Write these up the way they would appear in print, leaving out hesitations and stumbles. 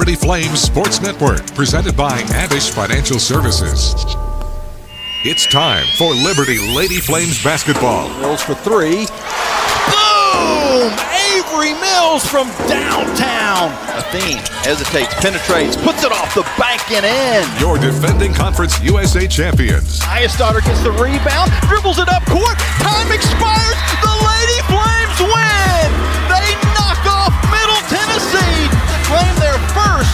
Liberty Flames Sports Network, presented by Abish Financial Services. It's time for Liberty Lady Flames basketball. Mills for three. Boom! Avery Mills from downtown. Athene hesitates, penetrates, puts it off the bank and in. Your defending Conference USA champions. Iastaughter gets the rebound, dribbles it up court. Time expires. The Lady Flames win. They knock off Middle Tennessee to claim their first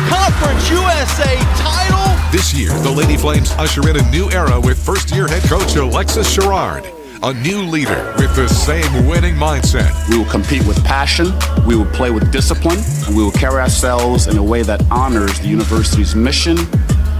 Conference USA title. This year, the Lady Flames usher in a new era with first-year head coach Alexis Sherrard. A new leader with the same winning mindset. We will compete with passion, we will play with discipline, and we will carry ourselves in a way that honors the university's mission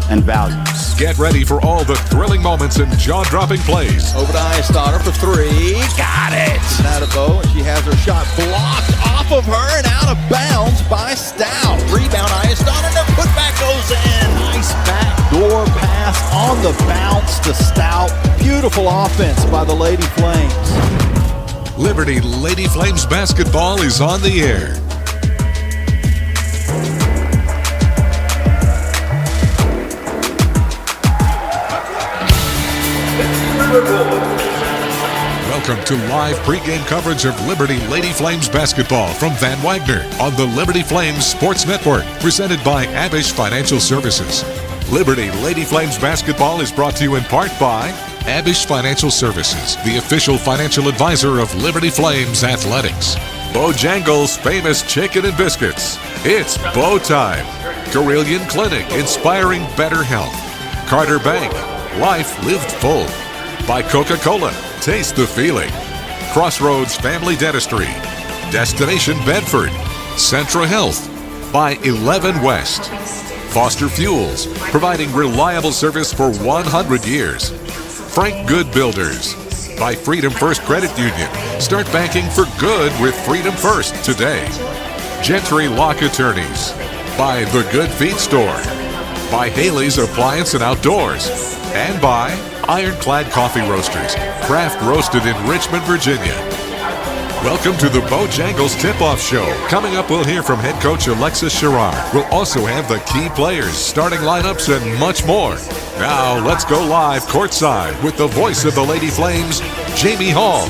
and values. Get ready for all the thrilling moments and jaw-dropping plays. Over to Iastaughter for three. Got it! Sadabo, and she has her shot blocked off of her and out of bounds by Stout. Rebound, Iastaughter, and the putback goes in. Nice backdoor pass on the bounce to Stout. Beautiful offense by the Lady Flames. Liberty Lady Flames basketball is on the air. Welcome to live pregame coverage of Liberty Lady Flames basketball from Van Wagner on the Liberty Flames Sports Network, presented by Abish Financial Services. Liberty Lady Flames basketball is brought to you in part by Abish Financial Services, the official financial advisor of Liberty Flames Athletics. Bojangles' famous chicken and biscuits. It's Bo time. Carillion Clinic, inspiring better health. Carter Bank, life lived full. By Coca-Cola, taste the feeling. Crossroads Family Dentistry. Destination Bedford. Centra Health. By 11 West. Foster Fuels, providing reliable service for 100 years. Frank Good Builders. By Freedom First Credit Union. Start banking for good with Freedom First today. Gentry Lock Attorneys. By The Good Feet Store. By Haley's Appliance and Outdoors. And by Ironclad Coffee Roasters, craft roasted in Richmond, Virginia. Welcome to the Bojangles Tip-Off Show. Coming up, we'll hear from head coach Alexis Sherrard. We'll also have the key players, starting lineups, and much more. Now, let's go live courtside with the voice of the Lady Flames, Jamie Hall.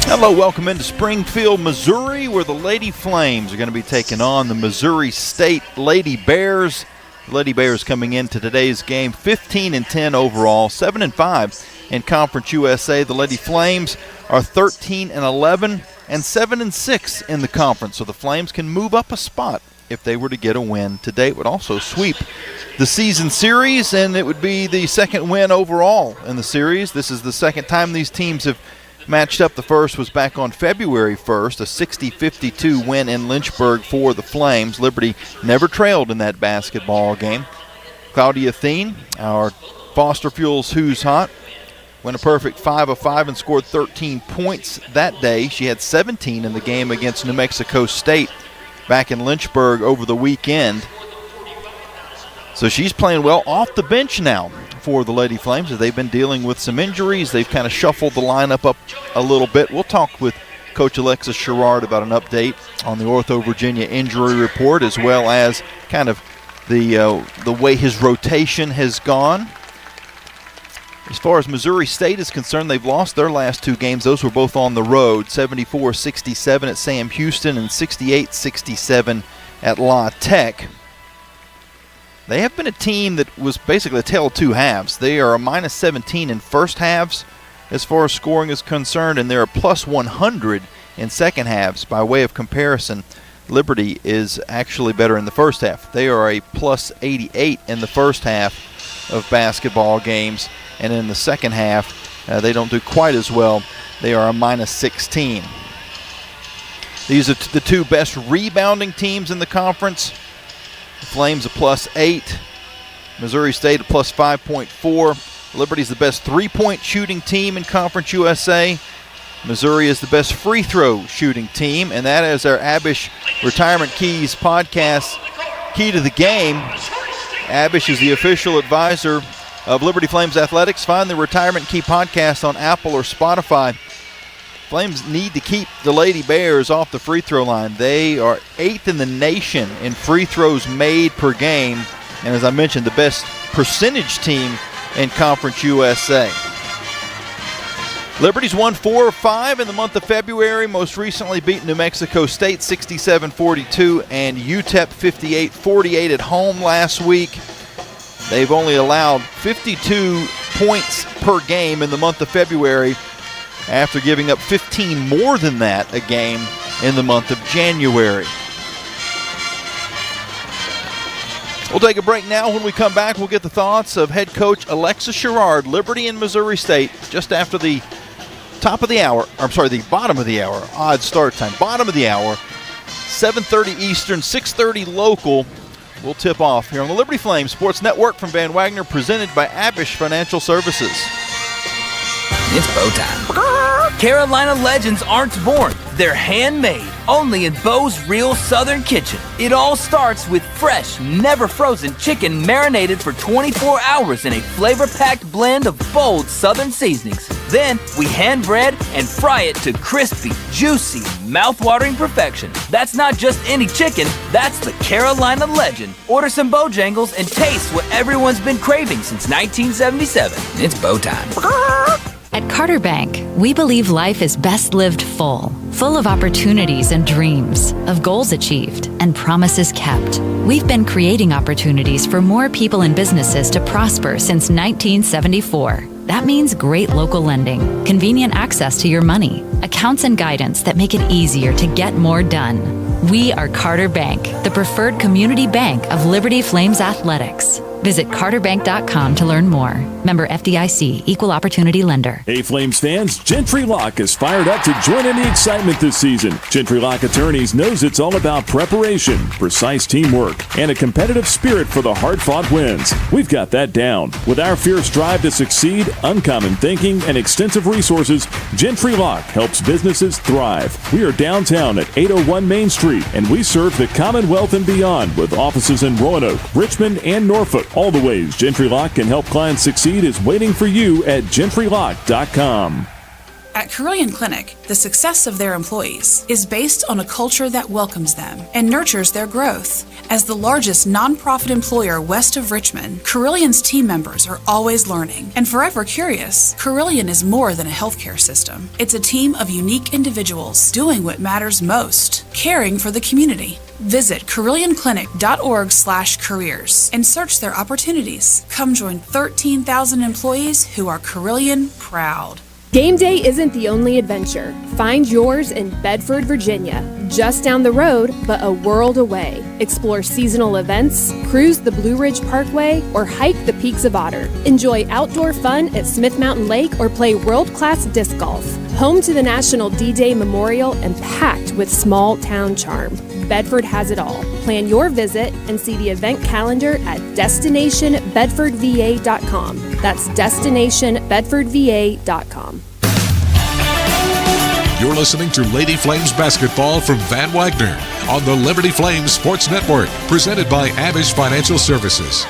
Hello, welcome into Springfield, Missouri, where the Lady Flames are going to be taking on the Missouri State Lady Bears. The Lady Bears coming into today's game 15-10 overall, 7-5 in Conference USA. The Lady Flames are 13-11 and 7-6 in the conference. So the Flames can move up a spot if they were to get a win today. It would also sweep the season series, and it would be the second win overall in the series. This is the second time these teams have matched up. The first was back on February 1st, a 60-52 win in Lynchburg for the Flames. Liberty never trailed in that basketball game. Claudia Thien, our Foster Fuels Who's Hot, went a perfect 5 of 5 and scored 13 points that day. She had 17 in the game against New Mexico State back in Lynchburg over the weekend. So she's playing well off the bench now for the Lady Flames as they've been dealing with some injuries. They've kind of shuffled the lineup up a little bit. We'll talk with Coach Alexis Sherrard about an update on the Ortho Virginia injury report, as well as kind of the way his rotation has gone. As far as Missouri State is concerned, they've lost their last two games. Those were both on the road, 74-67 at Sam Houston and 68-67 at La Tech. They have been a team that was basically a tale of two halves. They are a minus 17 in first halves as far as scoring is concerned, and they're a plus 100 in second halves. By way of comparison, Liberty is actually better in the first half. They are a plus 88 in the first half of basketball games, and in the second half, they don't do quite as well. They are a minus 16. These are the two best rebounding teams in the conference. The Flames a plus 8. Missouri State a plus 5.4. Liberty's the best three-point shooting team in Conference USA. Missouri is the best free throw shooting team, and that is our Abish Retirement Keys podcast, Key to the Game. Abish is the official advisor of Liberty Flames Athletics. Find the Retirement Key podcast on Apple or Spotify. Flames need to keep the Lady Bears off the free throw line. They are 8th in the nation in free throws made per game. And as I mentioned, the best percentage team in Conference USA. Liberty's won 4 of 5 in the month of February, most recently beat New Mexico State 67-42 and UTEP 58-48 at home last week. They've only allowed 52 points per game in the month of February after giving up 15 more than that a game in the month of January. We'll take a break now. When we come back, we'll get the thoughts of head coach Alexis Sherrard, Liberty and Missouri State, just after the bottom of the hour, odd start time, bottom of the hour, 7:30 Eastern, 6:30 local. We'll tip off here on the Liberty Flames Sports Network from Van Wagner, presented by Abish Financial Services. It's bow time. Carolina legends aren't born. They're handmade, only in Bo's Real Southern Kitchen. It all starts with fresh, never frozen chicken marinated for 24 hours in a flavor-packed blend of bold Southern seasonings. Then we hand bread and fry it to crispy, juicy, mouth-watering perfection. That's not just any chicken, that's the Carolina legend. Order some Bojangles and taste what everyone's been craving since 1977. It's bow time. At Carter Bank, we believe life is best lived full of opportunities and dreams, of goals achieved and promises kept. We've been creating opportunities for more people and businesses to prosper since 1974. That means great local lending, convenient access to your money, accounts and guidance that make it easier to get more done. We are Carter Bank, the preferred community bank of Liberty Flames Athletics. Visit carterbank.com to learn more. Member FDIC, Equal Opportunity Lender. Hey, Flames fans, Gentry Lock is fired up to join in the excitement this season. Gentry Lock Attorneys knows it's all about preparation, precise teamwork, and a competitive spirit for the hard-fought wins. We've got that down. With our fierce drive to succeed, uncommon thinking, and extensive resources, Gentry Lock helps businesses thrive. We are downtown at 801 Main Street, and we serve the Commonwealth and beyond with offices in Roanoke, Richmond, and Norfolk. All the ways Gentry Lock can help clients succeed is waiting for you at gentrylock.com. At Carilion Clinic, the success of their employees is based on a culture that welcomes them and nurtures their growth. As the largest nonprofit employer west of Richmond, Carillion's team members are always learning and forever curious. Carilion is more than a healthcare system. It's a team of unique individuals doing what matters most, caring for the community. Visit CarillionClinic.org/careers and search their opportunities. Come join 13,000 employees who are Carilion proud. Game day isn't the only adventure. Find yours in Bedford, Virginia. Just down the road, but a world away. Explore seasonal events, cruise the Blue Ridge Parkway, or hike the peaks of Otter. Enjoy outdoor fun at Smith Mountain Lake or play world-class disc golf. Home to the National D-Day Memorial and packed with small town charm. Bedford has it all. Plan your visit and see the event calendar at destinationbedfordva.com. That's destinationbedfordva.com. You're listening to Lady Flames basketball from Van Wagner on the Liberty Flames Sports Network, presented by Abish Financial Services.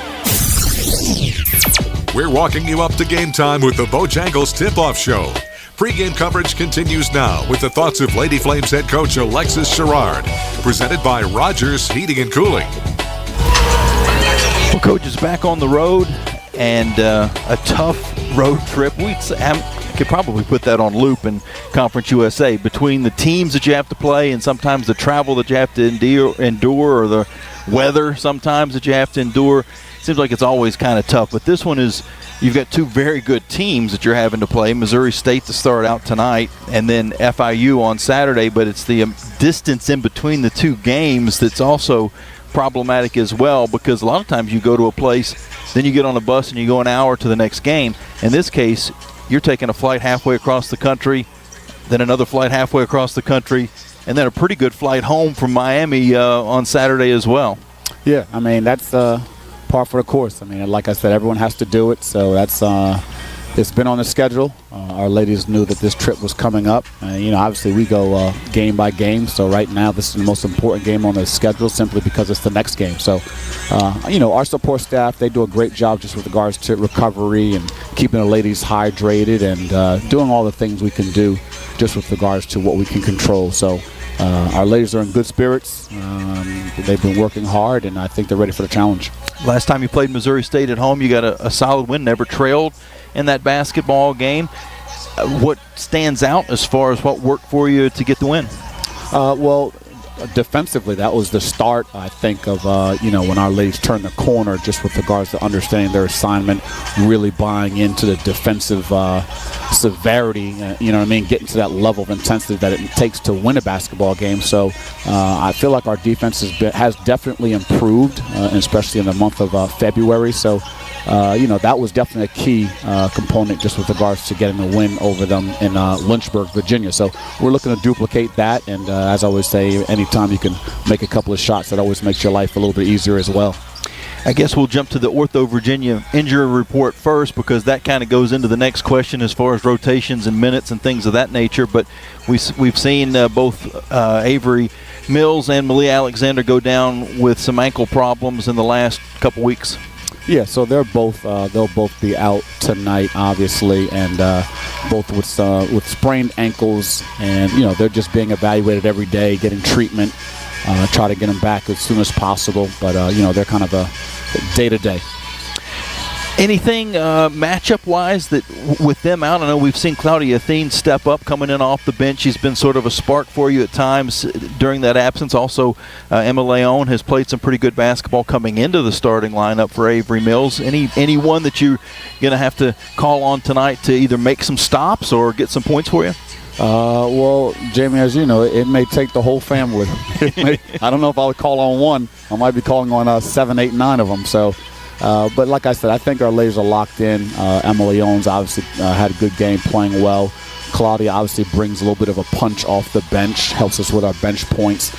We're walking you up to game time with the Bojangles Tip-Off Show. Pre-game coverage continues now with the thoughts of Lady Flames head coach Alexis Sherrard, presented by Rogers Heating and Cooling. Well, Coach is back on the road, and a tough road trip. We could probably put that on loop in Conference USA, between the teams that you have to play and sometimes the travel that you have to endure, or the weather sometimes that you have to endure. Seems like it's always kind of tough, but this one is, you've got two very good teams that you're having to play. Missouri State to start out tonight, and then FIU on Saturday, but it's the distance in between the two games that's also problematic as well, because a lot of times you go to a place, then you get on a bus and you go an hour to the next game. In this case, you're taking a flight halfway across the country, then another flight halfway across the country, and then a pretty good flight home from Miami on Saturday as well. Yeah, I mean, that's par for the course. I mean, like I said, everyone has to do it, so that's it's been on the schedule. Our ladies knew that this trip was coming up. Obviously we go game by game. So right now this is the most important game on the schedule simply because it's the next game. So, our support staff, they do a great job just with regards to recovery and keeping the ladies hydrated and doing all the things we can do just with regards to what we can control. So our ladies are in good spirits. They've been working hard, and I think they're ready for the challenge. Last time you played Missouri State at home, you got a solid win, never trailed in that basketball game. What stands out as far as what worked for you to get the win? Well, defensively, that was the start, I think, of, when our ladies turned the corner just with regards to understanding their assignment, really buying into the defensive severity, getting to that level of intensity that it takes to win a basketball game. So I feel like our defense has definitely improved, especially in the month of February. So, that was definitely a key component just with regards to getting a win over them in Lynchburg, Virginia. So we're looking to duplicate that. And as I always say, anytime you can make a couple of shots, that always makes your life a little bit easier as well. I guess we'll jump to the Ortho Virginia injury report first because that kind of goes into the next question as far as rotations and minutes and things of that nature. But we've seen both Avery Mills and Malia Alexander go down with some ankle problems in the last couple weeks. Yeah, so they'll both be out tonight, obviously, and both with sprained ankles, and they're just being evaluated every day, getting treatment, try to get them back as soon as possible. But they're kind of a day-to-day. Anything matchup-wise that with them out? I know we've seen Claudia Athene step up, coming in off the bench. She's been sort of a spark for you at times during that absence. Also, Emma Leon has played some pretty good basketball coming into the starting lineup for Avery Mills. Anyone that you're going to have to call on tonight to either make some stops or get some points for you? Well, Jamie, as you know, it may take the whole family. I don't know if I would call on one. I might be calling on 7, 8, 9 of them. So. But like I said, I think our ladies are locked in. Emma Leon's obviously had a good game, playing well. Claudia obviously brings a little bit of a punch off the bench, helps us with our bench points.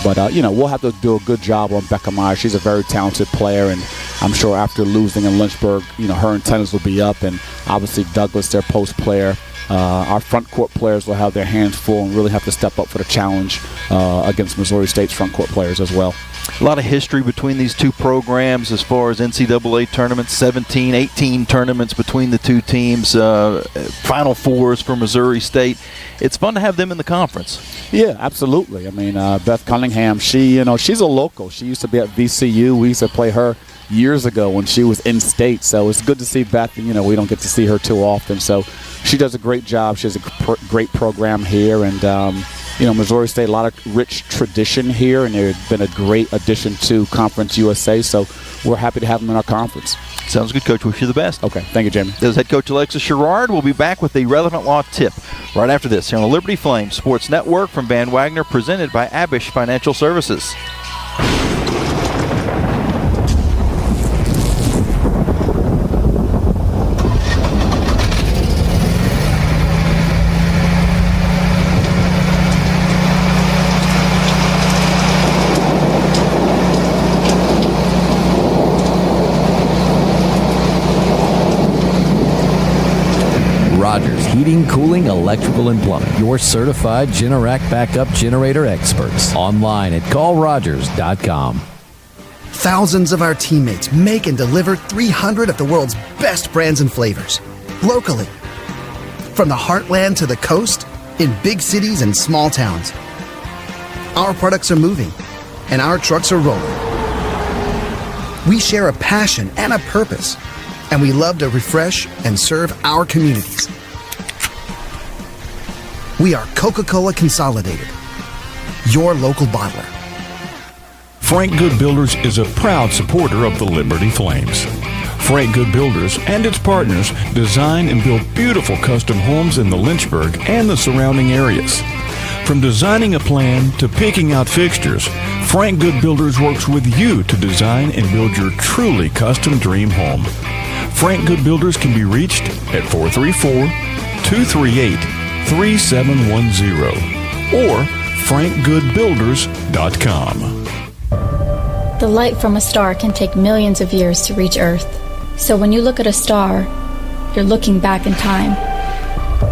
But, we'll have to do a good job on Becca Meyer. She's a very talented player, and I'm sure after losing in Lynchburg, her antennas will be up. And obviously Douglas, their post player. Our front court players will have their hands full and really have to step up for the challenge against Missouri State's front court players as well. A lot of history between these two programs as far as NCAA tournaments, 17, 18 tournaments between the two teams, Final Fours for Missouri State. It's fun to have them in the conference. Yeah, absolutely. I mean, Beth Cunningham, she's a local. She used to be at VCU. We used to play her years ago when she was in state. So it's good to see Beth. We don't get to see her too often. So she does a great job. She has a great program here. And, Missouri State, a lot of rich tradition here, and they've been a great addition to Conference USA. So we're happy to have them in our conference. Sounds good, Coach. Wish you the best. Okay. Thank you, Jamie. This is head coach Alexis Sherrard. We'll be back with a relevant law tip right after this here on the Liberty Flames Sports Network from Van Wagner, presented by Abish Financial Services. Rogers Heating, Cooling, Electrical, and Plumbing. Your certified Generac backup generator experts. Online at callrogers.com. Thousands of our teammates make and deliver 300 of the world's best brands and flavors. Locally. From the heartland to the coast, in big cities and small towns. Our products are moving, and our trucks are rolling. We share a passion and a purpose, and we love to refresh and serve our communities. We are Coca-Cola Consolidated, your local bottler. Frank Good Builders is a proud supporter of the Liberty Flames. Frank Good Builders and its partners design and build beautiful custom homes in the Lynchburg and the surrounding areas. From designing a plan to picking out fixtures, Frank Good Builders works with you to design and build your truly custom dream home. Frank Good Builders can be reached at 434-238-3710 or frankgoodbuilders.com. The light from a star can take millions of years to reach Earth. So when you look at a star, you're looking back in time.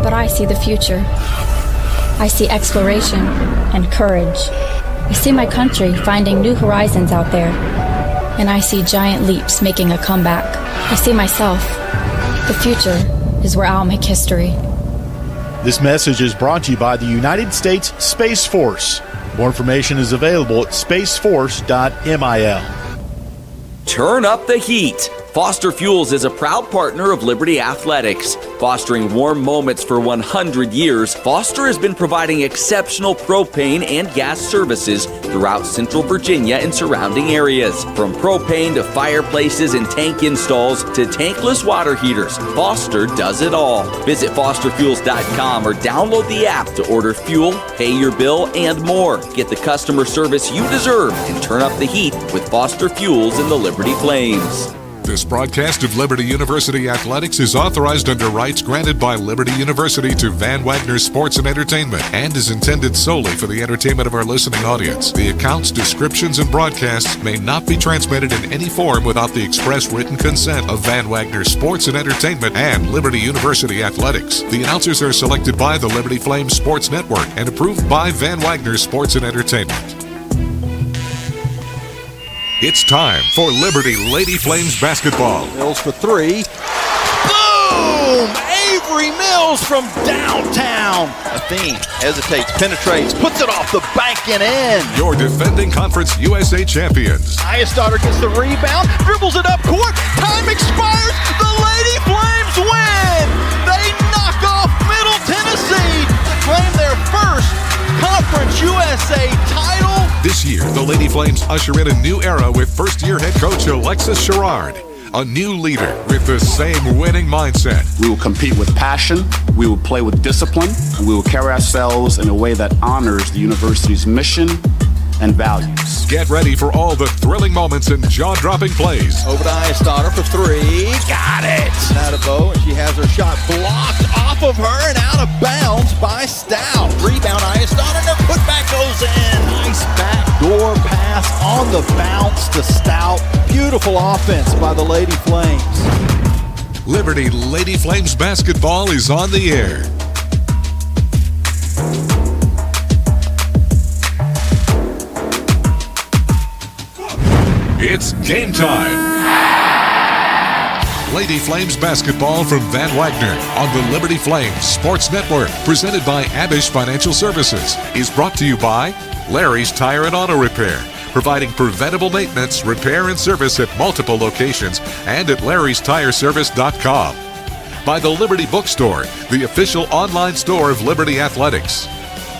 But I see the future. I see exploration and courage. I see my country finding new horizons out there. And I see giant leaps making a comeback. I see myself. The future is where I'll make history. This message is brought to you by the United States Space Force. More information is available at spaceforce.mil. Turn up the heat. Foster Fuels is a proud partner of Liberty Athletics. Fostering warm moments for 100 years, Foster has been providing exceptional propane and gas services throughout Central Virginia and surrounding areas. From propane to fireplaces and tank installs to tankless water heaters, Foster does it all. Visit fosterfuels.com or download the app to order fuel, pay your bill, and more. Get the customer service you deserve and turn up the heat with Foster Fuels and the Liberty Flames. This broadcast of Liberty University Athletics is authorized under rights granted by Liberty University to Van Wagner Sports and Entertainment and is intended solely for the entertainment of our listening audience. The accounts, descriptions, and broadcasts may not be transmitted in any form without the express written consent of Van Wagner Sports and Entertainment and Liberty University Athletics. The announcers are selected by the Liberty Flames Sports Network and approved by Van Wagner Sports and Entertainment. It's time for Liberty Lady Flames basketball. Mills for three. Boom! Avery Mills from downtown. Athene hesitates, penetrates, puts it off the bank and in. Your defending Conference USA champions. Daughter gets the rebound, dribbles it up court. Time expires. The Lady Flames win. They knock off Middle Tennessee to claim their first Conference USA title. This year, the Lady Flames usher in a new era with first-year head coach Alexis Sherrard, a new leader with the same winning mindset. We will compete with passion, we will play with discipline, and we will carry ourselves in a way that honors the university's mission and values. Get ready for all the thrilling moments and jaw-dropping plays. Over to Daughter for three. Got it. Nadabo, and she has her shot blocked off of her and out of bounds by Stout. Rebound, Daughter, and her putback goes in. Nice backdoor pass on the bounce to Stout. Beautiful offense by the Lady Flames. Liberty Lady Flames basketball is on the air. It's game time. Lady Flames basketball from Van Wagner on the Liberty Flames Sports Network, presented by Abish Financial Services, is brought to you by Larry's Tire and Auto Repair, providing preventable maintenance, repair, and service at multiple locations and at larrystireservice.com. By the Liberty Bookstore, the official online store of Liberty Athletics.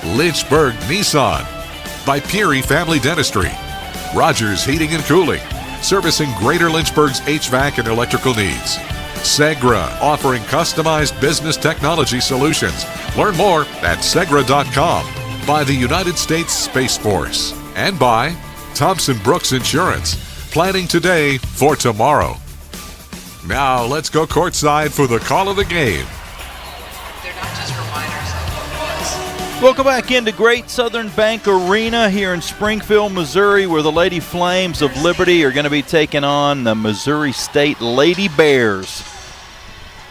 Lynchburg Nissan. By Peary Family Dentistry. Rogers Heating and Cooling, servicing Greater Lynchburg's HVAC and electrical needs. Segra, offering customized business technology solutions. Learn more at segra.com. By the United States Space Force. And by Thompson Brooks Insurance, planning today for tomorrow. Now let's go courtside for the call of the game. Welcome back into Great Southern Bank Arena here in Springfield, Missouri, where the Lady Flames of Liberty are going to be taking on the Missouri State Lady Bears.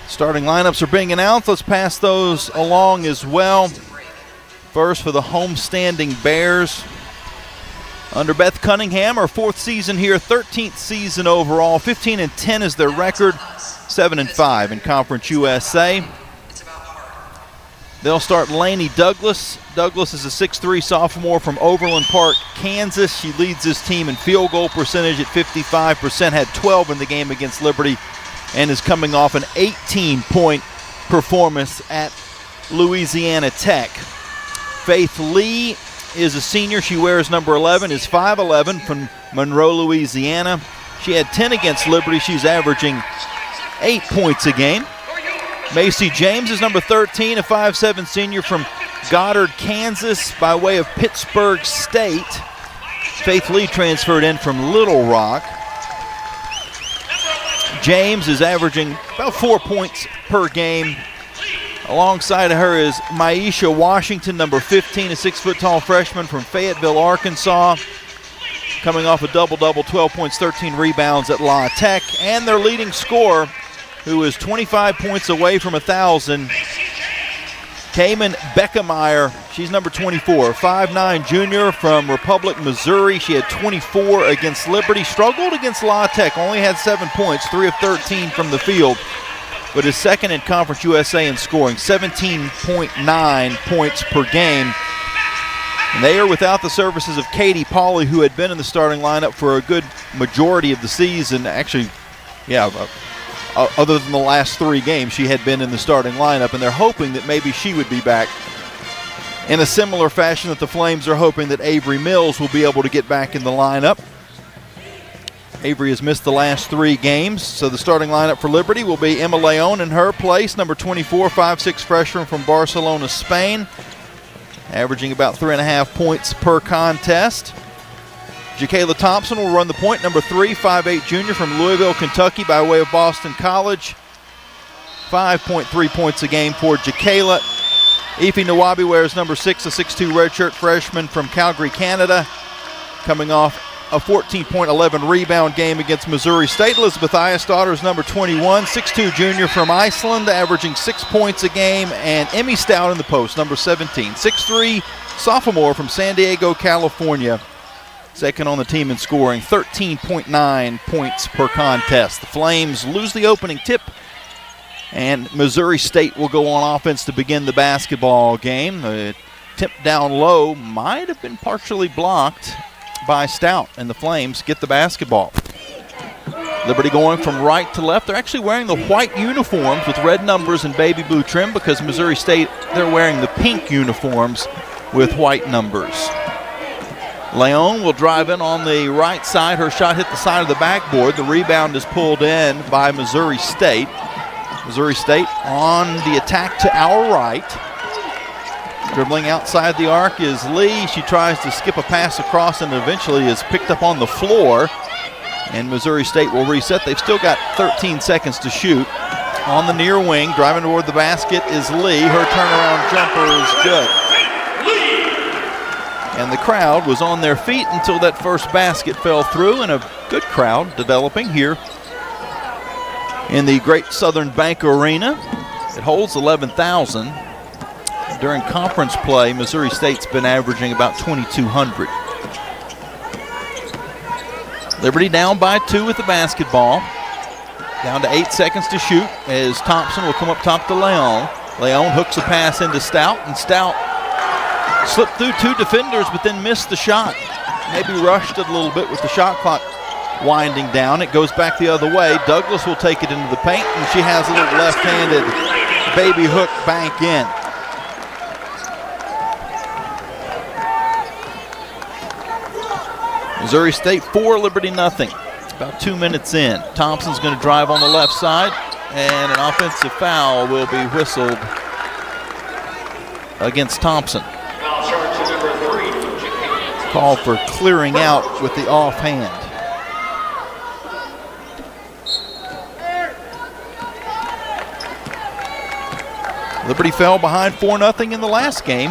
Starting lineups are being announced. Let's pass those along as well. First for the homestanding Bears. Under Beth Cunningham, her fourth season here, 13th season overall. 15-10 is their record, 7-5 in Conference USA. They'll start Lainey Douglas. Douglas is a 6'3 sophomore from Overland Park, Kansas. She leads this team in field goal percentage at 55%, had 12 in the game against Liberty, and is coming off an 18-point performance at Louisiana Tech. Faith Lee is a senior. She wears number 11, is 5'11 from Monroe, Louisiana. She had 10 against Liberty. She's averaging 8 points a game. Macy James is number 13, a 5'7 senior from Goddard, Kansas, by way of Pittsburgh State. Faith Lee transferred in from Little Rock. James is averaging about 4 points per game. Alongside of her is Maisha Washington, number 15, a 6-foot-tall freshman from Fayetteville, Arkansas, coming off a double-double, 12 points, 13 rebounds at La Tech. And their leading scorer, who is 25 points away from 1,000. Cayman Beckemeyer, she's number 24, 5'9" junior from Republic, Missouri. She had 24 against Liberty, struggled against La Tech, only had 7 points, 3 of 13 from the field, but is second in Conference USA in scoring, 17.9 points per game. And they are without the services of Katie Pauley, who had been in the starting lineup for a good majority of the season. Actually, other than the last 3 games, she had been in the starting lineup, and they're hoping that maybe she would be back in a similar fashion that the Flames are hoping that Avery Mills will be able to get back in the lineup. Avery has missed the last 3 games, so the starting lineup for Liberty will be Emma Leon in her place, number 24, 5'6" freshman from Barcelona, Spain, averaging about 3.5 points per contest. Jacayla Thompson will run the point, number 3, 5'8" junior from Louisville, Kentucky, by way of Boston College. 5.3 points a game for Jacayla. Ify Nwabi wears number 6, a 6'2" redshirt freshman from Calgary, Canada, coming off a 14.11 rebound game against Missouri State. Elizabeth Eyesdaughter is number 21, 6'2" junior from Iceland, averaging 6 points a game. And Emmy Stout in the post, number 17, 6'3" sophomore from San Diego, California, second on the team in scoring, 13.9 points per contest. The Flames lose the opening tip, and Missouri State will go on offense to begin the basketball game. The tip down low might have been partially blocked by Stout, and the Flames get the basketball. Liberty going from right to left. They're actually wearing the white uniforms with red numbers and baby blue trim, because Missouri State, they're wearing the pink uniforms with white numbers. Leon will drive in on the right side. Her shot hit the side of the backboard. The rebound is pulled in by Missouri State. Missouri State on the attack to our right. Dribbling outside the arc is Lee. She tries to skip a pass across and eventually is picked up on the floor. And Missouri State will reset. They've still got 13 seconds to shoot. On the near wing, driving toward the basket is Lee. Her turnaround jumper is good. And the crowd was on their feet until that first basket fell through, and a good crowd developing here in the Great Southern Bank Arena. It holds 11,000. During conference play, Missouri State's been averaging about 2,200. Liberty down by 2 with the basketball. Down to 8 seconds to shoot as Thompson will come up top to Leon. Leon hooks a pass into Stout, and Stout slipped through 2 defenders but then missed the shot. Maybe rushed it a little bit with the shot clock winding down. It goes back the other way. Douglas will take it into the paint, and she has a little left-handed baby hook bank in. Missouri State 4, Liberty nothing. About 2 minutes in. Thompson's going to drive on the left side, and an offensive foul will be whistled against Thompson. Call for clearing out with the offhand. Liberty fell behind 4-0 in the last game,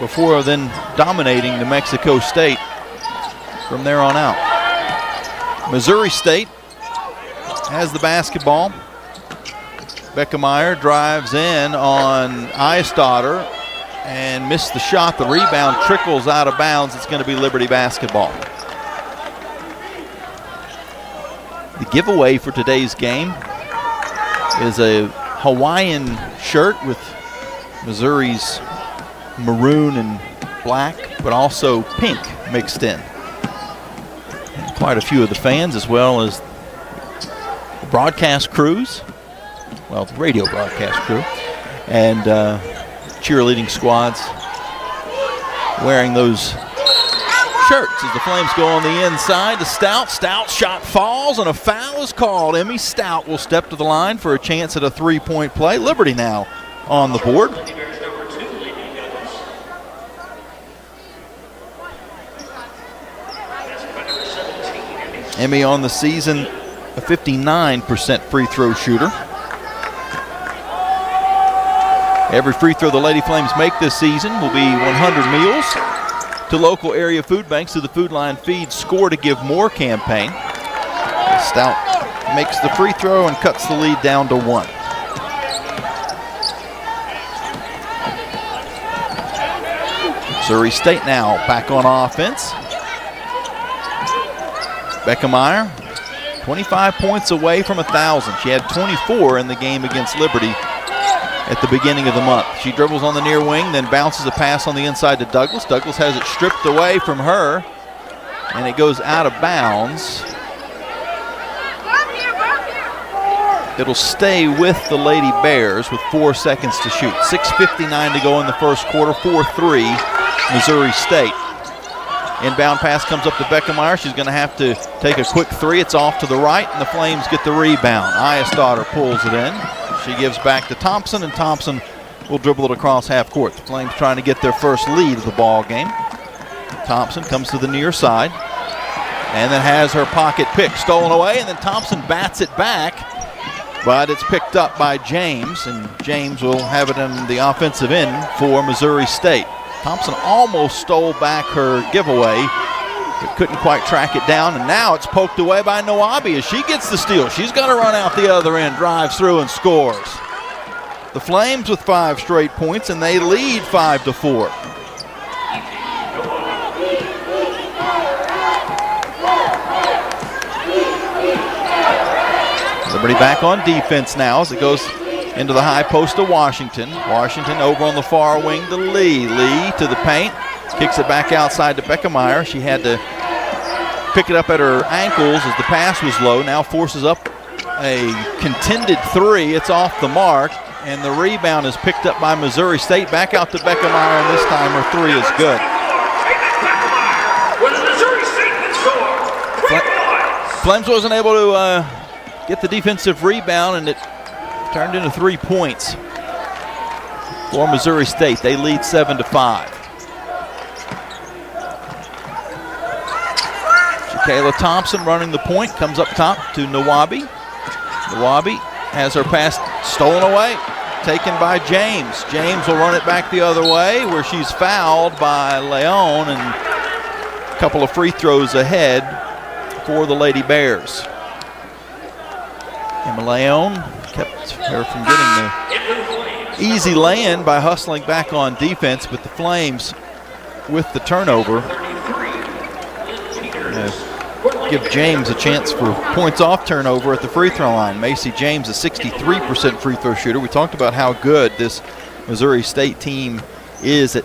before then dominating New Mexico State from there on out. Missouri State has the basketball. Beckemeyer drives in on Eyesdaughter and missed the shot. The rebound trickles out of bounds. It's going to be Liberty basketball. The giveaway for today's game is a Hawaiian shirt with Missouri's maroon and black, but also pink mixed in. And quite a few of the fans, as well as the broadcast crews, well, the radio broadcast crew, and cheerleading squads wearing those shirts as the Flames go on the inside to Stout. Stout's shot falls and a foul is called. Emmy Stout will step to the line for a chance at a three-point play. Liberty now on the board. Emmy on the season, a 59% free throw shooter. Every free throw the Lady Flames make this season will be 100 meals to local area food banks through the Food Line Feed Score to Give More campaign. Stout makes the free throw and cuts the lead down to 1. Missouri State now back on offense. Beckemeyer, 25 points away from 1,000. She had 24 in the game against Liberty at the beginning of the month. She dribbles on the near wing, then bounces a pass on the inside to Douglas. Douglas has it stripped away from her, and it goes out of bounds. It'll stay with the Lady Bears with 4 seconds to shoot. 6:59 to go in the first quarter, 4-3 Missouri State. Inbound pass comes up to Beckemeyer. She's going to have to take a quick three. It's off to the right, and the Flames get the rebound. Ayesdottir pulls it in. She gives back to Thompson, and Thompson will dribble it across half court. The Flames trying to get their first lead of the ball game. Thompson comes to the near side and then has her pocket pick stolen away, and then Thompson bats it back, but it's picked up by James, and James will have it in the offensive end for Missouri State. Thompson almost stole back her giveaway, but couldn't quite track it down, and now it's poked away by Nawabi as she gets the steal. She's got to run out the other end, drives through and scores. The Flames with 5 straight points, and they lead 5-4. Liberty back on defense now as it goes into the high post to Washington. Washington over on the far wing to Lee. Lee to the paint. Kicks it back outside to Beckemeyer. She had to pick it up at her ankles as the pass was low. Now forces up a contended three. It's off the mark, and the rebound is picked up by Missouri State. Back out to Beckemeyer, and this time her three is good. Flames wasn't able to get the defensive rebound, and it turned into 3 points for Missouri State. They lead 7-5. Kayla Thompson running the point, comes up top to Nawabi. Nawabi has her pass stolen away, taken by James. James will run it back the other way where she's fouled by Leon, and a couple of free throws ahead for the Lady Bears. Emma Leon kept her from getting the easy lay-in by hustling back on defense, but the Flames with the turnover give James a chance for points off turnover at the free throw line. Macy James, a 63% free throw shooter. We talked about how good this Missouri State team is at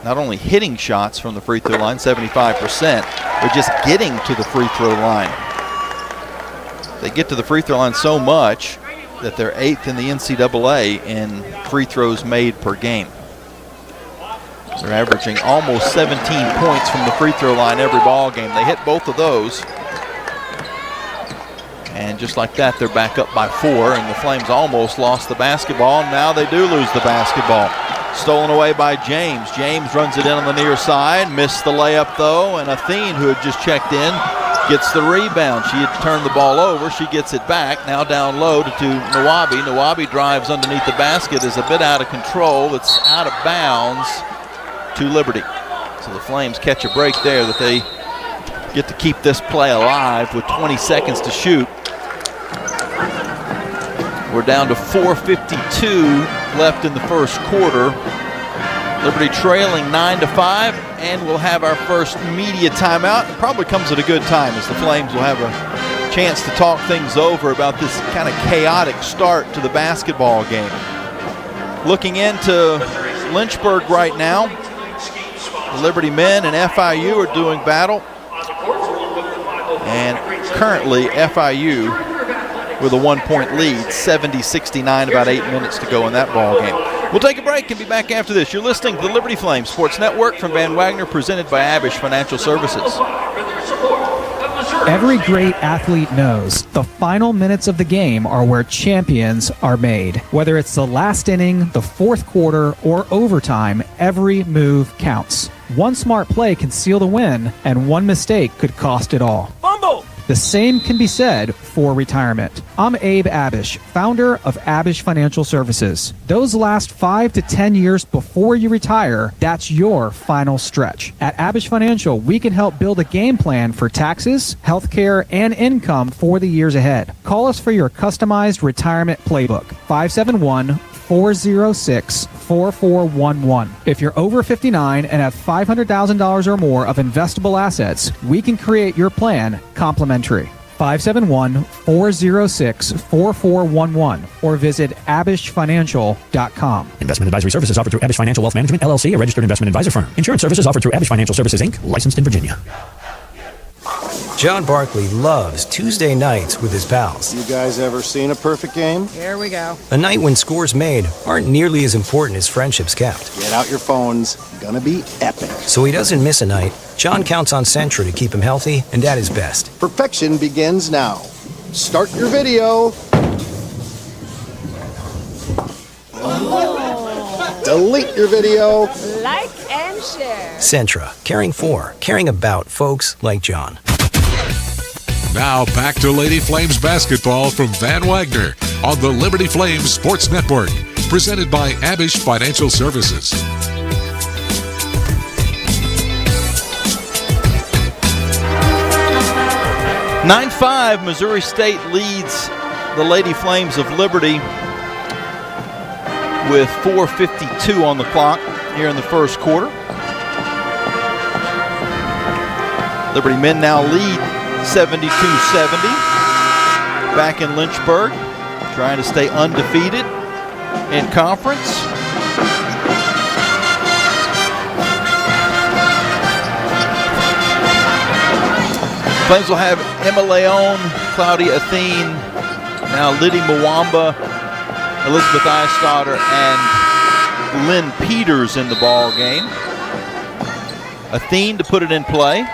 not only hitting shots from the free throw line, 75%, but just getting to the free throw line. They get to the free throw line so much that they're 8th in the NCAA in free throws made per game. They're averaging almost 17 points from the free throw line every ball game. They hit both of those. And just like that, they're back up by 4, and the Flames almost lost the basketball. Now they do lose the basketball. Stolen away by James. James runs it in on the near side, missed the layup though, and Athene, who had just checked in, gets the rebound. She had turned the ball over. She gets it back. Now down low to Nawabi. Nawabi drives underneath the basket, is a bit out of control. It's out of bounds to Liberty. So the Flames catch a break there that they get to keep this play alive with 20 seconds to shoot. We're down to 4:52 left in the first quarter. Liberty trailing 9-5, and we'll have our first media timeout. It probably comes at a good time as the Flames will have a chance to talk things over about this kind of chaotic start to the basketball game. Looking into Lynchburg right now, the Liberty men and FIU are doing battle, and currently FIU with a 1-point lead, 70-69, about 8 minutes to go in that ball game. We'll take a break and be back after this. You're listening to the Liberty Flames Sports Network from Van Wagner, presented by Abish Financial Services. Every great athlete knows the final minutes of the game are where champions are made. Whether it's the last inning, the fourth quarter, or overtime, every move counts. One smart play can seal the win, and one mistake could cost it all. Fumble! The same can be said for retirement. I'm Abe Abish, founder of Abish Financial Services. Those last 5 to 10 years before you retire, that's your final stretch. At Abish Financial, we can help build a game plan for taxes, healthcare, and income for the years ahead. Call us for your customized retirement playbook. 571-406-4411. If you're over 59 and have $500,000 or more of investable assets, we can create your plan complimentary. 571-406-4411 or visit abishfinancial.com. Investment advisory services offered through Abish Financial Wealth Management, LLC, a registered investment advisor firm. Insurance services offered through Abish Financial Services, Inc., licensed in Virginia. John Barkley loves Tuesday nights with his pals. You guys ever seen a perfect game? Here we go. A night when scores made aren't nearly as important as friendships kept. Get out your phones. Gonna be epic. So he doesn't miss a night. John counts on Sentra to keep him healthy and at his best. Perfection begins now. Start your video. Delete your video. Like and share. Sentra, caring for, caring about folks like John. Now back to Lady Flames basketball from Van Wagner on the Liberty Flames Sports Network, presented by Abish Financial Services. 9-5, Missouri State leads the Lady Flames of Liberty with 4:52 on the clock here in the first quarter. Liberty men now lead 72-70 back in Lynchburg, trying to stay undefeated in conference. Flames will have Emma Leon, Claudia Athene, now Liddy Mwamba, Elizabeth Eisstotter, and Lynn Peters in the ball game. Athene to put it in play.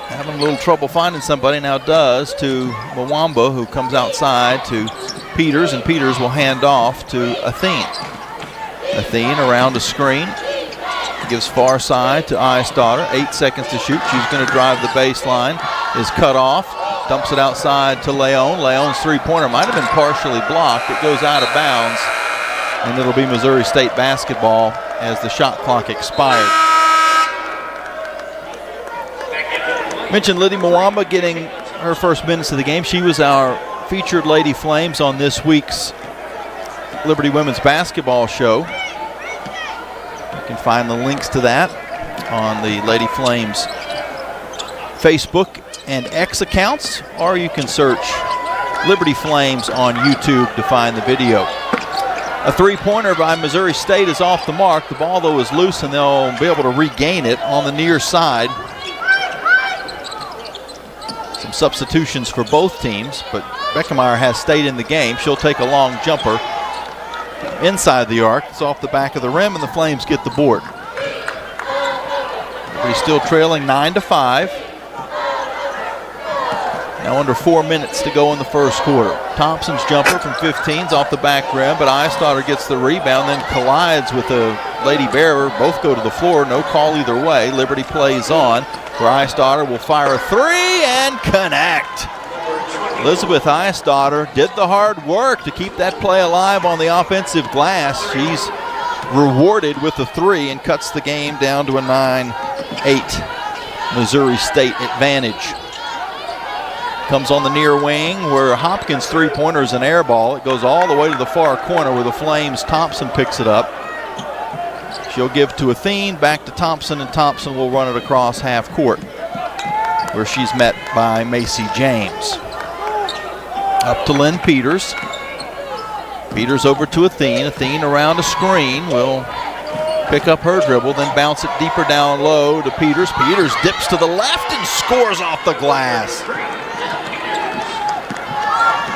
Having a little trouble finding somebody, now does, to Mwamba, who comes outside to Peters, and Peters will hand off to Athene. Athene around a screen. Gives far side to Eisstotter. 8 seconds to shoot. She's going to drive the baseline. Is cut off. Dumps it outside to Leon. Leon's three-pointer might have been partially blocked. It goes out of bounds. And it'll be Missouri State basketball as the shot clock expired. Mentioned Liddy Mwamba getting her first minutes of the game. She was our featured Lady Flames on this week's Liberty Women's Basketball Show. You can find the links to that on the Lady Flames Facebook and X accounts, or you can search Liberty Flames on YouTube to find the video. A three-pointer by Missouri State is off the mark. The ball, though, is loose, and they'll be able to regain it on the near side. Some substitutions for both teams, but Beckemeyer has stayed in the game. She'll take a long jumper inside the arc. It's off the back of the rim, and the Flames get the board. We're still trailing 9-5. Now under 4 minutes to go in the first quarter. Thompson's jumper from 15's off the back rim, but Eisstotter gets the rebound, then collides with a Lady Bearer. Both go to the floor. No call either way. Liberty plays on, where Eisstotter will fire a three and connect. Elizabeth Eisstotter did the hard work to keep that play alive on the offensive glass. She's rewarded with the three and cuts the game down to a 9-8 Missouri State advantage. Comes on the near wing where Hopkins' three-pointer is an air ball. It goes all the way to the far corner where the Flames' Thompson picks it up. She'll give to Athene, back to Thompson, and Thompson will run it across half court where she's met by Macy James. Up to Lynn Peters. Peters over to Athene. Athene around a screen will pick up her dribble, then bounce it deeper down low to Peters. Peters dips to the left and scores off the glass.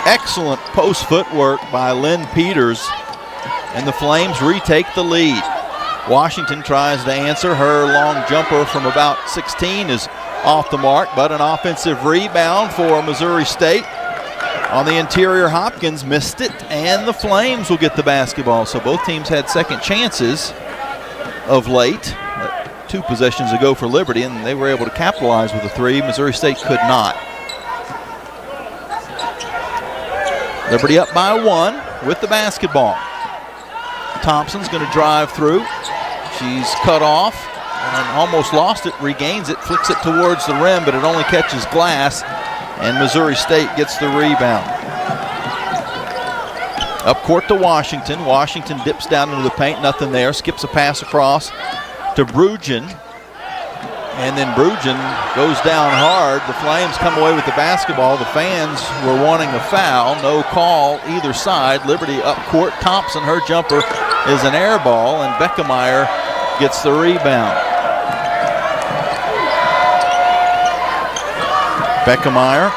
Excellent post footwork by Lynn Peters, and the Flames retake the lead. Washington tries to answer. Her long jumper from about 16 is off the mark, but an offensive rebound for Missouri State. On the interior, Hopkins missed it, and the Flames will get the basketball. So both teams had second chances of late. 2 possessions ago for Liberty, and they were able to capitalize with a 3. Missouri State could not. Liberty up by 1 with the basketball. Thompson's going to drive through. She's cut off and almost lost it, regains it, flicks it towards the rim, but it only catches glass, and Missouri State gets the rebound. Up court to Washington. Washington dips down into the paint, nothing there, skips a pass across to Bruggen, and then Bruggen goes down hard. The Flames come away with the basketball. The fans were wanting a foul. No call either side. Liberty up court. Thompson, her jumper is an air ball, and Beckemeyer gets the rebound. Beckemeyer,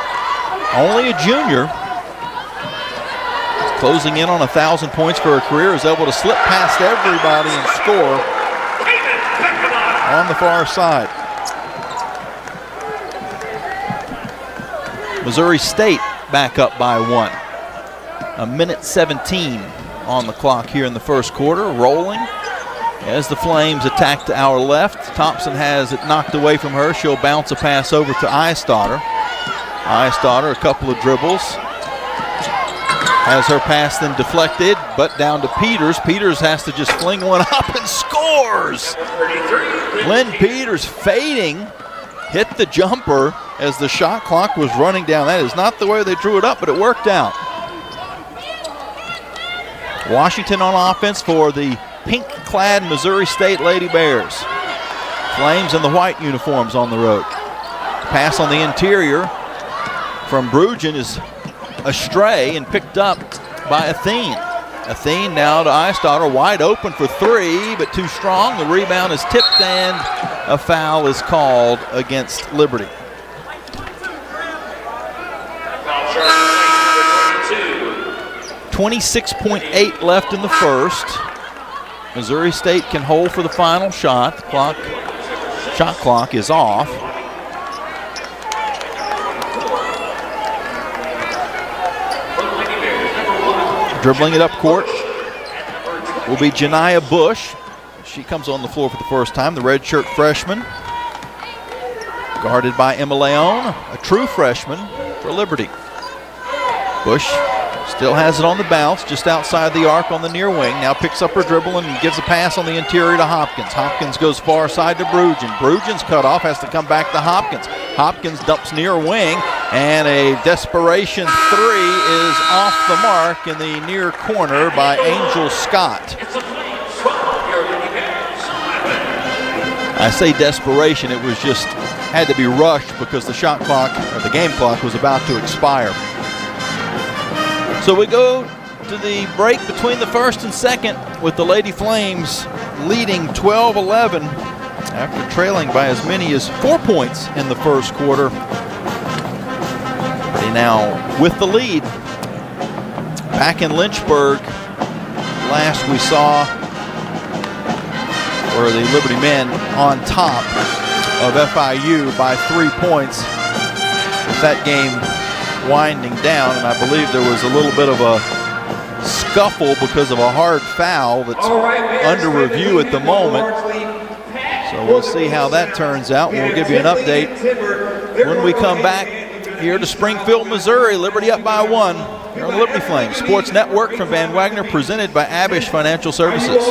only a junior, closing in on 1,000 points for her career, is able to slip past everybody and score on the far side. Missouri State back up by 1. 1:17 on the clock here in the first quarter, rolling as the Flames attack to our left. Thompson has it knocked away from her. She'll bounce a pass over to Eistadter. Eistadter, a couple of dribbles. Has her pass then deflected, but down to Peters. Peters has to just fling one up and scores. Lynn Peters fading, hit the jumper as the shot clock was running down. That is not the way they drew it up, but it worked out. Washington on offense for the pink-clad Missouri State Lady Bears. Flames in the white uniforms on the road. Pass on the interior from Bruggen is astray and picked up by Athene. Athene now to Eistadter, wide open for 3, but too strong. The rebound is tipped and a foul is called against Liberty. .26 left in the first. Missouri State can hold for the final shot. The shot clock is off. Dribbling it up court will be Janiah Bush. She comes on the floor for the first time, the redshirt freshman. Guarded by Emma Leon, a true freshman for Liberty. Bush still has it on the bounce, just outside the arc on the near wing. Now picks up her dribble and gives a pass on the interior to Hopkins. Hopkins goes far side to Bruggen. Bruggen's cut off, has to come back to Hopkins. Hopkins dumps near wing, and a desperation 3 is off the mark in the near corner by Angel Scott. I say desperation, it was just had to be rushed because the shot clock, or the game clock, was about to expire. So we go to the break between the first and second with the Lady Flames leading 12-11 after trailing by as many as 4 points in the first quarter. They now with the lead. Back in Lynchburg, last we saw were the Liberty men on top of FIU by 3 points. With that game winding down, and I believe there was a little bit of a scuffle because of a hard foul that's under review at the moment. So we'll see how that turns out. We'll give you an update when we come back here to Springfield, Missouri. Liberty up by 1 here on the Liberty Flames Sports Network from Van Wagner, presented by Abish Financial Services.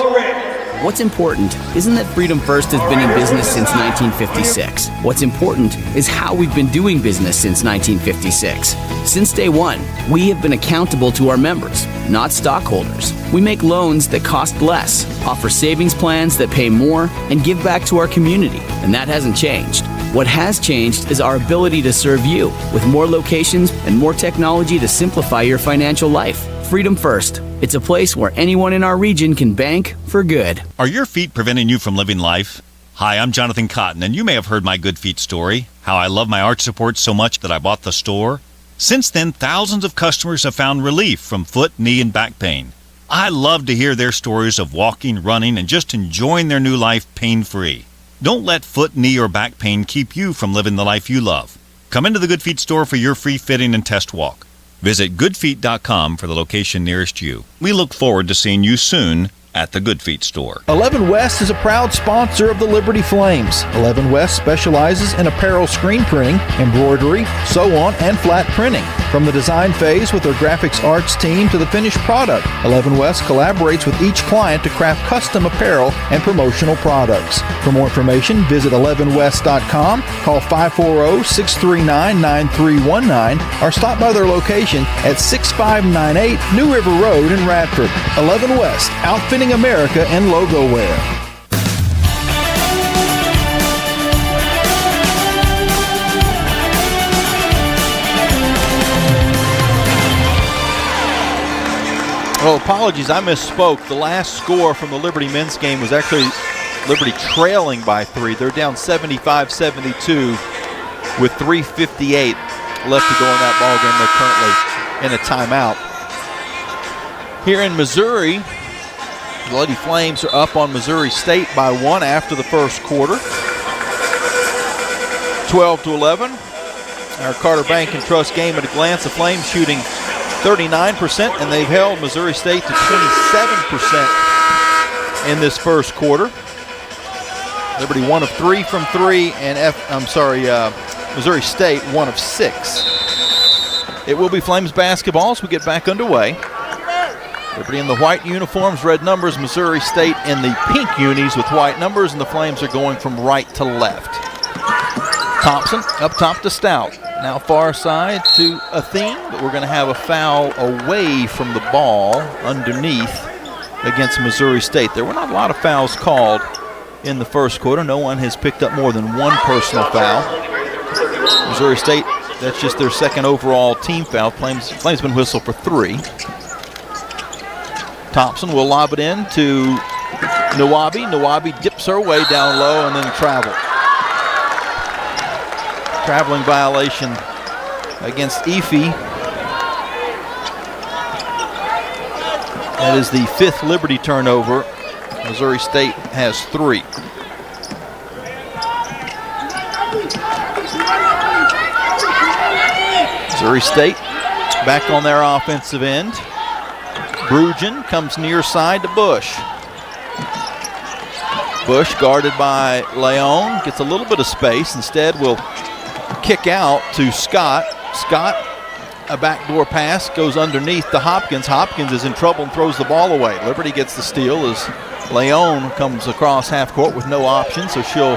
What's important isn't that Freedom First has been in business since 1956. What's important is how we've been doing business since 1956. Since day one, we have been accountable to our members, not stockholders. We make loans that cost less, offer savings plans that pay more, and give back to our community, and that hasn't changed. What has changed is our ability to serve you with more locations and more technology to simplify your financial life. Freedom First. It's a place where anyone in our region can bank for good. Are your feet preventing you from living life? Hi, I'm Jonathan Cotton, and you may have heard my Good Feet story, how I love my arch support so much that I bought the store. Since then, thousands of customers have found relief from foot, knee, and back pain. I love to hear their stories of walking, running, and just enjoying their new life pain-free. Don't let foot, knee, or back pain keep you from living the life you love. Come into the Good Feet store for your free fitting and test walk. Visit goodfeet.com for the location nearest you. We look forward to seeing you soon at the Good Feet store. 11 West is a proud sponsor of the Liberty Flames. 11 West specializes in apparel screen printing, embroidery, sew-on, and flat printing. From the design phase with their graphics arts team to the finished product, 11 West collaborates with each client to craft custom apparel and promotional products. For more information, visit 11west.com, call 540-639-9319, or stop by their location at 6598 New River Road in Radford. 11 West, outfitting America in logo wear. Well, apologies, I misspoke. The last score from the Liberty men's game was actually Liberty trailing by 3. They're down 75-72 with 3:58 left to go in that ball game. They're currently in a timeout. Here in Missouri, the Lady Flames are up on Missouri State by 1 after the first quarter. 12-11. Our Carter Bank and Trust game at a glance. The Flames shooting 39%, and they've held Missouri State to 27% in this first quarter. Liberty 1 of 3 from 3, and Missouri State 1 of 6. It will be Flames basketball as we get back underway. Liberty in the white uniforms, red numbers. Missouri State in the pink unis with white numbers, and the Flames are going from right to left. Thompson up top to Stout. Now far side to Athene, but we're going to have a foul away from the ball underneath against Missouri State. There were not a lot of fouls called in the first quarter. No one has picked up more than one personal foul. Missouri State, that's just their second overall team foul. Flames been whistled for 3. Thompson will lob it in to Nawabi. Nawabi dips her way down low and then travel. Traveling violation against Efi. That is the 5th Liberty turnover. Missouri State has 3. Missouri State back on their offensive end. Brugen comes near side to Bush. Bush guarded by Leon, gets a little bit of space. Instead will kick out to Scott. Scott, a backdoor pass, goes underneath to Hopkins. Hopkins is in trouble and throws the ball away. Liberty gets the steal as Leon comes across half court with no option, so she'll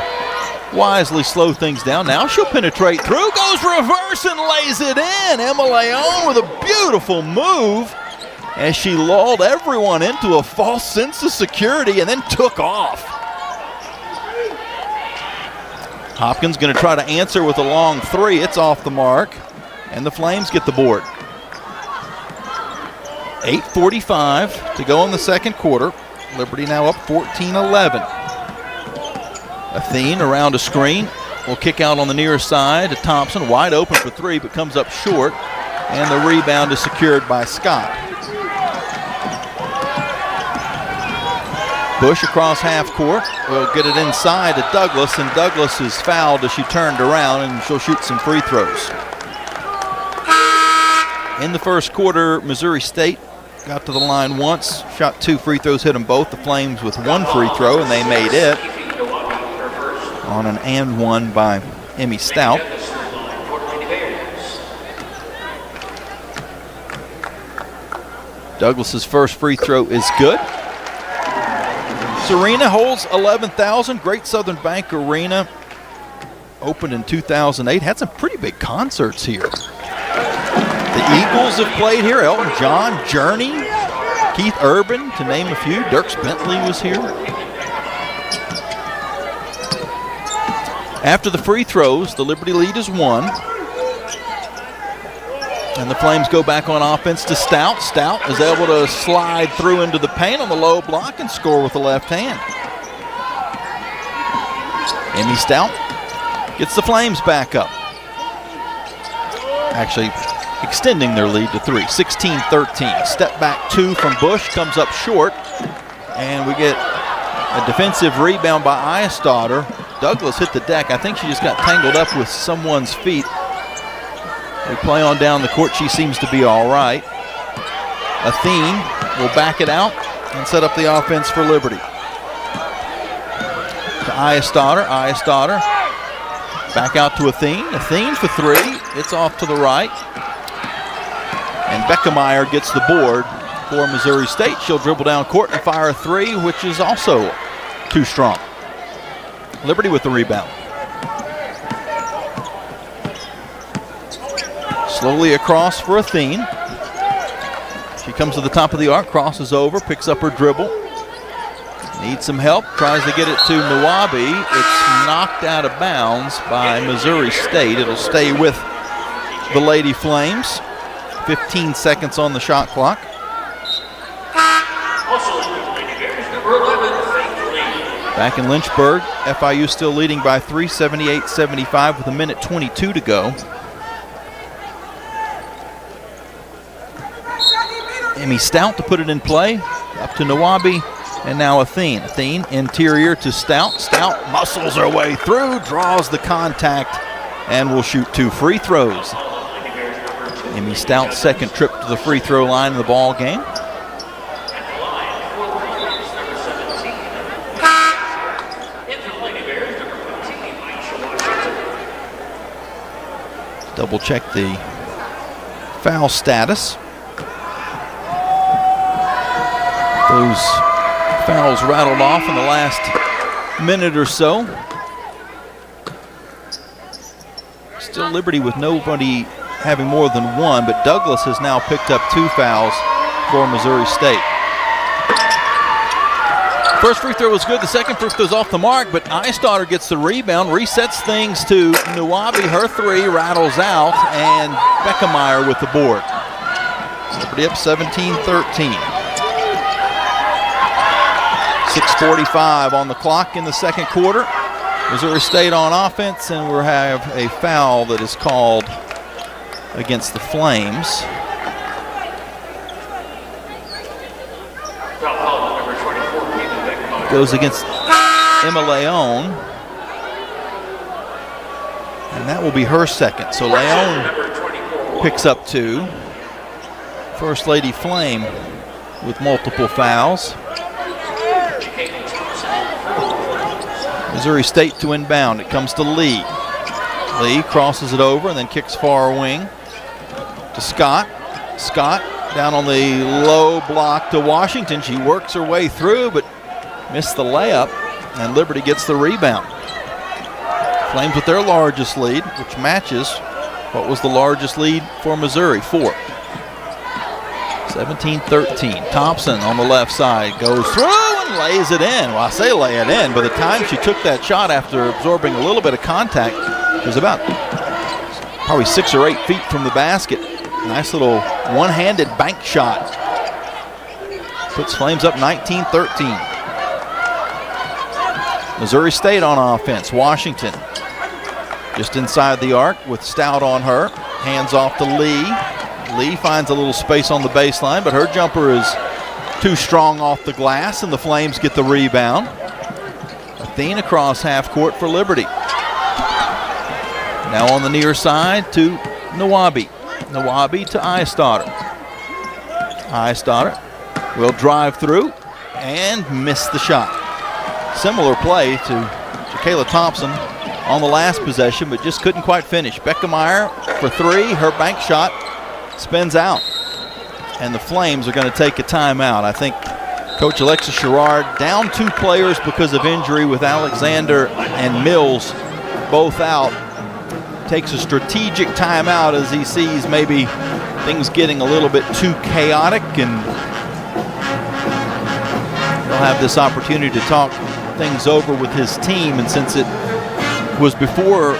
wisely slow things down. Now she'll penetrate through, goes reverse and lays it in. Emma Leon with a beautiful move as she lulled everyone into a false sense of security and then took off. Hopkins going to try to answer with a long 3. It's off the mark, and the Flames get the board. 8:45 to go in the second quarter. Liberty now up 14-11. Athene around a screen. Will kick out on the near side to Thompson. Wide open for 3, but comes up short. And the rebound is secured by Scott. Bush across half court. Will get it inside to Douglas, and Douglas is fouled as she turned around, and she'll shoot some free throws. In the first quarter, Missouri State got to the line once, shot 2 free throws, hit them both. The Flames with 1 free throw, and they made it on an and one by Emmy Stout. Douglas's first free throw is good. Arena holds 11,000. Great Southern Bank Arena opened in 2008. Had some pretty big concerts here. The Eagles have played here. Elton John, Journey, Keith Urban, to name a few. Dierks Bentley was here. After the free throws, the Liberty lead is 1. And the Flames go back on offense to Stout. Stout is able to slide through into the paint on the low block and score with the left hand. Emmy Stout gets the Flames back up. Actually extending their lead to 3, 16-13. Step back 2 from Bush, comes up short. And we get a defensive rebound by Eisstadter. Douglas hit the deck. I think she just got tangled up with someone's feet. They play on down the court. She seems to be all right. Athene will back it out and set up the offense for Liberty. To Iastadter. Iastadter back out to Athene. Athene for three. It's off to the right. And Beckemeyer gets the board for Missouri State. She'll dribble down court and fire a three, which is also too strong. Liberty with the rebound. Slowly across for Athene. She comes to the top of the arc, crosses over, picks up her dribble. Needs some help, tries to get it to Nawabi. It's knocked out of bounds by Missouri State. It'll stay with the Lady Flames. 15 seconds on the shot clock. Back in Lynchburg, FIU still leading by 3, 78-75 with a minute 22 to go. Amy Stout to put it in play, up to Nawabi, and now Athene. Athene interior to Stout. Stout muscles her way through, draws the contact, and will shoot 2 free throws. Amy Stout's second trip to the free throw line in the ball game. Double check the foul status. Those fouls rattled off in the last minute or so. Still Liberty with nobody having more than one, but Douglas has now picked up 2 fouls for Missouri State. First free throw was good. The second free throw is off the mark, but Iastadter gets the rebound, resets things to Nawabi. Her three rattles out, and Beckemeyer with the board. Liberty up 17-13. 6:45 on the clock in the second quarter. Missouri State on offense, and we'll have a foul that is called against the Flames. Goes against Emma Leon, and that will be her second. So Leon picks up 2. First Lady Flame with multiple fouls. Missouri State to inbound. It comes to Lee. Lee crosses it over and then kicks far wing to Scott. Scott down on the low block to Washington. She works her way through, but missed the layup, and Liberty gets the rebound. Flames with their largest lead, which matches what was the largest lead for Missouri, 4. 17-13. Thompson on the left side goes through and lays it in. Well, I say lay it in. By the time she took that shot after absorbing a little bit of contact, it was about probably 6 or 8 feet from the basket. Nice little one-handed bank shot. Puts Flames up 19-13. Missouri State on offense. Washington just inside the arc with Stout on her. Hands off to Lee. Lee finds a little space on the baseline, but her jumper is too strong off the glass, and the Flames get the rebound. Athene across half court for Liberty. Now on the near side to Nawabi. Nawabi to Iastadter. Iastadter will drive through and miss the shot. Similar play to Jacayla Thompson on the last possession, but just couldn't quite finish. Beckemeyer for 3. Her bank shot spins out, and the Flames are going to take a timeout. I think Coach Alexis Sherrard down 2 players because of injury with Alexander and Mills both out. Takes a strategic timeout as he sees maybe things getting a little bit too chaotic, and he'll have this opportunity to talk things over with his team. And since it was before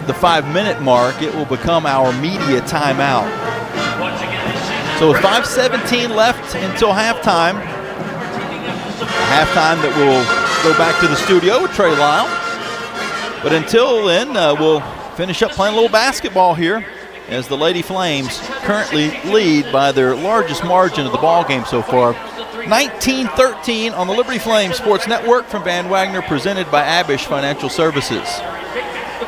the 5-minute mark, it will become our media timeout. So with 5:17 left until halftime. Halftime that will go back to the studio with Trey Lyle. But until then, we'll finish up playing a little basketball here as the Lady Flames currently lead by their largest margin of the ball game so far. 19-13 on the Liberty Flames Sports Network from Van Wagner, presented by Abish Financial Services.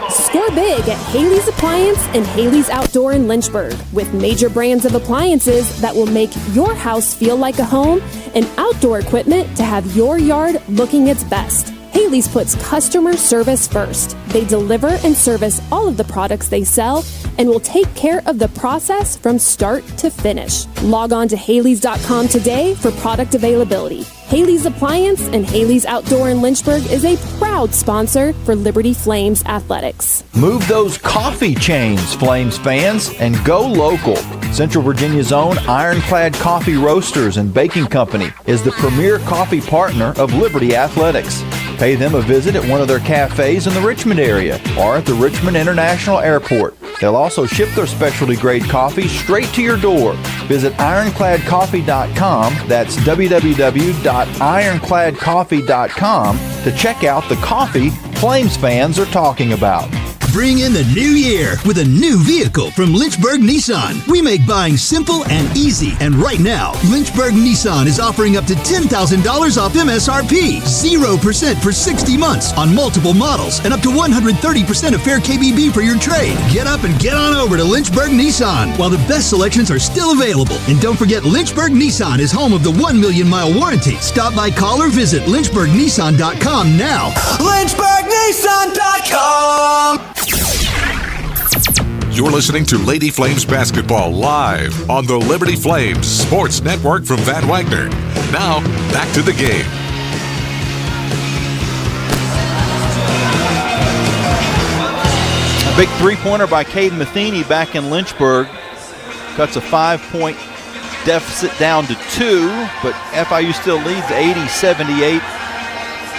Score big at Haley's Appliance and Haley's Outdoor in Lynchburg with major brands of appliances that will make your house feel like a home and outdoor equipment to have your yard looking its best. Haley's puts customer service first. They deliver and service all of the products they sell and will take care of the process from start to finish. Log on to Haleys.com today for product availability. Haley's Appliance and Haley's Outdoor in Lynchburg is a proud sponsor for Liberty Flames Athletics. Move those coffee chains, Flames fans, and go local. Central Virginia's own Ironclad Coffee Roasters and Baking Company is the premier coffee partner of Liberty Athletics. Pay them a visit at one of their cafes in the Richmond area or at the Richmond International Airport. They'll also ship their specialty grade coffee straight to your door. Visit ironcladcoffee.com, that's www.ironcladcoffee.com, to check out the coffee Flames fans are talking about. Bring in the new year with a new vehicle from Lynchburg Nissan. We make buying simple and easy. And right now, Lynchburg Nissan is offering up to $10,000 off MSRP, 0% for 60 months on multiple models, and up to 130% of fair KBB for your trade. Get up and get on over to Lynchburg Nissan while the best selections are still available. And don't forget, Lynchburg Nissan is home of the 1 million mile warranty. Stop by, call, or visit LynchburgNissan.com now. LynchburgNissan.com. You're listening to Lady Flames basketball live on the Liberty Flames Sports Network from Van Wagner. Now, back to the game. A big three-pointer by Caden Matheny back in Lynchburg. Cuts a 5-point deficit down to 2, but FIU still leads 80-78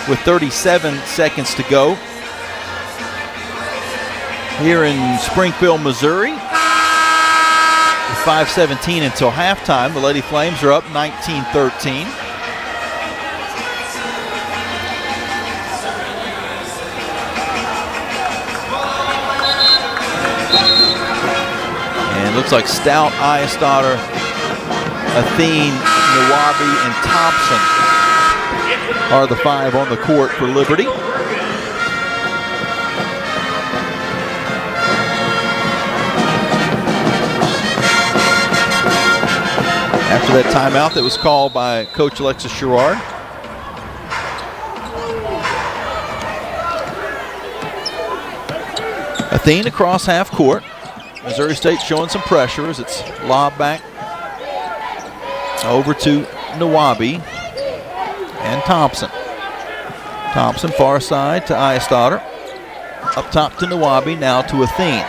with 37 seconds to go. Here in Springfield, Missouri, with 5:17 until halftime. The Lady Flames are up 19-13. And it looks like Stout, Eyestaughter, Athene, Nawabi, and Thompson are the 5 on the court for Liberty. After that timeout that was called by Coach Alexis Sherrard. Athene across half court. Missouri State showing some pressure as it's lobbed back over to Nawabi and Thompson. Thompson far side to Eyestaughter. Up top to Nawabi, now to Athene.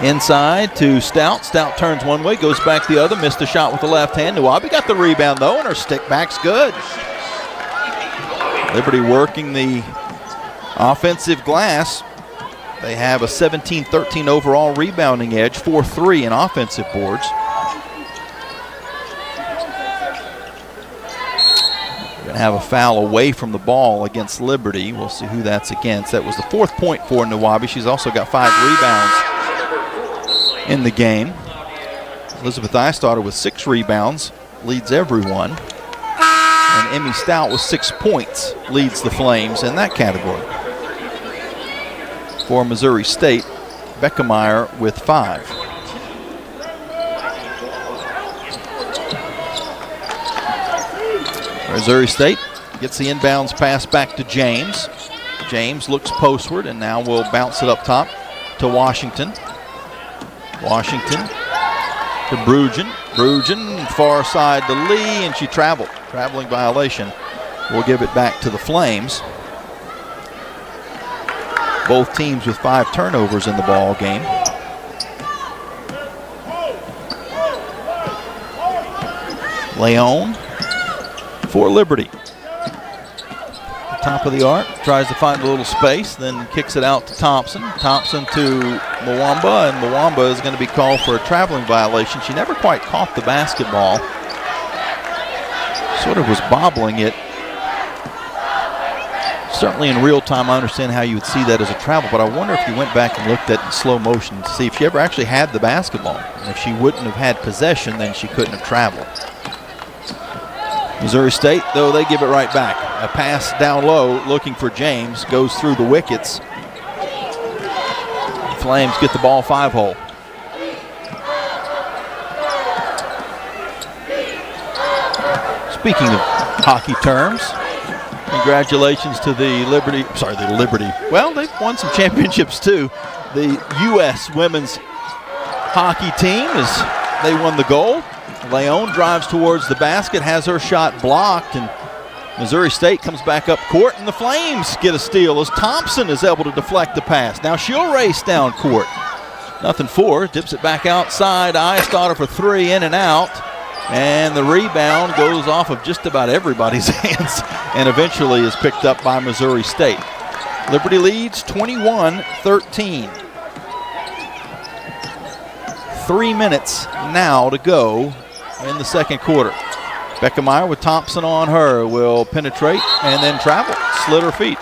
Inside to Stout. Stout turns one way, goes back the other, missed the shot with the left hand. Nawabi got the rebound though, and her stick back's good. Liberty working the offensive glass. They have a 17-13 overall rebounding edge, 4-3 in offensive boards. We're going to have a foul away from the ball against Liberty. We'll see who that's against. That was the 4th point for Nawabi. She's also got 5 rebounds in the game. Elizabeth Eyestaughter with 6 rebounds, leads everyone. And Emmy Stout with 6 points leads the Flames in that category. For Missouri State, Beckemeyer with 5. Missouri State gets the inbounds pass back to James. James looks postward and now will bounce it up top to Washington. Washington to Brugen. Brugen far side to Lee, and she traveled. Traveling violation. We'll give it back to the Flames. Both teams with 5 turnovers in the ball game. Leon for Liberty. Top of the arc, tries to find a little space, then kicks it out to Thompson. Thompson to Mwamba, and Mwamba is going to be called for a traveling violation. She never quite caught the basketball. Sort of was bobbling it. Certainly in real time, I understand how you would see that as a travel, but I wonder if you went back and looked at it in slow motion to see if she ever actually had the basketball. And if she wouldn't have had possession, then she couldn't have traveled. Missouri State, though, they give it right back. A pass down low, looking for James, goes through the wickets. Flames get the ball 5-hole. Speaking of hockey terms, congratulations to the Liberty. Well, they've won some championships too. The U.S. women's hockey team they won the gold. Leon drives towards the basket, has her shot blocked, and Missouri State comes back up court, and the Flames get a steal as Thompson is able to deflect the pass. Now she'll race down court. Nothing for, dips it back outside. Eyestaughter for three, in and out. And the rebound goes off of just about everybody's hands and eventually is picked up by Missouri State. Liberty leads 21-13. 3 minutes now to go in the second quarter. Beckemeyer with Thompson on her will penetrate and then travel, slid her feet.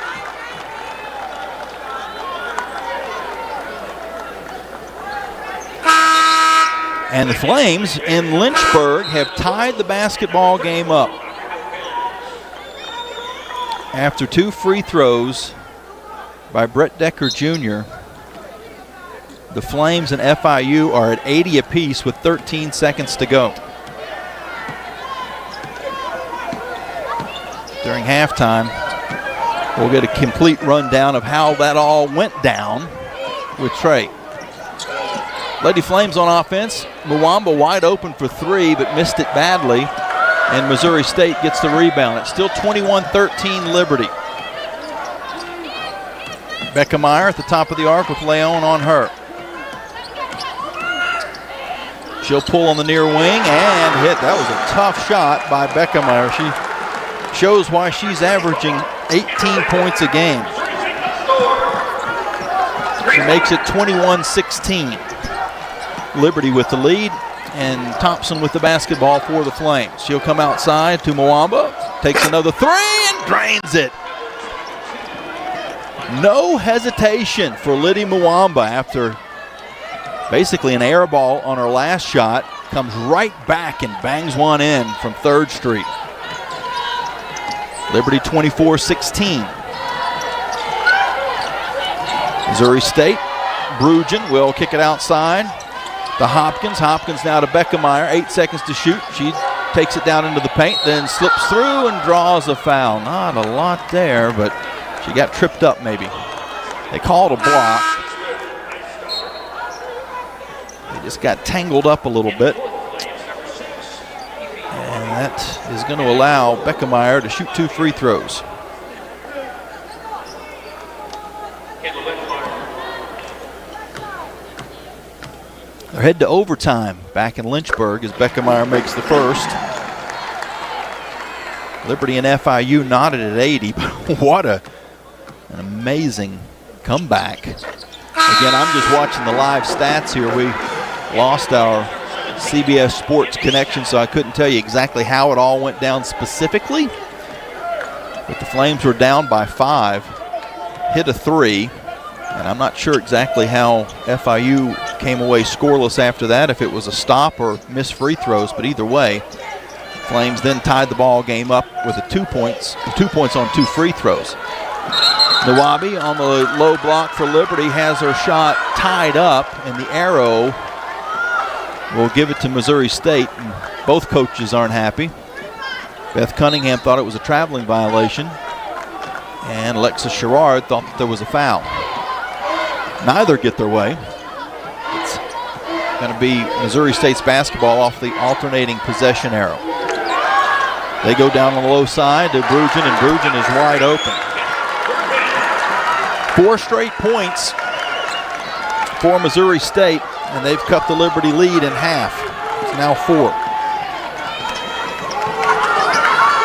And the Flames in Lynchburg have tied the basketball game up. After 2 free throws by Brett Decker Jr., the Flames and FIU are at 80 apiece with 13 seconds to go. During halftime, we'll get a complete rundown of how that all went down with Trey. Lady Flames on offense. Mwamba wide open for three, but missed it badly. And Missouri State gets the rebound. It's still 21-13 Liberty. Beckemeyer at the top of the arc with Leon on her. She'll pull on the near wing and hit. That was a tough shot by Beckemeyer. She shows why she's averaging 18 points a game. She makes it 21-16. Liberty with the lead, and Thompson with the basketball for the Flames. She'll come outside to Mwamba, takes another three and drains it. No hesitation for Liddy Mwamba after basically an air ball on her last shot. Comes right back and bangs one in from 3rd Street. Liberty 24-16. Missouri State, Brugen will kick it outside to Hopkins. Hopkins now to Beckemeyer. 8 seconds to shoot. She takes it down into the paint, then slips through and draws a foul. Not a lot there, but she got tripped up maybe. They called a block. They just got tangled up a little bit. And that is going to allow Beckemeyer to shoot 2 free throws. They're headed to overtime back in Lynchburg as Beckemeyer makes the first. Liberty and FIU knotted at 80, but what an amazing comeback. Again, I'm just watching the live stats here. We lost our CBS Sports connection, so I couldn't tell you exactly how it all went down specifically. But the Flames were down by 5, hit a 3, and I'm not sure exactly how FIU came away scoreless after that, if it was a stop or missed free throws, but either way, Flames then tied the ball game up with 2 points on 2 free throws. Nawabi on the low block for Liberty has her shot tied up, and the arrow will give it to Missouri State, and both coaches aren't happy. Beth Cunningham thought it was a traveling violation, and Alexa Sherrard thought that there was a foul. Neither get their way. It's going to be Missouri State's basketball off the alternating possession arrow. They go down on the low side to Brugen, and Brugen is wide open. 4 straight points for Missouri State, and they've cut the Liberty lead in half. It's now 4.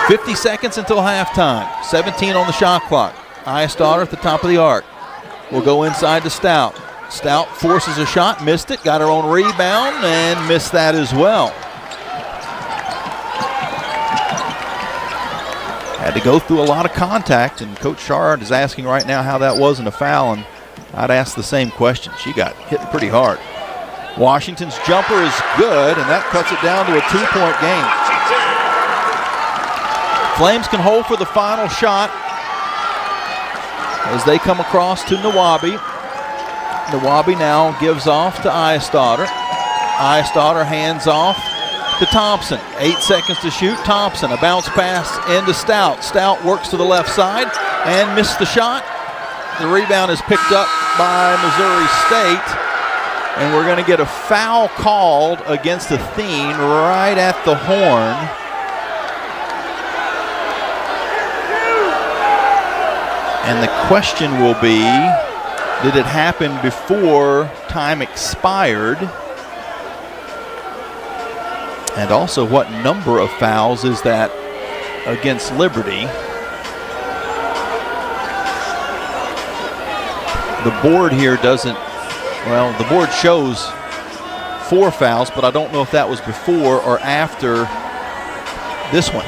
50 seconds until halftime. 17 on the shot clock. Eyestaughter at the top of the arc. Will go inside to Stout. Stout forces a shot, missed it, got her own rebound, and missed that as well. Had to go through a lot of contact, and Coach Sherrard is asking right now how that wasn't a foul, and I'd ask the same question. She got hit pretty hard. Washington's jumper is good, and that cuts it down to a 2-point game. Flames can hold for the final shot as they come across to Nawabi. Nawabi now gives off to Eyestadter. Eyestadter hands off to Thompson. 8 seconds to shoot. Thompson, a bounce pass into Stout. Stout works to the left side and missed the shot. The rebound is picked up by Missouri State. And we're going to get a foul called against Athene right at the horn. And the question will be, did it happen before time expired? And also, what number of fouls is that against Liberty? The board here doesn't, well, the board shows 4 fouls, but I don't know if that was before or after this one.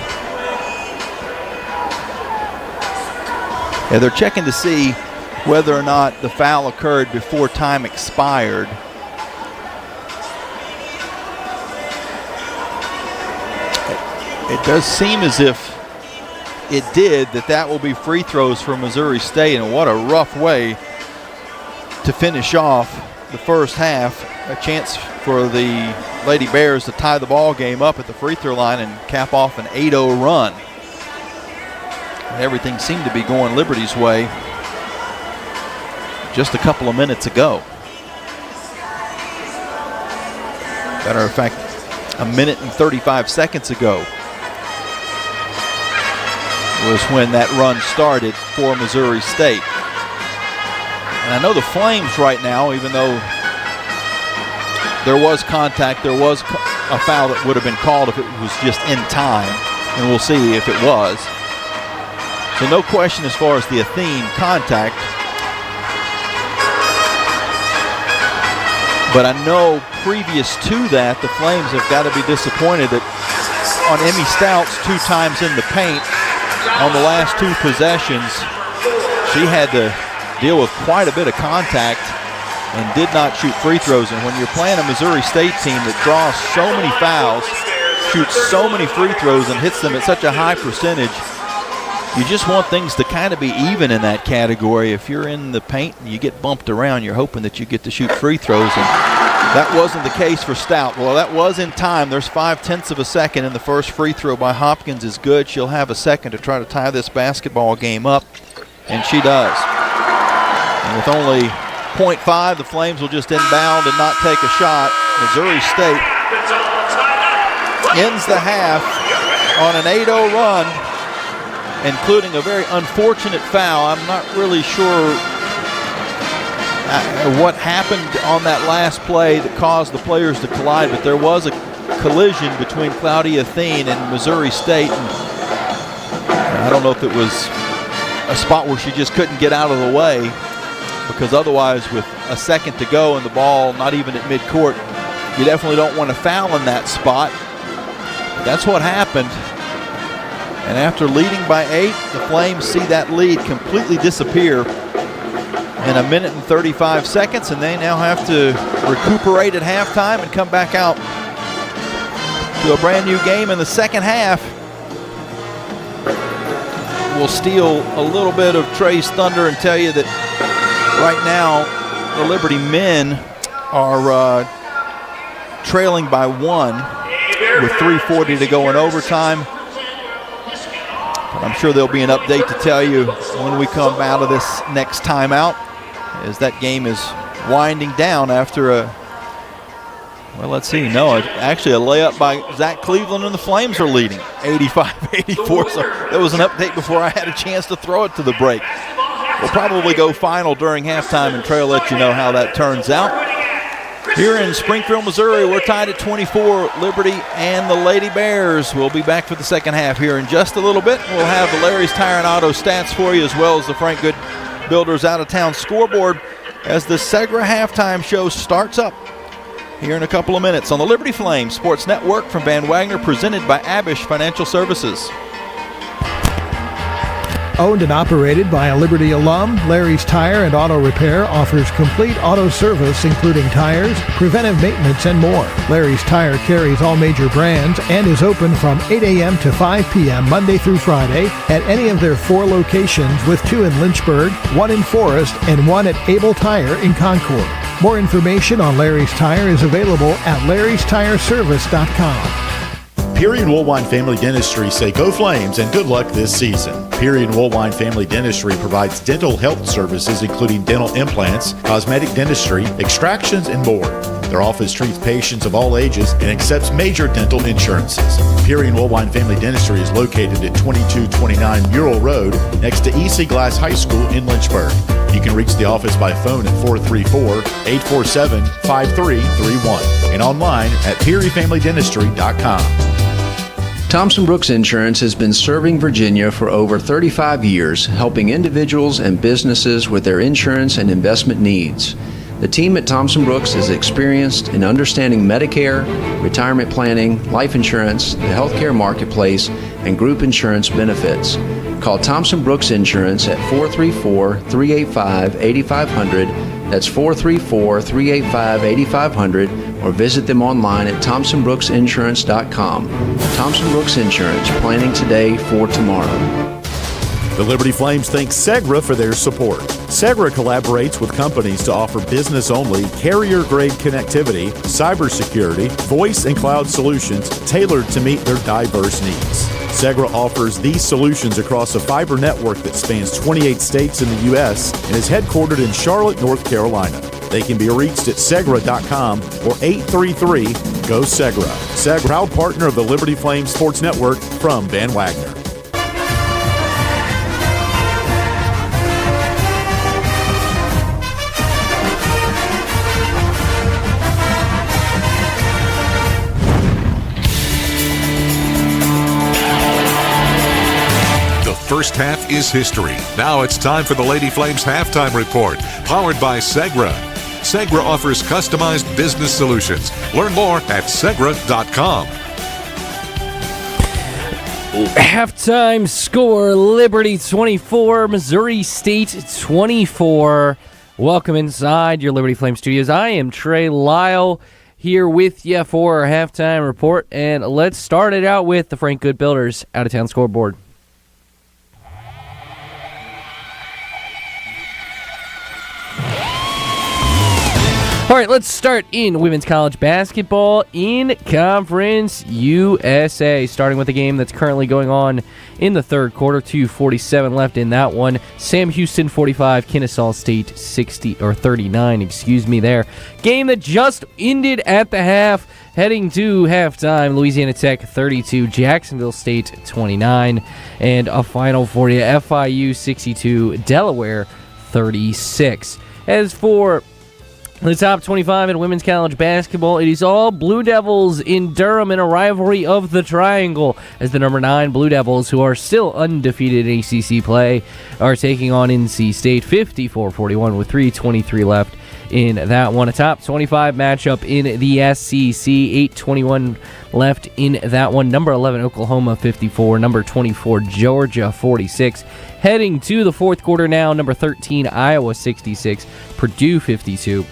Yeah, they're checking to see whether or not the foul occurred before time expired. It does seem as if it did, that will be free throws for Missouri State, and what a rough way to finish off the first half. A chance for the Lady Bears to tie the ball game up at the free throw line and cap off an 8-0 run. And everything seemed to be going Liberty's way just a couple of minutes ago. Matter of fact, a minute and 35 seconds ago was when that run started for Missouri State. And I know the Flames right now, even though there was contact, there was a foul that would have been called if it was just in time, and we'll see if it was. So no question as far as the Athene contact. But I know previous to that, the Flames have got to be disappointed that on Emmy Stouts 2 times in the paint, on the last 2 possessions, she had to deal with quite a bit of contact and did not shoot free throws. And when you're playing a Missouri State team that draws so many fouls, shoots so many free throws, and hits them at such a high percentage, you just want things to kind of be even in that category. If you're in the paint and you get bumped around, you're hoping that you get to shoot free throws. And that wasn't the case for Stout. Well, that was in time. There's 0.5 of a second, and the first free throw by Hopkins is good. She'll have a second to try to tie this basketball game up, and she does. And with only 0.5, the Flames will just inbound and not take a shot. Missouri State ends the half on an 8-0 run, including a very unfortunate foul. I'm not really sure what happened on that last play that caused the players to collide, but there was a collision between Claudia Athene and Missouri State. And I don't know if it was a spot where she just couldn't get out of the way, because otherwise with a second to go and the ball not even at midcourt, you definitely don't want to foul in that spot. But that's what happened. And after leading by 8, the Flames see that lead completely disappear in a minute and 35 seconds, and they now have to recuperate at halftime and come back out to a brand new game in the second half. We'll steal a little bit of Trey's thunder and tell you that right now the Liberty men are trailing by 1 with 3:40 to go in overtime. But I'm sure there'll be an update to tell you when we come out of this next timeout, as that game is winding down after a, well, let's see, no, actually a layup by Zach Cleveland, and the Flames are leading 85-84. So there was an update before I had a chance to throw it to the break. We'll probably go final during halftime, and Trey will let you know how that turns out. Here in Springfield, Missouri, we're tied at 24, Liberty and the Lady Bears. We'll be back for the second half here in just a little bit. We'll have the Larry's Tire and Auto stats for you, as well as the Frank Good Builders out-of-town scoreboard, as the Segra halftime show starts up here in a couple of minutes on the Liberty Flames Sports Network from Van Wagner, presented by Abish Financial Services. Owned and operated by a Liberty alum, Larry's Tire and Auto Repair offers complete auto service including tires, preventive maintenance, and more. Larry's Tire carries all major brands and is open from 8 a.m. to 5 p.m. Monday through Friday at any of their 4 locations, with 2 in Lynchburg, 1 in Forest, and 1 at Able Tire in Concord. More information on Larry's Tire is available at larrystireservice.com. Peary and Woolwine Family Dentistry say go Flames and good luck this season. Peary and Woolwine Family Dentistry provides dental health services including dental implants, cosmetic dentistry, extractions, and more. Their office treats patients of all ages and accepts major dental insurances. Peary and Woolwine Family Dentistry is located at 2229 Mural Road next to EC Glass High School in Lynchburg. You can reach the office by phone at 434-847-5331 and online at pearyfamilydentistry.com. Thompson Brooks Insurance has been serving Virginia for over 35 years, helping individuals and businesses with their insurance and investment needs. The team at Thompson Brooks is experienced in understanding Medicare, retirement planning, life insurance, the healthcare marketplace, and group insurance benefits. Call Thompson Brooks Insurance at 434-385-8500. That's 434-385-8500, or visit them online at thompsonbrooksinsurance.com. Thompson Brooks Insurance, planning today for tomorrow. The Liberty Flames thank Segra for their support. Segra collaborates with companies to offer business-only, carrier-grade connectivity, cybersecurity, voice and cloud solutions tailored to meet their diverse needs. Segra offers these solutions across a fiber network that spans 28 states in the U.S. and is headquartered in Charlotte, North Carolina. They can be reached at Segra.com or 833-GO-SEGRA. Segra, proud partner of the Liberty Flames Sports Network from Van Wagner. First half is history. Now it's time for the Lady Flames halftime report, powered by Segra. Segra offers customized business solutions. Learn more at Segra.com. Halftime score, Liberty 24, Missouri State 24. Welcome inside your Liberty Flame studios. I am Trey Lyle here with you for our halftime report, and let's start it out with the Frank Good Builders out-of-town scoreboard. All right, let's start in women's college basketball in Conference USA, starting with the game that's currently going on in the third quarter. 2:47 left in that one. Sam Houston 45, Kennesaw State 39. There. Game that just ended at the half. Heading to halftime, Louisiana Tech 32, Jacksonville State 29, and a final for you, FIU 62, Delaware 36. As for the top 25 in women's college basketball, it is all Blue Devils in Durham in a rivalry of the Triangle, as the number 9 Blue Devils, who are still undefeated in ACC play, are taking on NC State 54-41 with 3:23 left in that one. A top 25 matchup in the SEC, 8:21 left in that one. Number 11 Oklahoma 54, number 24 Georgia 46. Heading to the fourth quarter now, number 13 Iowa 66, Purdue 52.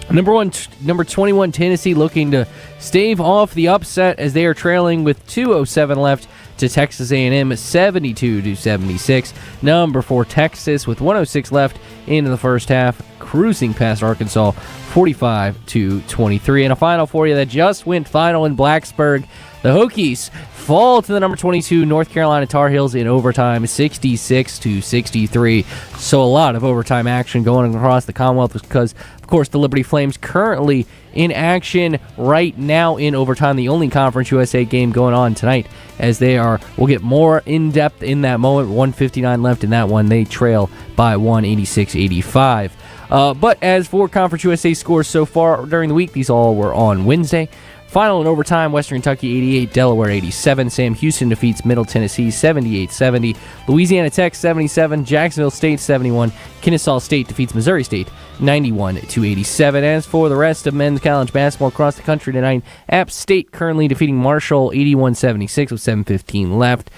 Number 21 Tennessee looking to stave off the upset as they are trailing with 2:07 left to Texas A&M 72-76. Number 4 Texas with 1:06 left into the first half, cruising past Arkansas 45-23. And a final for you that just went final in Blacksburg. The Hokies fall to the number 22 North Carolina Tar Heels in overtime 66-63. So a lot of overtime action going across the Commonwealth because, of course, the Liberty Flames currently in action right now in overtime. The only Conference USA game going on tonight, as we'll get more in-depth in that moment. 1:59 left in that one. They trail by 186-85. But as for Conference USA scores so far during the week, these all were on Wednesday. Final in overtime, Western Kentucky 88, Delaware 87. Sam Houston defeats Middle Tennessee 78-70. Louisiana Tech 77, Jacksonville State 71. Kennesaw State defeats Missouri State 91-87. As for the rest of men's college basketball across the country tonight, App State currently defeating Marshall 81-76 with 7:15 left.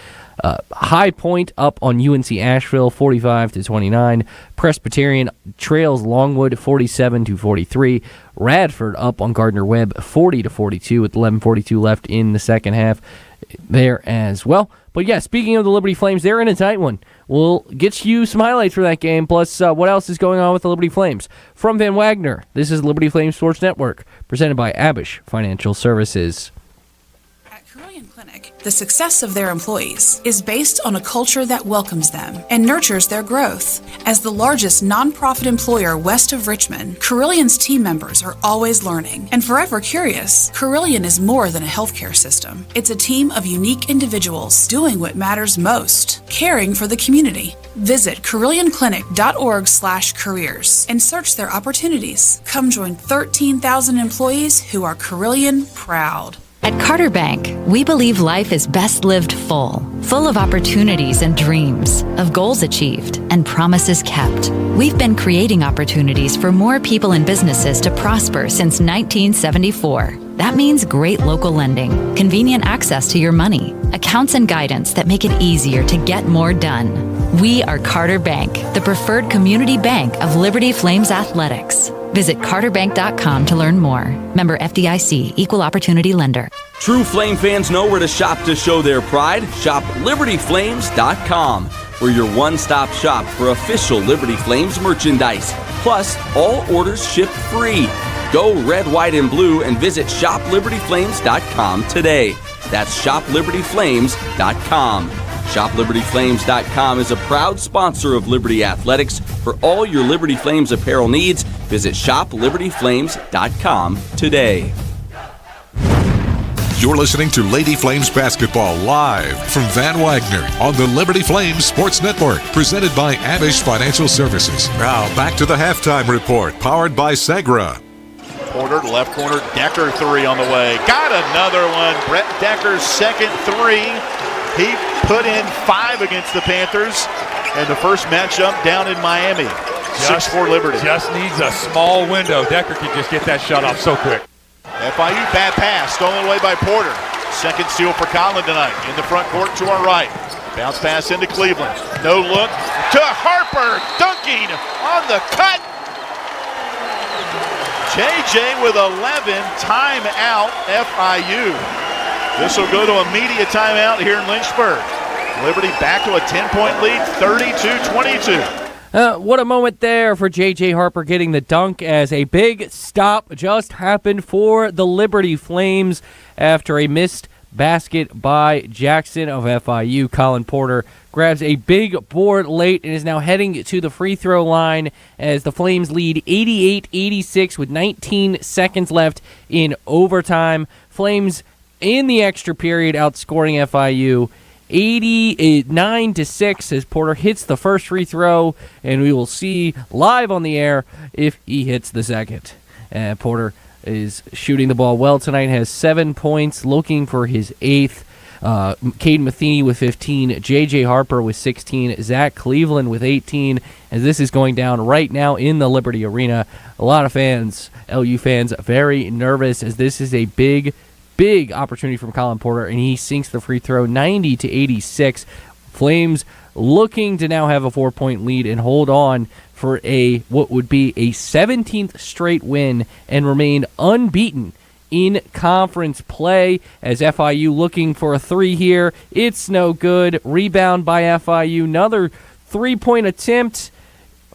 High Point up on UNC Asheville 45-29. Presbyterian trails Longwood 47-43. Radford up on Gardner Webb 40-42 with 11:42 left in the second half there as well. But yeah, speaking of the Liberty Flames, they're in a tight one. We'll get you some highlights for that game, plus what else is going on with the Liberty Flames. From Van Wagner, this is Liberty Flames Sports Network, presented by Abish Financial Services. The success of their employees is based on a culture that welcomes them and nurtures their growth. As the largest nonprofit employer west of Richmond, Carillion's team members are always learning and forever curious. Carillion is more than a healthcare system. It's a team of unique individuals doing what matters most, caring for the community. Visit CarillionClinic.org/careers and search their opportunities. Come join 13,000 employees who are Carillion proud. At Carter Bank, we believe life is best lived full of opportunities and dreams, of goals achieved and promises kept. We've been creating opportunities for more people and businesses to prosper since 1974. That means great local lending, convenient access to your money, accounts and guidance that make it easier to get more done. We are Carter Bank, the preferred community bank of Liberty Flames Athletics. Visit carterbank.com to learn more. Member FDIC, Equal Opportunity Lender. True Flame fans know where to shop to show their pride. Shop LibertyFlames.com. We're your one-stop shop for official Liberty Flames merchandise. Plus, all orders ship free. Go red, white, and blue and visit ShopLibertyFlames.com today. That's ShopLibertyFlames.com. ShopLibertyFlames.com is a proud sponsor of Liberty Athletics. For all your Liberty Flames apparel needs, visit ShopLibertyFlames.com today. You're listening to Lady Flames Basketball live from Van Wagner on the Liberty Flames Sports Network, presented by Abish Financial Services. Now, back to the halftime report, powered by Segra. Porter, left corner, Decker three on the way. Got another one. Brett Decker's second three. He put in 5 against the Panthers in the first matchup down in Miami. 6-4 Liberty. Just needs a small window. Decker can just get that shot off so quick. FIU bad pass, stolen away by Porter. Second steal for Conlon tonight. In the front court to our right. Bounce pass into Cleveland. No look to Harper. Dunking on the cut. JJ with 11. Timeout FIU. This will go to a media timeout here in Lynchburg. Liberty back to a 10-point lead, 32-22. What a moment there for J.J. Harper getting the dunk as a big stop just happened for the Liberty Flames after a missed basket by Jackson of FIU. Colin Porter grabs a big board late and is now heading to the free throw line as the Flames lead 88-86 with 19 seconds left in overtime. Flames in the extra period outscoring FIU 89-6 as Porter hits the first free throw, and we will see live on the air if he hits the second. Porter is shooting the ball well tonight, has 7 points, looking for his 8th. Caden Matheny with 15, J.J. Harper with 16, Zach Cleveland with 18, as this is going down right now in the Liberty Arena. A lot of fans, LU fans, very nervous as this is a big opportunity from Colin Porter, and he sinks the free throw 90-86. Flames looking to now have a 4-point lead and hold on for what would be a 17th straight win and remain unbeaten in conference play as FIU looking for a 3 here. It's no good. Rebound by FIU. Another 3-point attempt.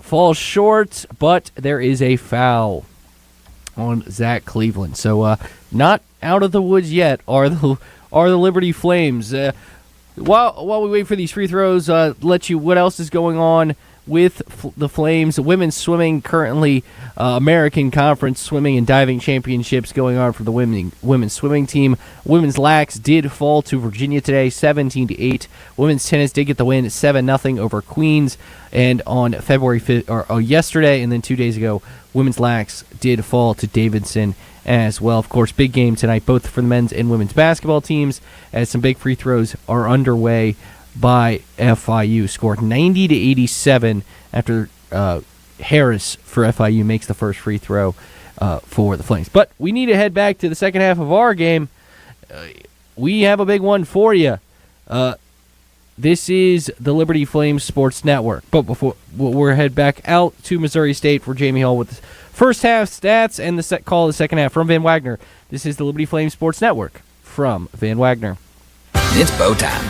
Falls short, but there is a foul on Zach Cleveland. So not out of the woods yet are the Liberty Flames. While we wait for these free throws, let you what else is going on with the Flames. Women's swimming currently American Conference swimming and diving championships going on for the women's swimming team. Women's lax did fall to Virginia today, 17-8. Women's tennis did get the win, 7-0 over Queens. And on February 5th, or yesterday, and then 2 days ago, women's lax did fall to Davidson as well. Of course, big game tonight, both for the men's and women's basketball teams, as some big free throws are underway by FIU. Scored 90-87 after Harris for FIU makes the first free throw for the Flames. But we need to head back to the second half of our game. We have a big one for you. This is the Liberty Flames Sports Network. But before we'll head back out to Missouri State for Jamie Hall with the first half stats and the call of the second half from Van Wagner. This is the Liberty Flames Sports Network from Van Wagner. It's bow time.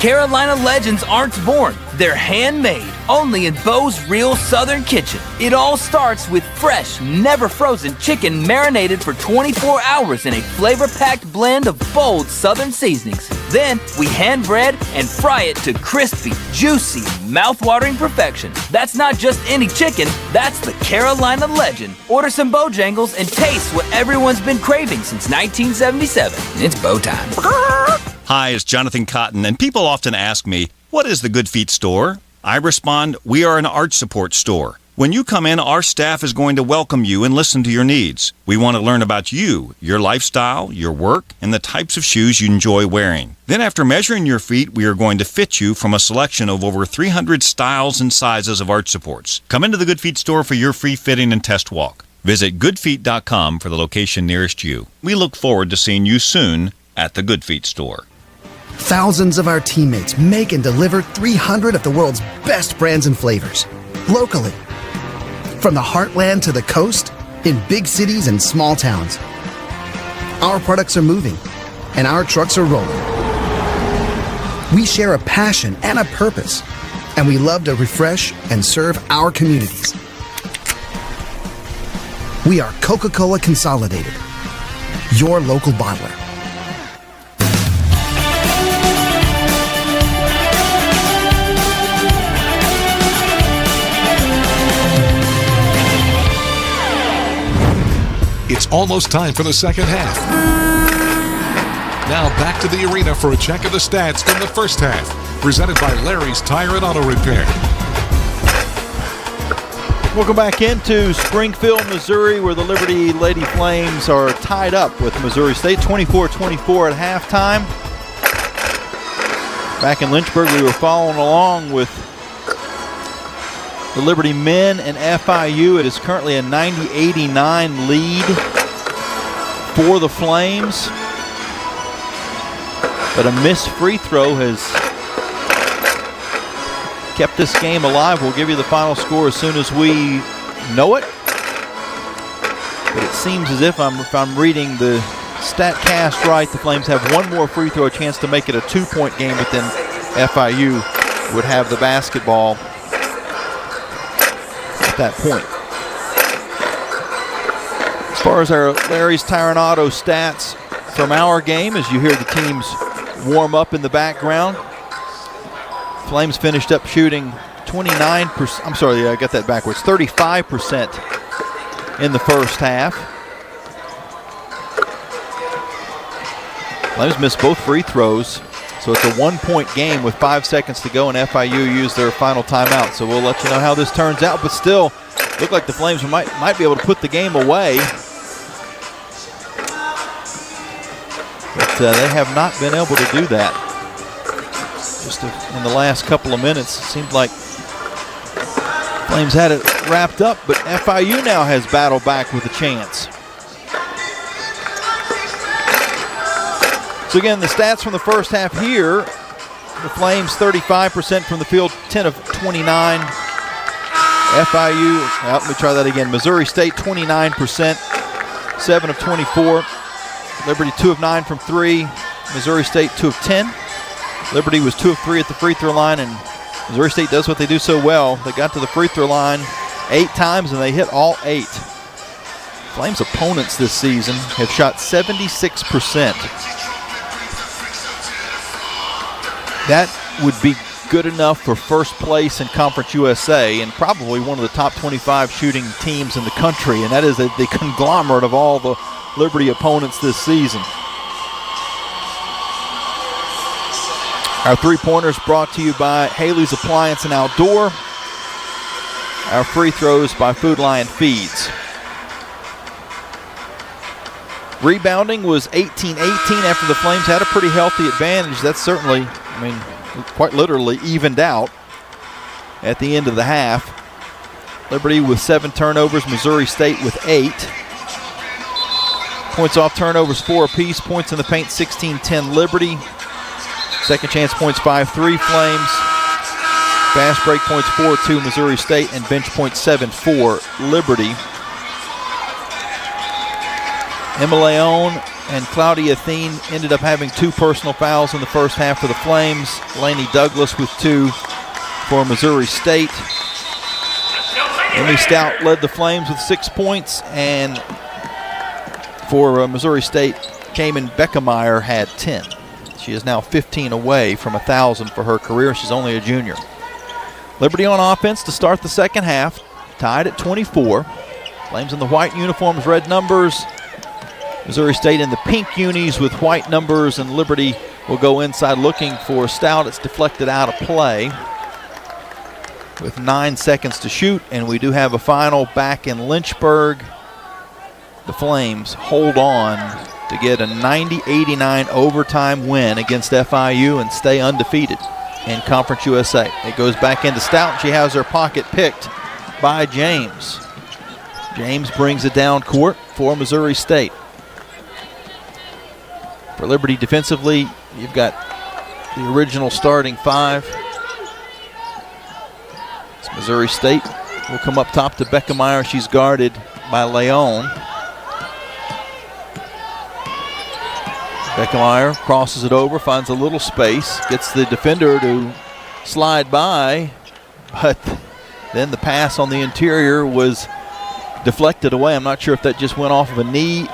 Carolina legends aren't born. They're handmade, only in Bo's Real Southern Kitchen. It all starts with fresh, never frozen chicken marinated for 24 hours in a flavor-packed blend of bold Southern seasonings. Then we hand bread and fry it to crispy, juicy, mouth-watering perfection. That's not just any chicken, that's the Carolina legend. Order some Bojangles and taste what everyone's been craving since 1977. It's bow time. Hi, it's Jonathan Cotton, and people often ask me, what is the Good Feet store? I respond, we are an arch support store. When you come in, our staff is going to welcome you and listen to your needs. We want to learn about you, your lifestyle, your work, and the types of shoes you enjoy wearing. Then after measuring your feet, we are going to fit you from a selection of over 300 styles and sizes of arch supports. Come into the Good Feet store for your free fitting and test walk. Visit goodfeet.com for the location nearest you. We look forward to seeing you soon at the Good Feet store. Thousands of our teammates make and deliver 300 of the world's best brands and flavors, locally. From the heartland to the coast, in big cities and small towns. Our products are moving, and our trucks are rolling. We share a passion and a purpose, and we love to refresh and serve our communities. We are Coca-Cola Consolidated, your local bottler. It's almost time for the second half. Now back to the arena for a check of the stats from the first half. Presented by Larry's Tire and Auto Repair. Welcome back into Springfield, Missouri, where the Liberty Lady Flames are tied up with Missouri State, 24-24 at halftime. Back in Lynchburg, we were following along with the Liberty men and FIU. It is currently a 90-89 lead for the Flames. But a missed free throw has kept this game alive. We'll give you the final score as soon as we know it. But it seems as if I'm reading the StatCast right, the Flames have one more free throw chance to make it a 2-point game, but then FIU would have the basketball at that point. As far as our Larry's Tire and Auto stats from our game, as you hear the teams warm up in the background, Flames finished up shooting 29%. I'm sorry, I got that backwards. 35% in the first half. Flames missed both free throws, so it's a 1-point game with 5 seconds to go, and FIU used their final timeout. So we'll let you know how this turns out, but still, look like the Flames might be able to put the game away. But they have not been able to do that. Just in the last couple of minutes, it seemed like Flames had it wrapped up, but FIU now has battled back with a chance. So again, the stats from the first half here, the Flames 35% from the field, 10 of 29. FIU, let me try that again. Missouri State 29%, 7 of 24. Liberty 2 of 9 from 3. Missouri State 2 of 10. Liberty was 2 of 3 at the free throw line, and Missouri State does what they do so well. They got to the free throw line 8 times, and they hit all 8. Flames opponents this season have shot 76%. That would be good enough for first place in Conference USA and probably one of the top 25 shooting teams in the country, and that is the conglomerate of all the Liberty opponents this season. Our three-pointers brought to you by Haley's Appliance and Outdoor. Our free throws by Food Lion Feeds. Rebounding was 18-18 after the Flames had a pretty healthy advantage. That's certainly, quite literally evened out at the end of the half. Liberty with 7 turnovers, Missouri State with 8. Points off turnovers 4 apiece. Points in the paint 16-10 Liberty. Second chance points 5-3 Flames. Fast break points 4-2 Missouri State, and bench points 7-4 Liberty. Emma Leon and Claudia Thien ended up having 2 personal fouls in the first half for the Flames. Lainey Douglas with 2 for Missouri State. Emmy Stout led the Flames with 6 points, and for Missouri State, Cayman Beckemeyer had 10. She is now 15 away from 1,000 for her career. She's only a junior. Liberty on offense to start the second half, tied at 24. Flames in the white uniforms, red numbers. Missouri State in the pink unis with white numbers, and Liberty will go inside looking for Stout. It's deflected out of play with 9 seconds to shoot, and we do have a final back in Lynchburg. The Flames hold on to get a 90-89 overtime win against FIU and stay undefeated in Conference USA. It goes back into Stout, and she has her pocket picked by James. James brings it down court for Missouri State. For Liberty defensively, you've got the original starting 5. It's Missouri State will come up top to Beckemeyer. She's guarded by Leon. Beckemeyer crosses it over, finds a little space, gets the defender to slide by, but then the pass on the interior was deflected away. I'm not sure if that just went off of a knee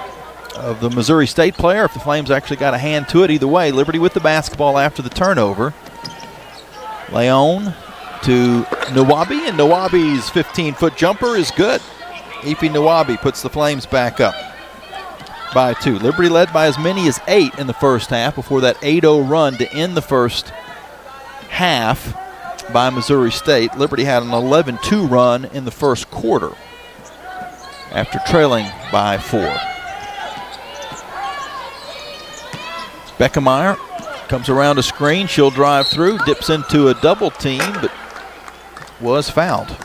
of the Missouri State player, if the Flames actually got a hand to it. Either way, Liberty with the basketball after the turnover. Leon to Nawabi, and Nawabi's 15-foot jumper is good. Ife Nawabi puts the Flames back up by 2. Liberty led by as many as 8 in the first half before that 8-0 run to end the first half by Missouri State. Liberty had an 11-2 run in the first quarter after trailing by 4. Beckemeyer comes around a screen. She'll drive through, dips into a double team, but was fouled.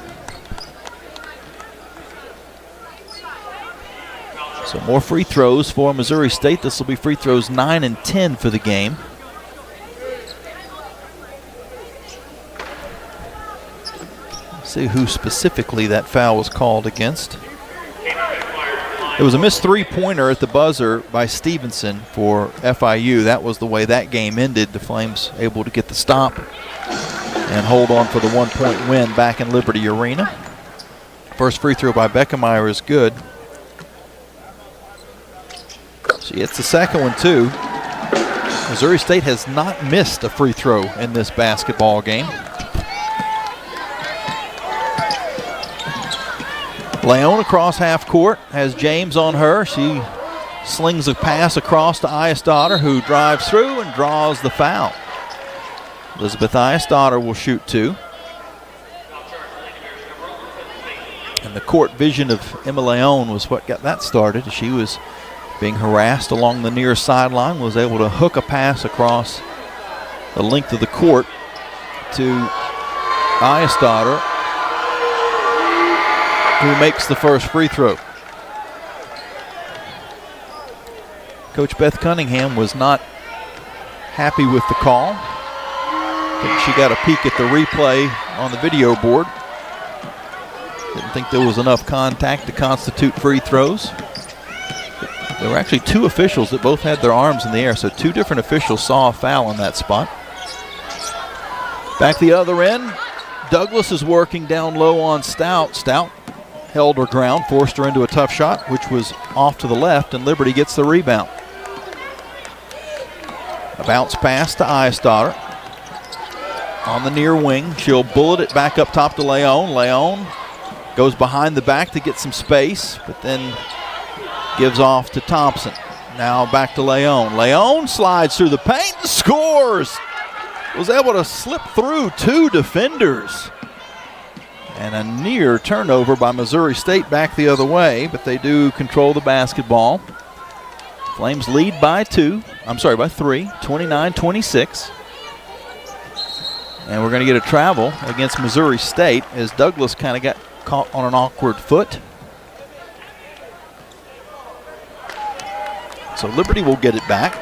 So more free throws for Missouri State. This will be free throws 9 and 10 for the game. Let's see who specifically that foul was called against. It was a missed three-pointer at the buzzer by Stevenson for FIU. That was the way that game ended. The Flames able to get the stop and hold on for the 1-point win back in Liberty Arena. First free throw by Beckemeyer is good. She hits the second one too. Missouri State has not missed a free throw in this basketball game. Leon across half court, has James on her. She slings a pass across to Eisdotter, who drives through and draws the foul. Elizabeth Eisdotter will shoot 2. And the court vision of Emma Leon was what got that started. She was being harassed along the near sideline, was able to hook a pass across the length of the court to Eisdotter, who makes the first free throw. Coach Beth Cunningham was not happy with the call. She got a peek at the replay on the video board. Didn't think there was enough contact to constitute free throws. There were actually 2 officials that both had their arms in the air, so 2 different officials saw a foul in that spot. Back the other end, Douglas is working down low on Stout. Stout held her ground, forced her into a tough shot, which was off to the left, and Liberty gets the rebound. A bounce pass to Eisdotter. On the near wing, she'll bullet it back up top to Leon. Leon goes behind the back to get some space, but then gives off to Thompson. Now back to Leon. Leon slides through the paint and scores. Was able to slip through 2 defenders. And a near turnover by Missouri State back the other way, but they do control the basketball. Flames lead by 3, 29-26. And we're going to get a travel against Missouri State as Douglas kind of got caught on an awkward foot. So Liberty will get it back.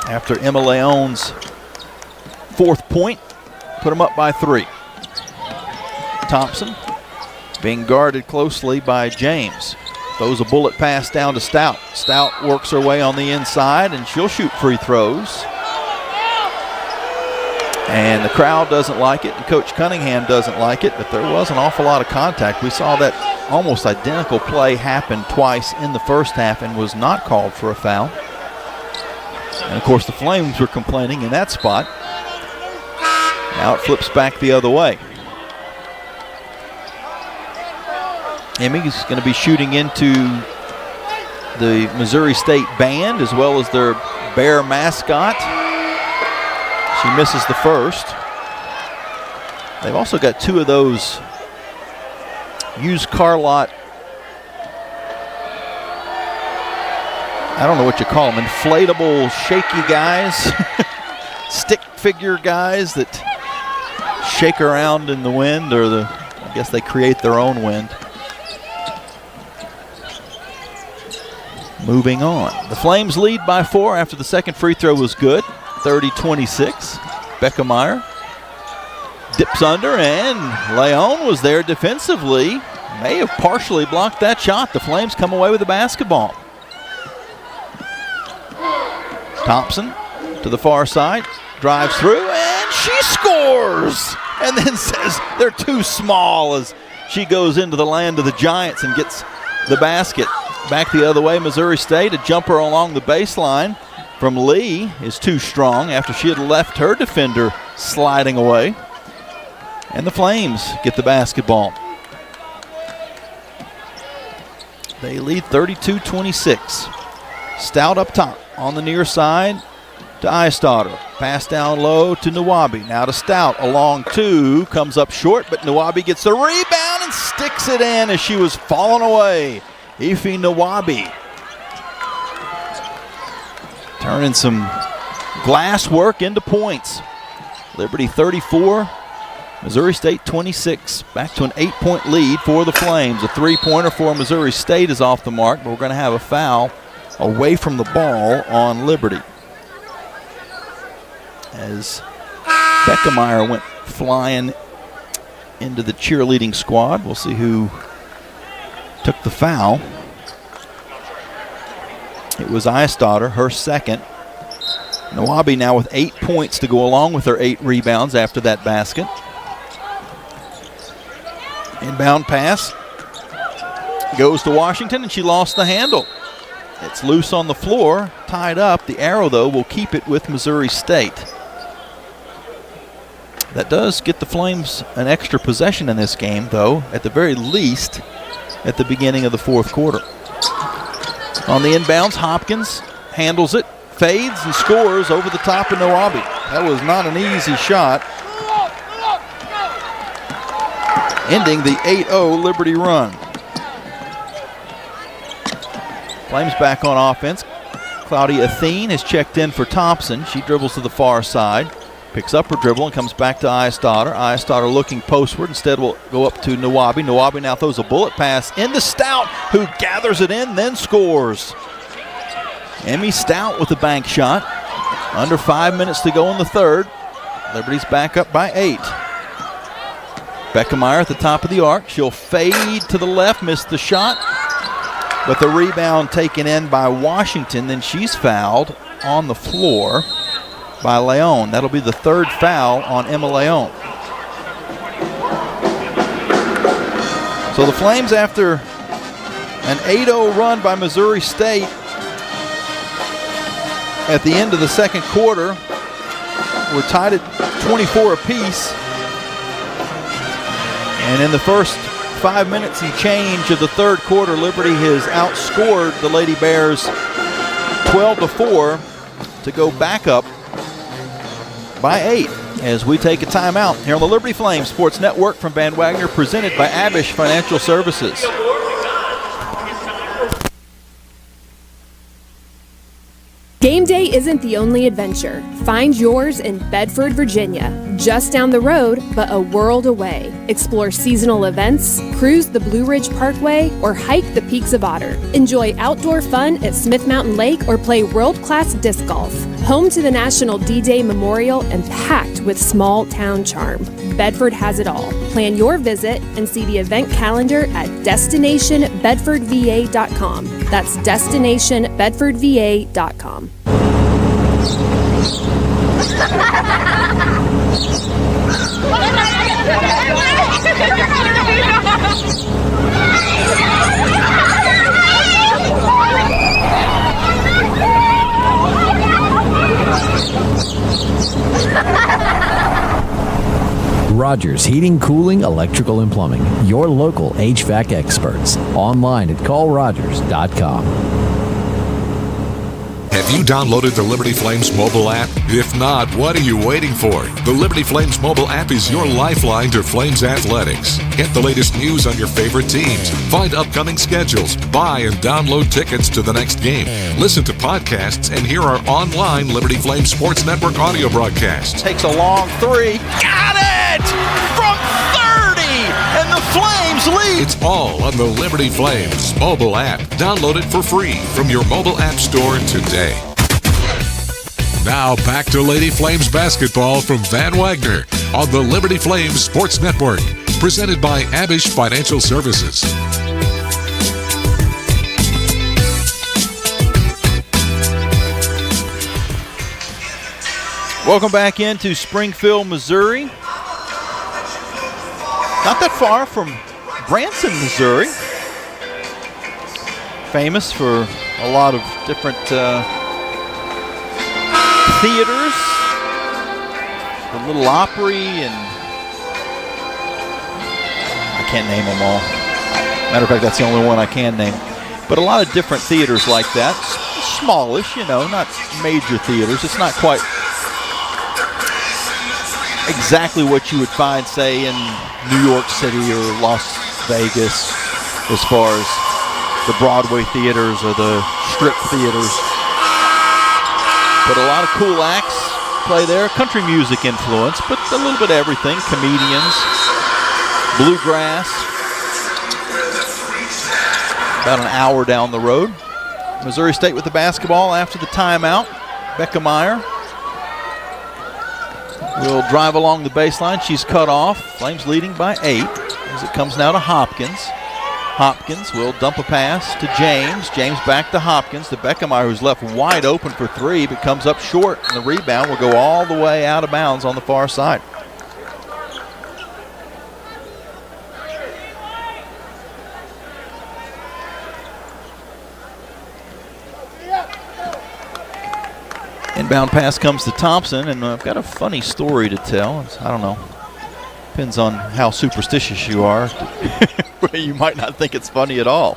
after Emma Leon's 4th point. Put them up by 3. Thompson being guarded closely by James. Throws a bullet pass down to Stout. Stout works her way on the inside, and she'll shoot free throws. And the crowd doesn't like it, and Coach Cunningham doesn't like it, but there was an awful lot of contact. We saw that almost identical play happen twice in the first half and was not called for a foul. And, of course, the Flames were complaining in that spot. Now it flips back the other way. Emmy's going to be shooting into the Missouri State band as well as their Bear mascot. She misses the first. They've also got 2 of those used car lot, I don't know what you call them, inflatable shaky guys, stick figure guys that shake around in the wind, or I guess they create their own wind. Moving on. The Flames lead by 4 after the second free throw was good. 30-26. Becca Meyer dips under, and Leon was there defensively. May have partially blocked that shot. The Flames come away with the basketball. Thompson to the far side, drives through, and she scores! And then says they're too small as she goes into the land of the Giants and gets the basket. Back the other way, Missouri State, a jumper along the baseline from Lee is too strong after she had left her defender sliding away. And the Flames get the basketball. They lead 32-26. Stout up top on the near side to Eistadter. Pass down low to Nawabi. Now to Stout. A long 2. Comes up short, but Nawabi gets the rebound and sticks it in as she was falling away. Ife Nawabi turning some glass work into points. Liberty 34, Missouri State 26. Back to an 8-point lead for the Flames. A 3-pointer for Missouri State is off the mark, but we're going to have a foul away from the ball on Liberty, as Beckemeyer went flying into the cheerleading squad. We'll see who took the foul. It was Eistadter, her second. Nawabi now with 8 points to go along with her 8 rebounds after that basket. Inbound pass goes to Washington, and she lost the handle. It's loose on the floor, tied up. The arrow, though, will keep it with Missouri State. That does get the Flames an extra possession in this game, though, at the very least, at the beginning of the fourth quarter. On the inbounds, Hopkins handles it, fades, and scores over the top of Nawabi. That was not an easy shot, ending the 8-0 Liberty run. Flames back on offense. Claudia Athene has checked in for Thompson. She dribbles to the far side, picks up her dribble, and comes back to Eistadter. Eistadter looking postward. Instead will go up to Nawabi. Nawabi now throws a bullet pass into Stout, who gathers it in, then scores. Emmy Stout with a bank shot. Under 5 minutes to go in the third. Liberty's back up by 8. Beckemeyer at the top of the arc. She'll fade to the left, missed the shot, but the rebound taken in by Washington. Then she's fouled on the floor by Leon. That'll be the third foul on Emma Leon. So the Flames, after an 8-0 run by Missouri State at the end of the second quarter, we're tied at 24 apiece. And in the first 5 minutes and change of the third quarter, Liberty has outscored the Lady Bears 12-4 to go back up by 8 as we take a timeout here on the Liberty Flames Sports Network from Van Wagner, presented by Abish Financial Services. Game day isn't the only adventure. Find yours in Bedford, Virginia. Just down the road, but a world away. Explore seasonal events, cruise the Blue Ridge Parkway, or hike the peaks of Otter. Enjoy outdoor fun at Smith Mountain Lake or play world-class disc golf. Home to the National D-Day Memorial and packed with small town charm. Bedford has it all. Plan your visit and see the event calendar at destinationbedfordva.com. That's destinationbedfordva.com. Rogers Heating, Cooling, Electrical, and Plumbing. Your local HVAC experts. Online at callrogers.com. Have you downloaded the Liberty Flames mobile app? If not, what are you waiting for? The Liberty Flames mobile app is your lifeline to Flames athletics. Get the latest news on your favorite teams. Find upcoming schedules. Buy and download tickets to the next game. Listen to podcasts and hear our online Liberty Flames Sports Network audio broadcasts. Takes a long three. Got it! From 30! And the Flames lead! It's all on the Liberty Flames mobile app. Download it for free from your mobile app store today. Now back to Lady Flames basketball from Van Wagner on the Liberty Flames Sports Network. Presented by Abish Financial Services. Welcome back into Springfield, Missouri. Not that far from Branson, Missouri. Famous for a lot of different theaters. The Little Opry, and I can't name them all. Matter of fact, that's the only one I can name. But a lot of different theaters like that. Smallish, not major theaters. It's not quite exactly what you would find, say, in New York City or Las Vegas, as far as the Broadway theaters or the strip theaters. But a lot of cool acts play there. Country music influence, but a little bit of everything. Comedians, bluegrass. About an hour down the road. Missouri State with the basketball after the timeout. Becca Meyer will drive along the baseline. She's cut off. Flames leading by 8 as it comes now to Hopkins. Hopkins will dump a pass to James. James back to Hopkins. To Beckemeyer, who's left wide open for three, but comes up short. And the rebound will go all the way out of bounds on the far side. Inbound pass comes to Thompson, and I've got a funny story to tell. I don't know. Depends on how superstitious you are. You might not think it's funny at all.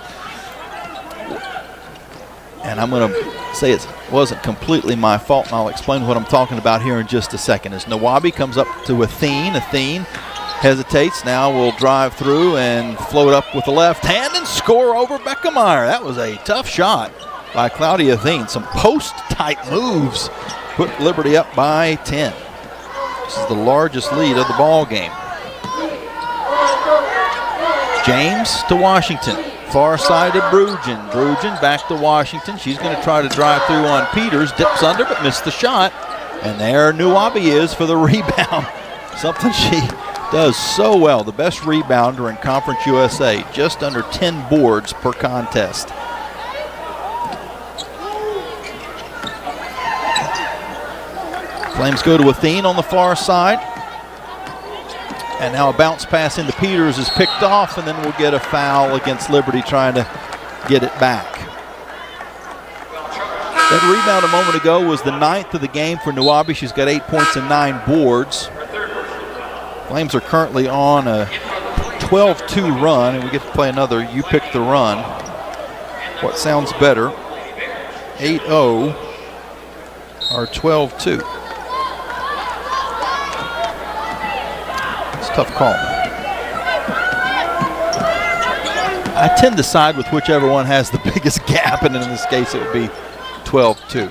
And I'm going to say it wasn't completely my fault, and I'll explain what I'm talking about here in just a second. As Nawabi comes up to Athene. Athene hesitates. Now will drive through and float up with the left hand and score over Beckemeyer. That was a tough shot by Claudia Athene. Some post-type moves put Liberty up by 10. This is the largest lead of the ball game. James to Washington. Far side to Brugen. Brugen back to Washington. She's going to try to drive through on Peters. Dips under but missed the shot. And there Nuwabi is for the rebound. Something she does so well. The best rebounder in Conference USA. Just under 10 boards per contest. Flames go to Athene on the far side. And now a bounce pass into Peters is picked off, and then we'll get a foul against Liberty trying to get it back. That rebound a moment ago was the 9th of the game for Nuwabi. She's got 8 points and 9 boards. Flames are currently on a 12-2 run, and we get to play another You Pick the Run. What sounds better, 8-0 or 12-2? Tough call. I tend to side with whichever one has the biggest gap, and in this case it would be 12-2.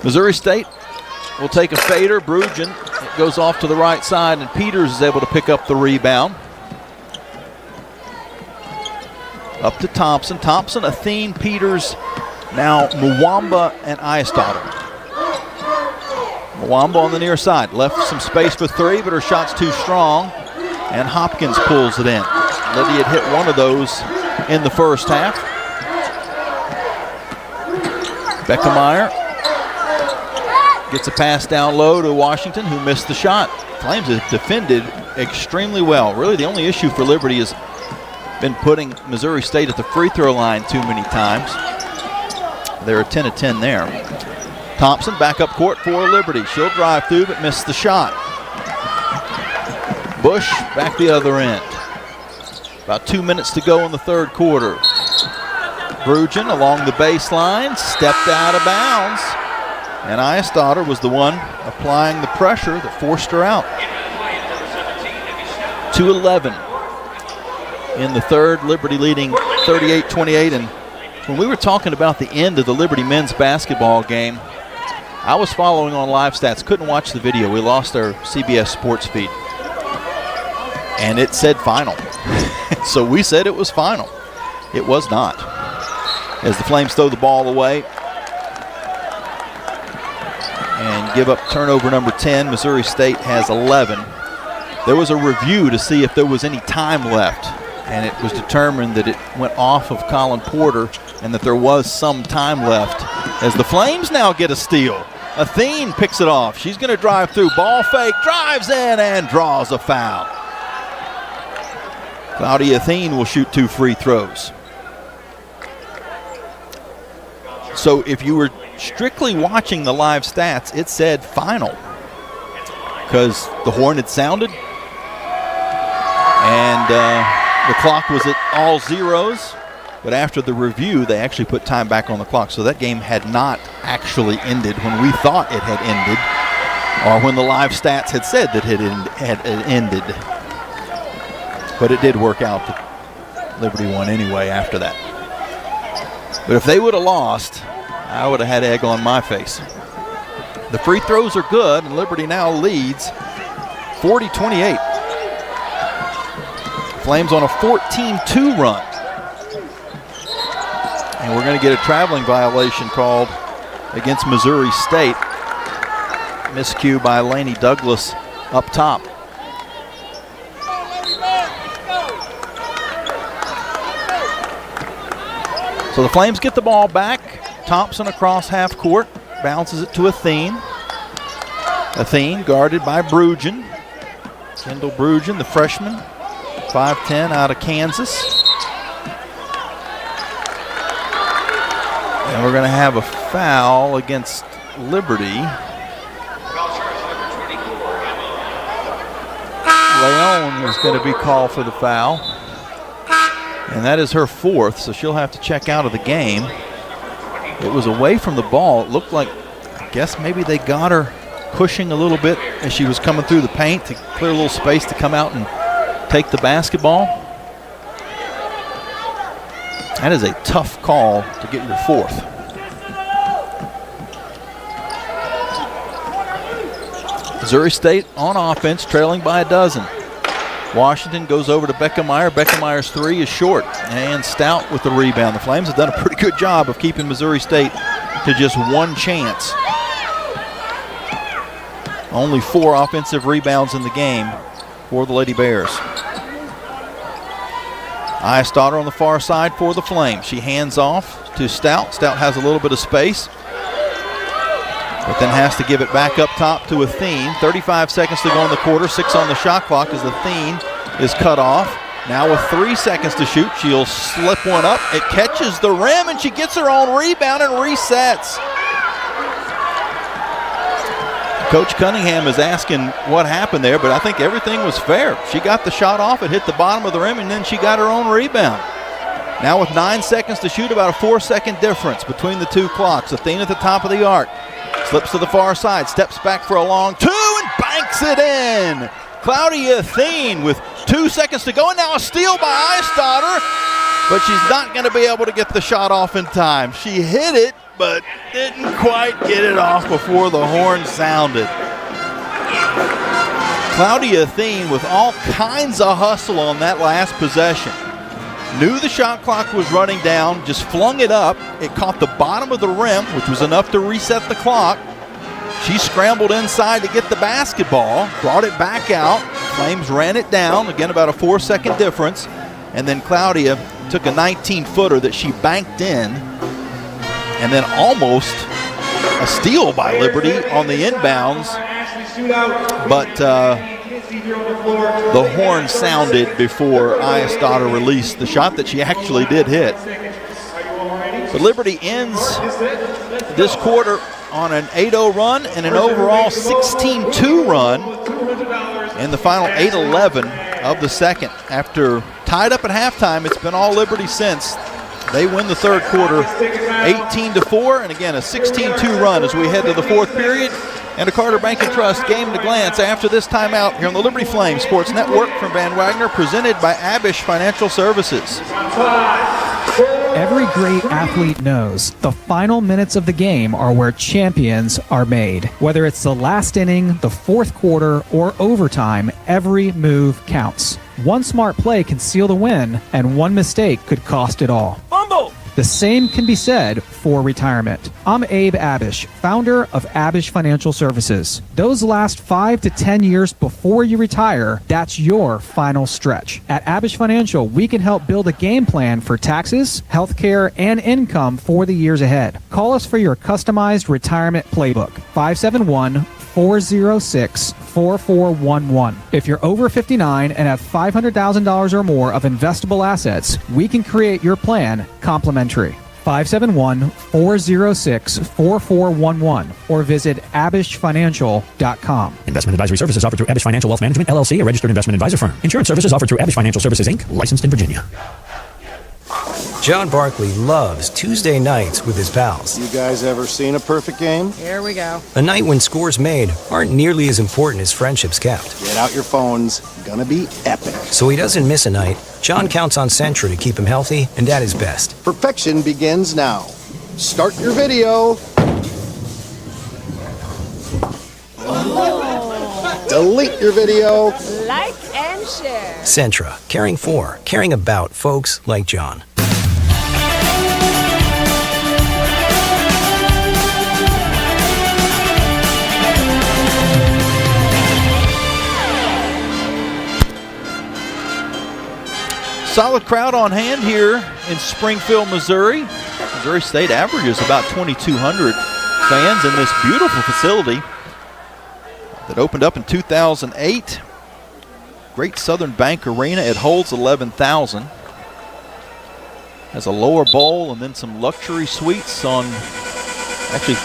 Missouri State will take a fader. Brugen, it goes off to the right side, and Peters is able to pick up the rebound. Up to Thompson. Thompson, Athene, Peters, now Mwamba and Eistotter. Mwamba on the near side. Left some space for three, but her shot's too strong, and Hopkins pulls it in. Liddy had hit one of those in the first half. Beckemeyer gets a pass down low to Washington, who missed the shot. Flames have defended extremely well. Really, the only issue for Liberty has been putting Missouri State at the free throw line too many times. They're a 10 of 10 there. Thompson back up court for Liberty. She'll drive through, but missed the shot. Bush back the other end. About 2 minutes to go in the third quarter. Brugen along the baseline, stepped out of bounds. And Eistotter was the one applying the pressure that forced her out. 2:11 in the third. Liberty leading 38-28. And when we were talking about the end of the Liberty men's basketball game, I was following on live stats. Couldn't watch the video. We lost our CBS Sports feed. And it said final. So we said it was final. It was not. As the Flames throw the ball away and give up turnover number 10. Missouri State has 11. There was a review to see if there was any time left, and it was determined that it went off of Colin Porter and that there was some time left. As the Flames now get a steal. Athene picks it off. She's going to drive through. Ball fake, drives in, and draws a foul. Claudia Athene will shoot 2 free throws. So if you were strictly watching the live stats, it said final because the horn had sounded and the clock was at all zeros. But after the review, they actually put time back on the clock. So that game had not actually ended when we thought it had ended, or when the live stats had said that it had ended. But it did work out that Liberty won anyway after that. But if they would have lost, I would have had egg on my face. The free throws are good, and Liberty now leads 40-28. Flames on a 14-2 run. And we're going to get a traveling violation called against Missouri State. Miscue by Laney Douglas up top. So the Flames get the ball back. Thompson across half court, bounces it to Athene. Athene guarded by Brugen. Kendall Brugen, the freshman, 5'10", out of Kansas. And we're going to have a foul against Liberty. Leon is going to be called for the foul. And that is her 4th, so she'll have to check out of the game. It was away from the ball. It looked like, I guess maybe they got her pushing a little bit as she was coming through the paint to clear a little space to come out and take the basketball. That is a tough call to get your 4th. Missouri State on offense, trailing by a dozen. Washington goes over to Beckemeyer. Beckemeyer's 3 is short, and Stout with the rebound. The Flames have done a pretty good job of keeping Missouri State to just one chance. Only 4 offensive rebounds in the game for the Lady Bears. Eistotter on the far side for the Flames. She hands off to Stout. Stout has a little bit of space, but then has to give it back up top to Athene. 35 seconds to go in the quarter, 6 on the shot clock as Athene is cut off. Now with 3 seconds to shoot, she'll slip one up. It catches the rim, and she gets her own rebound and resets. Coach Cunningham is asking what happened there, but I think everything was fair. She got the shot off, it hit the bottom of the rim, and then she got her own rebound. Now with 9 seconds to shoot, about a 4-second difference between the two clocks. Athene at the top of the arc. Slips to the far side, steps back for a long 2, and banks it in. Claudia Athene with 2 seconds to go, and now a steal by Eistotter, but she's not going to be able to get the shot off in time. She hit it, but didn't quite get it off before the horn sounded. Claudia Athene with all kinds of hustle on that last possession. Knew the shot clock was running down, just flung it up. It caught the bottom of the rim, which was enough to reset the clock. She scrambled inside to get the basketball, brought it back out. Flames ran it down, again about a 4-second difference. And then Claudia took a 19-footer that she banked in. And then almost a steal by Liberty on the inbounds. But the horn sounded before Ayestada released the shot that she actually did hit. But Liberty ends this quarter on an 8-0 run and an overall 16-2 run in the final 8-11 of the second. After tied up at halftime, it's been all Liberty since. They win the third quarter 18-4, and again a 16-2 run as we head to the fourth period. And a Carter Bank & Trust game to glance after this timeout here on the Liberty Flames Sports Network from Van Wagner, presented by Abish Financial Services. Every great athlete knows the final minutes of the game are where champions are made. Whether it's the last inning, the fourth quarter, or overtime, every move counts. One smart play can seal the win, and one mistake could cost it all. Fumble! The same can be said for retirement. I'm Abe Abish, founder of Abish Financial Services. Those last 5 to 10 years before you retire, that's your final stretch. At Abish Financial, we can help build a game plan for taxes, healthcare, and income for the years ahead. Call us for your customized retirement playbook, 571-406-4411. If you're over 59 and have $500,000 or more of investable assets, we can create your plan complimentary. 571-406-4411 or visit abishfinancial.com. Investment advisory services offered through Abish Financial Wealth Management, LLC, a registered investment advisor firm. Insurance services offered through Abish Financial Services, Inc., licensed in Virginia. John Barkley loves Tuesday nights with his pals. You guys ever seen a perfect game? Here we go. A night when scores made aren't nearly as important as friendships kept. Get out your phones. Gonna be epic. So he doesn't miss a night. John counts on Sentra to keep him healthy and at his best. Perfection begins now. Start your video. Delete your video. Like and share. Sentra, caring for, caring about folks like John. Solid crowd on hand here in Springfield, Missouri. Missouri State averages about 2,200 fans in this beautiful facility that opened up in 2008. Great Southern Bank Arena. It holds 11,000. Has a lower bowl and then some luxury suites on actually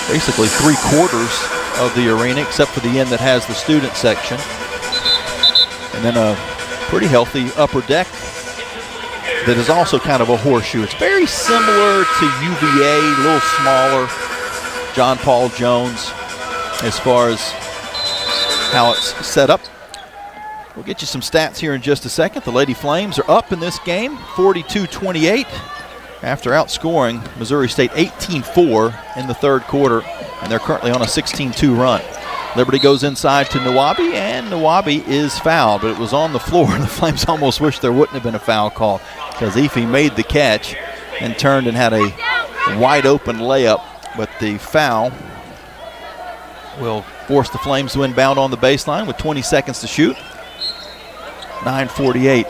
basically 3/4 of the arena, except for the end that has the student section. And then a pretty healthy upper deck that is also kind of a horseshoe. It's very similar to UVA, a little smaller. John Paul Jones as far as how it's set up. We'll get you some stats here in just a second. The Lady Flames are up in this game, 42-28, after outscoring Missouri State 18-4 in the third quarter, and they're currently on a 16-2 run. Liberty goes inside to Nawabi, and Nawabi is fouled, but it was on the floor. The Flames almost wish there wouldn't have been a foul call because Efe made the catch and turned and had a wide-open layup, but the foul will force the Flames to inbound on the baseline with 20 seconds to shoot. 9:48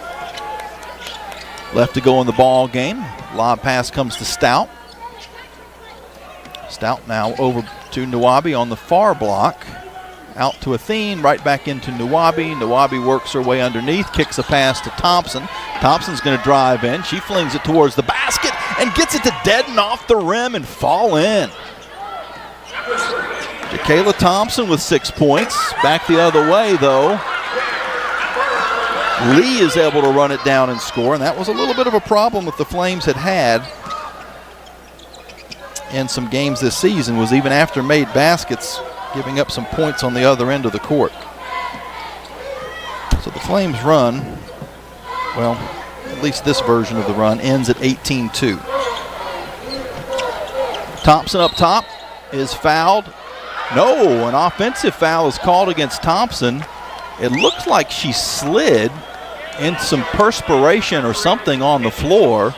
left to go in the ball game. Lob pass comes to Stout. Stout now over to Nawabi on the far block. Out to Athene, right back into Nawabi. Nawabi works her way underneath, kicks a pass to Thompson. Thompson's going to drive in. She flings it towards the basket and gets it to deaden off the rim and fall in. Jakayla Thompson with 6 points. Back the other way, though. Lee is able to run it down and score, and that was a little bit of a problem that the Flames had in some games this season, was even after made baskets, giving up some points on the other end of the court. So the Flames run, well, at least this version of the run, ends at 18-2. Thompson up top is fouled. No, an offensive foul is called against Thompson. It looks like she slid in some perspiration or something on the floor.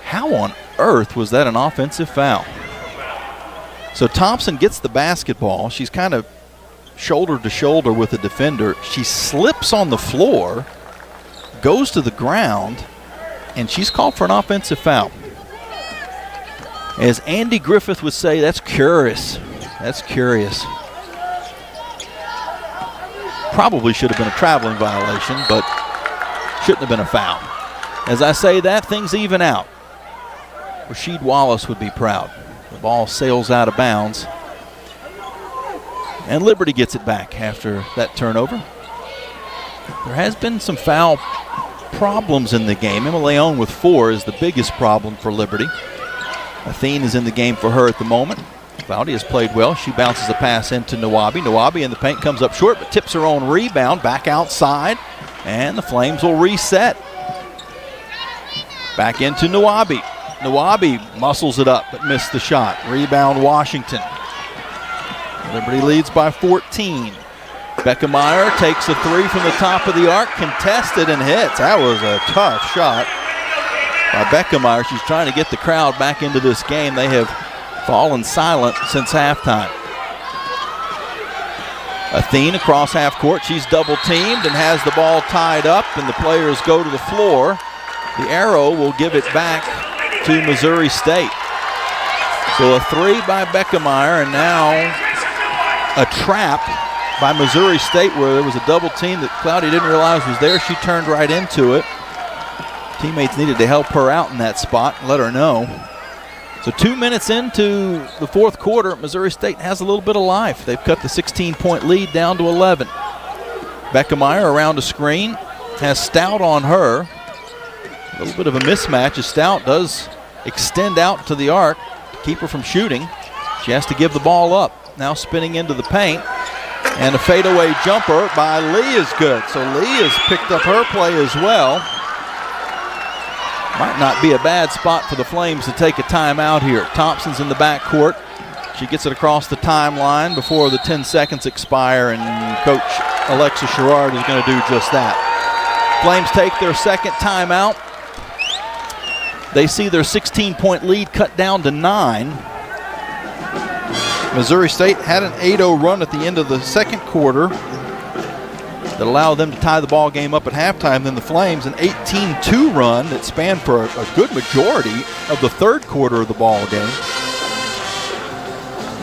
How on earth was that an offensive foul? So Thompson gets the basketball. She's kind of shoulder to shoulder with the defender. She slips on the floor, goes to the ground, and she's called for an offensive foul. As Andy Griffith would say, that's curious. That's curious. Probably should have been a traveling violation, but shouldn't have been a foul. As I say that, things even out. Rasheed Wallace would be proud. The ball sails out of bounds. And Liberty gets it back after that turnover. There has been some foul problems in the game. Emma Leon with 4 is the biggest problem for Liberty. Athene is in the game for her at the moment. Valdi has played well. She bounces a pass into Nawabi. Nawabi in the paint comes up short, but tips her own rebound back outside. And the Flames will reset. Back into Nawabi. Nawabi muscles it up, but missed the shot. Rebound Washington. Liberty leads by 14. Beckemeyer takes a 3 from the top of the arc, contested and hits. That was a tough shot by Beckemeyer. She's trying to get the crowd back into this game. They have fallen silent since halftime. Athene across half court. She's double teamed and has the ball tied up, and the players go to the floor. The arrow will give it back to Missouri State. So a 3 by Beckemeyer, and now a trap by Missouri State where there was a double team that Cloudy didn't realize was there. She turned right into it. Teammates needed to help her out in that spot and let her know. So 2 minutes into the fourth quarter, Missouri State has a little bit of life. They've cut the 16-point lead down to 11. Beckemeyer around a screen, has Stout on her. A little bit of a mismatch as Stout does extend out to the arc to keep her from shooting. She has to give the ball up. Now spinning into the paint. And a fadeaway jumper by Lee is good. So Lee has picked up her play as well. Might not be a bad spot for the Flames to take a timeout here. Thompson's in the backcourt. She gets it across the timeline before the 10 seconds expire, and Coach Alexa Sherrard is going to do just that. Flames take their second timeout. They see their 16-point lead cut down to 9. Missouri State had an 8-0 run at the end of the second quarter that allowed them to tie the ball game up at halftime. Then the Flames, an 18-2 run that spanned for a good majority of the third quarter of the ball game.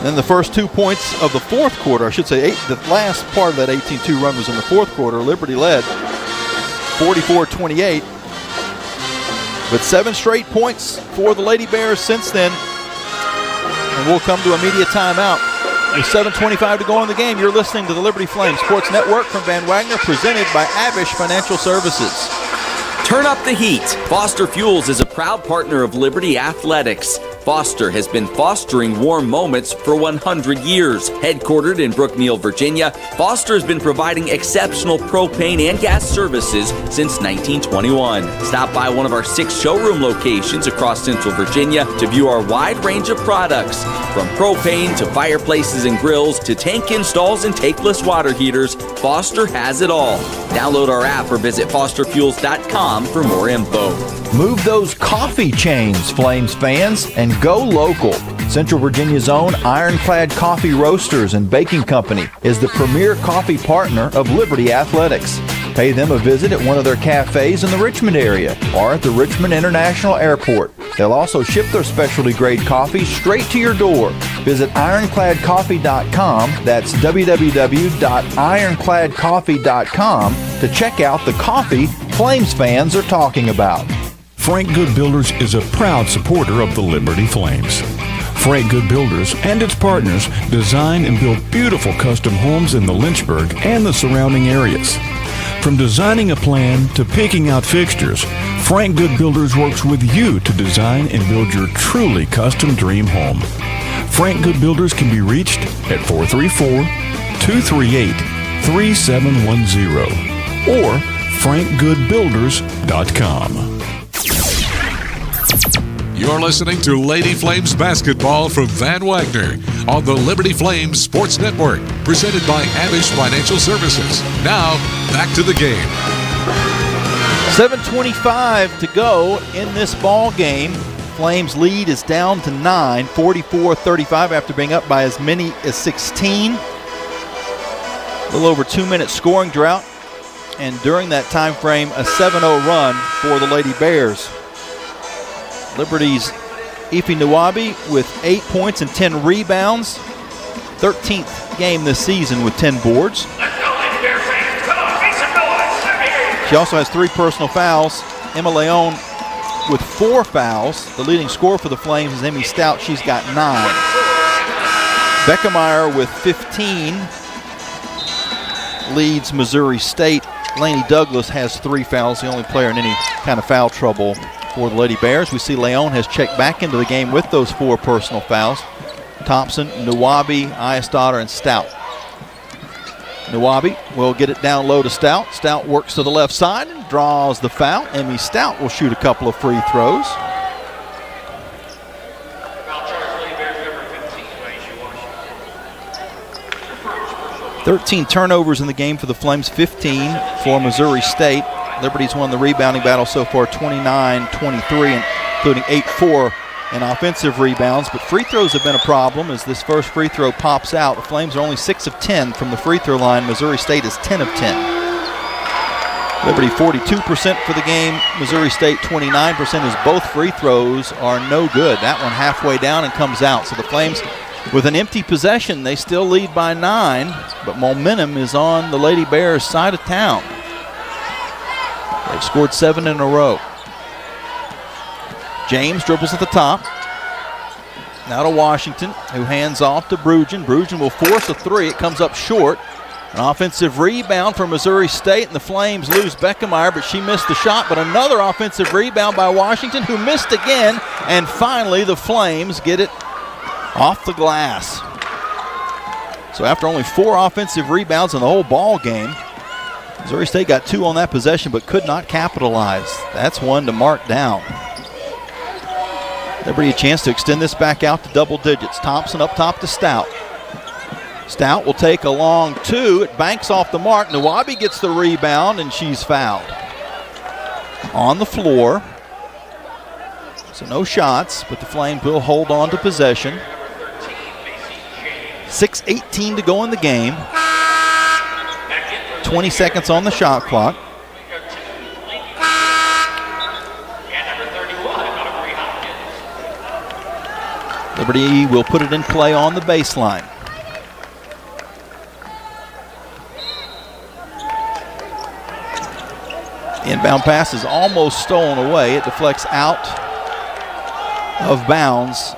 Then the first 2 points of the fourth quarter, I should say, the last part of that 18-2 run was in the fourth quarter. Liberty led 44-28. But 7 straight points for the Lady Bears since then. And we'll come to immediate timeout. With 7:25 to go in the game, you're listening to the Liberty Flames Sports Network from Van Wagner, presented by Abish Financial Services. Turn up the heat. Foster Fuels is a proud partner of Liberty Athletics. Foster has been fostering warm moments for 100 years. Headquartered in Brookneal, Virginia, Foster has been providing exceptional propane and gas services since 1921. Stop by one of our 6 showroom locations across Central Virginia to view our wide range of products. From propane to fireplaces and grills to tank installs and tankless water heaters, Foster has it all. Download our app or visit fosterfuels.com for more info. Move those coffee chains, Flames fans, and go local. Central Virginia's own Ironclad Coffee Roasters and Baking Company is the premier coffee partner of Liberty Athletics. Pay them a visit at one of their cafes in the Richmond area or at the Richmond International Airport. They'll also ship their specialty grade coffee straight to your door. Visit ironcladcoffee.com, that's www.ironcladcoffee.com, to check out the coffee Flames fans are talking about. Frank Good Builders is a proud supporter of the Liberty Flames. Frank Good Builders and its partners design and build beautiful custom homes in the Lynchburg and the surrounding areas. From designing a plan to picking out fixtures, Frank Good Builders works with you to design and build your truly custom dream home. Frank Good Builders can be reached at 434-238-3710 or frankgoodbuilders.com. You're listening to Lady Flames basketball from Van Wagner on the Liberty Flames Sports Network, presented by Abish Financial Services. Now, back to the game. 7:25 to go in this ball game. Flames lead is down to 9, 44-35 after being up by as many as 16. A little over 2-minute scoring drought, and during that time frame, a 7-0 run for the Lady Bears. Liberty's Ife Nwabi with 8 points and 10 rebounds. 13th game this season with 10 boards. She also has 3 personal fouls. Emma Leon with 4 fouls. The leading scorer for the Flames is Emmy Stout. She's got 9. Beckemeyer with 15 leads Missouri State. Lainey Douglas has 3 fouls, the only player in any kind of foul trouble for the Lady Bears. We see Leon has checked back into the game with those 4 personal fouls. Thompson, Nwabi, Iastadter, and Stout. Nwabi will get it down low to Stout. Stout works to the left side and draws the foul. Emmy Stout will shoot a couple of free throws. "13 turnovers in the game for the Flames, 15 for Missouri State. Liberty's won the rebounding battle so far, 29-23, including 8-4 in offensive rebounds. But free throws have been a problem as this first free throw pops out. The Flames are only 6 of 10 from the free throw line. Missouri State is 10 of 10. Liberty 42% for the game. Missouri State 29% as both free throws are no good. That one halfway down and comes out. So the Flames, with an empty possession, they still lead by 9, but momentum is on the Lady Bears' side of town. They've scored 7 in a row. James dribbles at the top. Now to Washington, who hands off to Bruggen. Bruggen will force a 3. It comes up short. An offensive rebound for Missouri State, and the Flames lose Beckemeyer, but she missed the shot. But another offensive rebound by Washington, who missed again. And finally, the Flames get it off the glass. So after only 4 offensive rebounds in the whole ball game, Missouri State got 2 on that possession but could not capitalize. That's one to mark down. Liberty a chance to extend this back out to double digits. Thompson up top to Stout. Stout will take a long 2. It banks off the mark. Nwabi gets the rebound, and she's fouled. On the floor. So no shots, but the Flames will hold on to possession. 6:18 to go in the game. 20 seconds on the shot clock. Liberty will put it in play on the baseline. The inbound pass is almost stolen away. It deflects out of bounds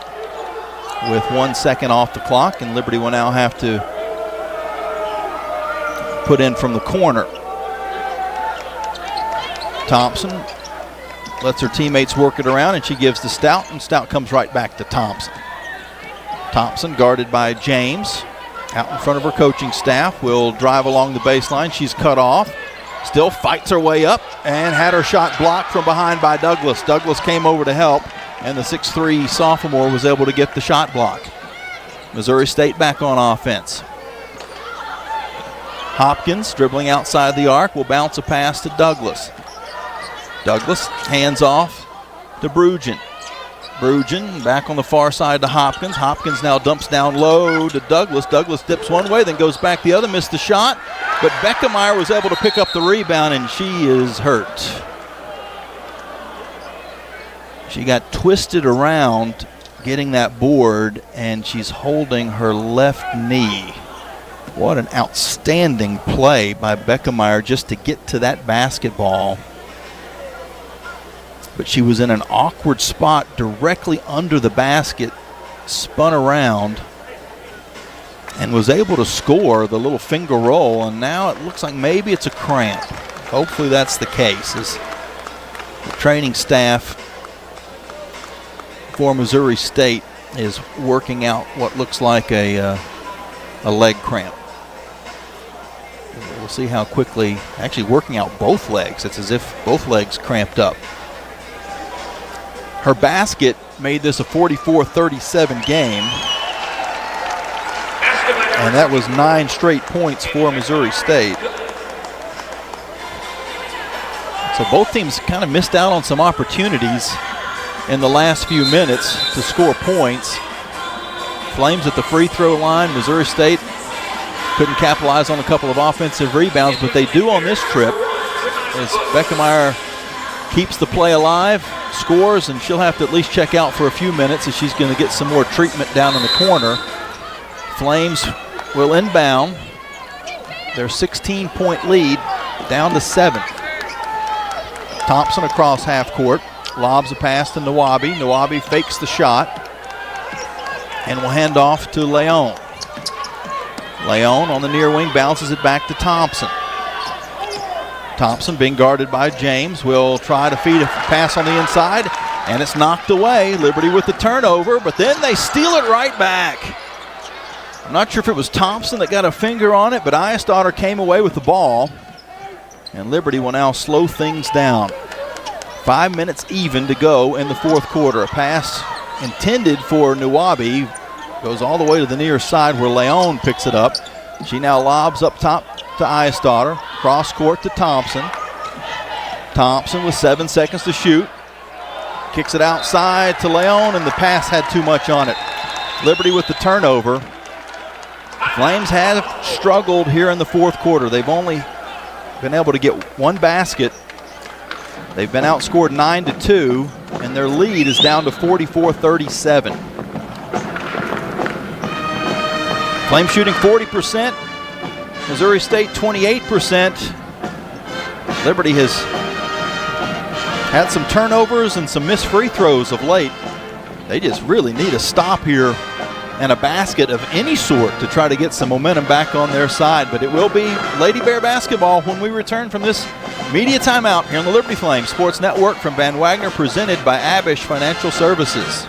with 1 second off the clock, and Liberty will now have to put in from the corner. Thompson lets her teammates work it around, and she gives to Stout, and Stout comes right back to Thompson. Thompson, guarded by James, out in front of her coaching staff, will drive along the baseline. She's cut off, still fights her way up, and had her shot blocked from behind by Douglas. Douglas came over to help, and the 6'3 sophomore was able to get the shot block. Missouri State back on offense. Hopkins, dribbling outside the arc, will bounce a pass to Douglas. Douglas hands off to Bruggen. Bruggen back on the far side to Hopkins. Hopkins now dumps down low to Douglas. Douglas dips one way, then goes back the other, missed the shot. But Beckemeyer was able to pick up the rebound, and she is hurt. She got twisted around getting that board, and she's holding her left knee. What an outstanding play by Beckemeyer just to get to that basketball. But she was in an awkward spot directly under the basket, spun around, and was able to score the little finger roll, and now it looks like maybe it's a cramp. Hopefully that's the case, as the training staff for Missouri State is working out what looks like a leg cramp. We'll see how quickly, actually working out both legs. It's as if both legs cramped up. Her basket made this a 44-37 game. And that was 9 straight points for Missouri State. So both teams kind of missed out on some opportunities in the last few minutes to score points. Flames at the free throw line. Missouri State couldn't capitalize on a couple of offensive rebounds, but they do on this trip as Beckemeyer keeps the play alive, scores, and she'll have to at least check out for a few minutes as she's going to get some more treatment down in the corner. Flames will inbound. Their 16-point lead down to 7. Thompson across half court, lobs a pass to Nawabi. Nawabi fakes the shot and will hand off to Leon. Leon on the near wing bounces it back to Thompson. Thompson being guarded by James will try to feed a pass on the inside, and it's knocked away. Liberty with the turnover, but then they steal it right back. I'm not sure if it was Thompson that got a finger on it, but Eyesdottir came away with the ball, and Liberty will now slow things down. 5 minutes even to go in the fourth quarter. A pass intended for Nawabi goes all the way to the near side where Leon picks it up. She now lobs up top to Eyesdottir. Cross court to Thompson. Thompson with 7 seconds to shoot. Kicks it outside to Leon, and the pass had too much on it. Liberty with the turnover. Flames have struggled here in the fourth quarter. They've only been able to get one basket. They've been outscored 9-2, and their lead is down to 44-37. Flames shooting 40%. Missouri State 28%. Liberty has had some turnovers and some missed free throws of late. They just really need a stop here and a basket of any sort to try to get some momentum back on their side. But it will be Lady Bear basketball when we return from this media timeout here on the Liberty Flames Sports Network from Van Wagner, presented by Abish Financial Services.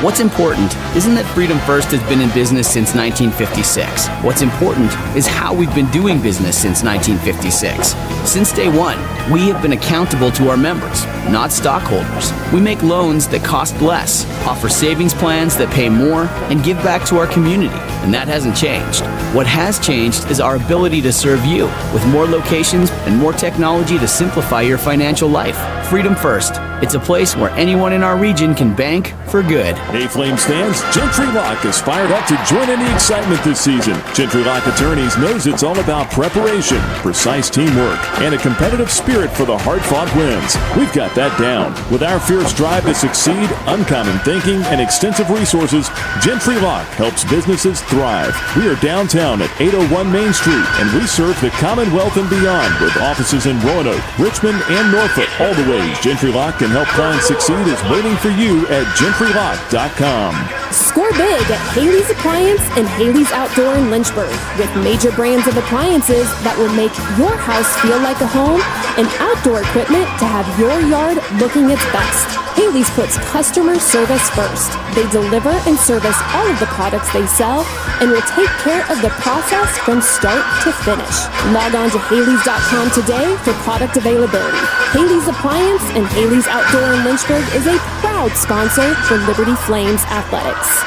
What's important isn't that Freedom First has been in business since 1956. What's important is how we've been doing business since 1956. Since day one, we have been accountable to our members, not stockholders. We make loans that cost less, offer savings plans that pay more, and give back to our community. And that hasn't changed. What has changed is our ability to serve you with more locations and more technology to simplify your financial life. Freedom First. It's a place where anyone in our region can bank for good. Hey, Flames fans, Gentry Lock is fired up to join in the excitement this season. Gentry Lock Attorneys knows it's all about preparation, precise teamwork, and a competitive spirit for the hard-fought wins. We've got that down. With our fierce drive to succeed, uncommon thinking, and extensive resources, Gentry Lock helps businesses thrive. We are downtown at 801 Main Street, and we serve the Commonwealth and beyond with offices in Roanoke, Richmond, and Norfolk. All the ways Gentry Lock can help clients succeed is waiting for you at GentryLock.com. Score big at Haley's Appliance and Haley's Outdoor in Lynchburg, with major brands of appliances that will make your house feel like a home and outdoor equipment to have your yard looking its best. Haley's puts customer service first. They deliver and service all of the products they sell and will take care of the process from start to finish. Log on to Haley's.com today for product availability. Haley's Appliance and Haley's Outdoor in Lynchburg is a proud sponsor for Liberty Flames Athletics.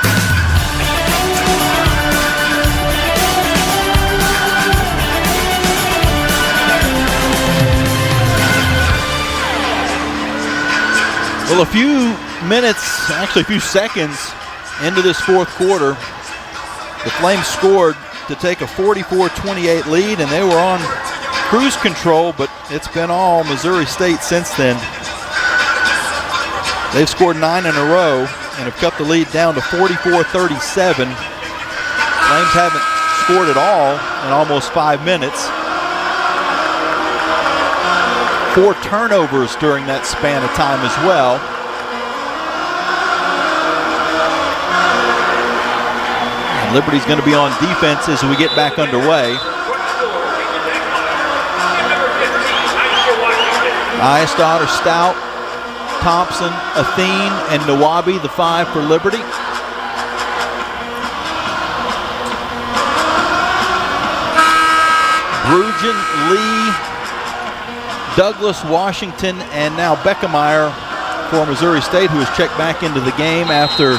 Well, a few minutes, actually a few seconds into this fourth quarter, the Flames scored to take a 44-28 lead, and they were on cruise control, but it's been all Missouri State since then. They've scored 9 in a row and have cut the lead down to 44-37. Flames haven't scored at all in almost 5 minutes. 4 turnovers during that span of time as well. And Liberty's going to be on defense as we get back underway. Eyesdottir, Stout, Thompson, Athene, and Nawabi, the 5 for Liberty. Brugen, Lee, Douglas, Washington, and now Beckemeyer for Missouri State, who was checked back into the game after